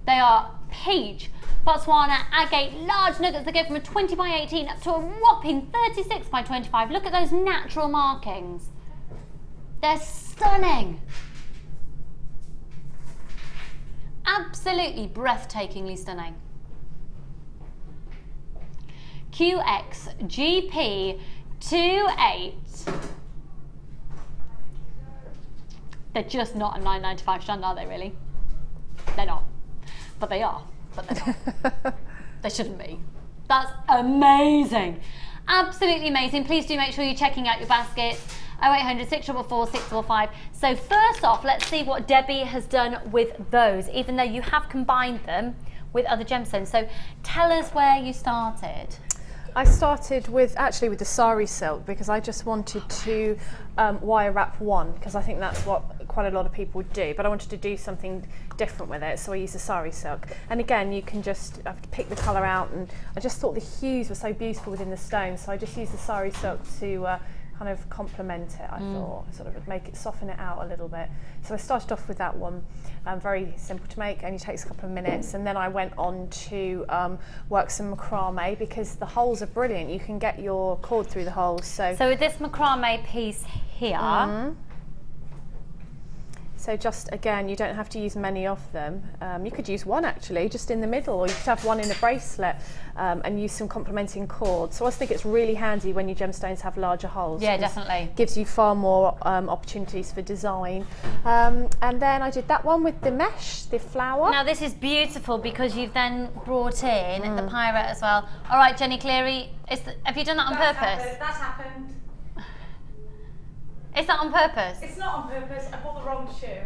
They are peach, Botswana Agate, large nuggets that go from a 20 by 18 up to a whopping 36 by 25. Look at those natural markings. They're stunning. Absolutely breathtakingly stunning. QXGP28. They're just not a $9.95 strand, are they really? They're not. But they are. But they're not. They shouldn't be. That's amazing. Absolutely amazing. Please do make sure you're checking out your baskets. 0800 644 645. So first off, let's see what Debbie has done with those, even though you have combined them with other gemstones. So tell us where you started. I started with the sari silk because I just wanted to wire wrap one, because I think that's what quite a lot of people do, but I wanted to do something different with it, so I used the sari silk. And again, you can just pick the colour out, and I just thought the hues were so beautiful within the stone, so I just used the sari silk to kind of complement it, I thought, sort of make it, soften it out a little bit. So I started off with that one, very simple to make, only takes a couple of minutes, and then I went on to work some macrame, because the holes are brilliant. You can get your cord through the holes. So with this macrame piece here, so just again, you don't have to use many of them. You could use one actually, just in the middle, or you could have one in a bracelet and use some complementing cords. So I think it's really handy when your gemstones have larger holes. Yeah, definitely. Gives you far more opportunities for design. And then I did that one with the mesh, the flower. Now this is beautiful because you've then brought in the pyrite as well. All right, Jenny Cleary, have you done that on purpose? That's happened. Is that on purpose? It's not on purpose. I bought the wrong shoe.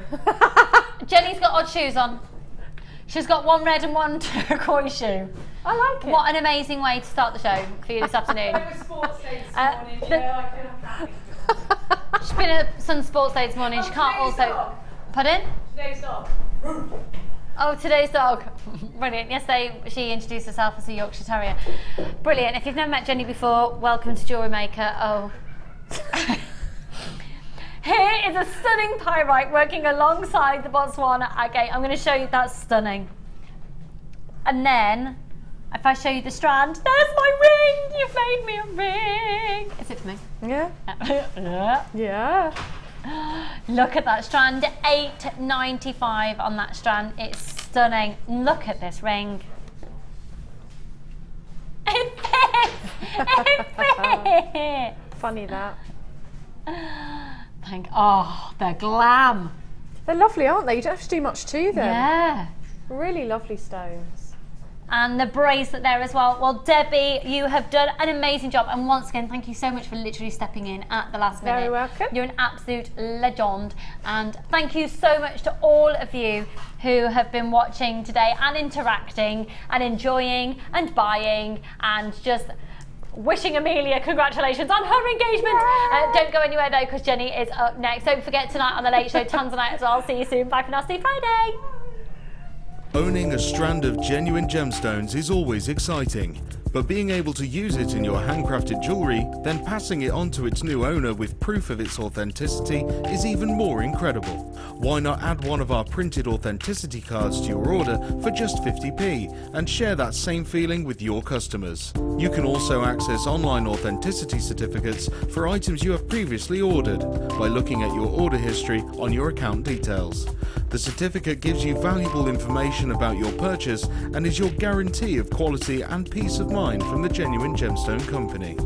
Jenny's got odd shoes on. She's got one red and one turquoise shoe. I like it. What an amazing way to start the show for you this afternoon. I was sports day this morning, you know, I couldn't have that. She's been at some sports day this morning. She can't also... Dog. Pardon? Today's dog. Oh, today's dog. Brilliant. Yesterday she introduced herself as a Yorkshire Terrier. Brilliant. If you've never met Jenny before, welcome to Jewellery Maker. Oh. Here is a stunning pyrite working alongside the Botswana Agate. I'm going to show you that's stunning. And then, if I show you the strand, there's my ring! You've made me a ring! Is it for me? Yeah. Yeah. Look at that strand, $8.95 on that strand. It's stunning. Look at this ring. It fits! It fits! Funny that. Oh, they're glam. They're lovely, aren't they? You don't have to do much to them. Yeah. Really lovely stones. And the bracelet there as well. Well, Debbie, you have done an amazing job. And once again, thank you so much for literally stepping in at the last minute. Very welcome. You're an absolute legend. And thank you so much to all of you who have been watching today and interacting and enjoying and buying and just wishing Amelia congratulations on her engagement. Don't go anywhere though, because Jenny is up next. Don't forget tonight on The Late Show, Tanzanite as well. See you soon. Bye for now. See you Friday. Owning a strand of genuine gemstones is always exciting, but being able to use it in your handcrafted jewellery, then passing it on to its new owner with proof of its authenticity is even more incredible. Why not add one of our printed authenticity cards to your order for just 50p and share that same feeling with your customers? You can also access online authenticity certificates for items you have previously ordered by looking at your order history on your account details. The certificate gives you valuable information about your purchase and is your guarantee of quality and peace of mind from the genuine gemstone company.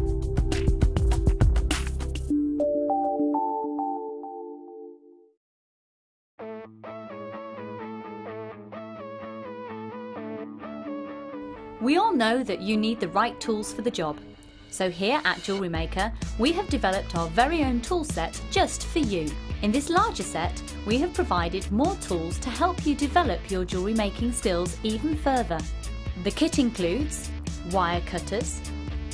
We all know that you need the right tools for the job. So here at Jewellery Maker, we have developed our very own tool set just for you. In this larger set, we have provided more tools to help you develop your jewellery making skills even further. The kit includes wire cutters,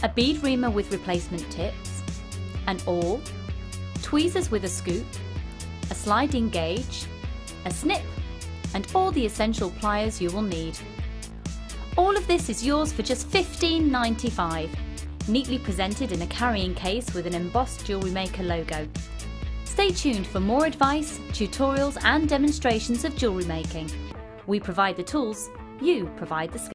a bead reamer with replacement tips, an awl, tweezers with a scoop, a sliding gauge, a snip, and all the essential pliers you will need. All of this is yours for just $15.95, neatly presented in a carrying case with an embossed Jewellery Maker logo. Stay tuned for more advice, tutorials and demonstrations of jewellery making. We provide the tools, you provide the skills.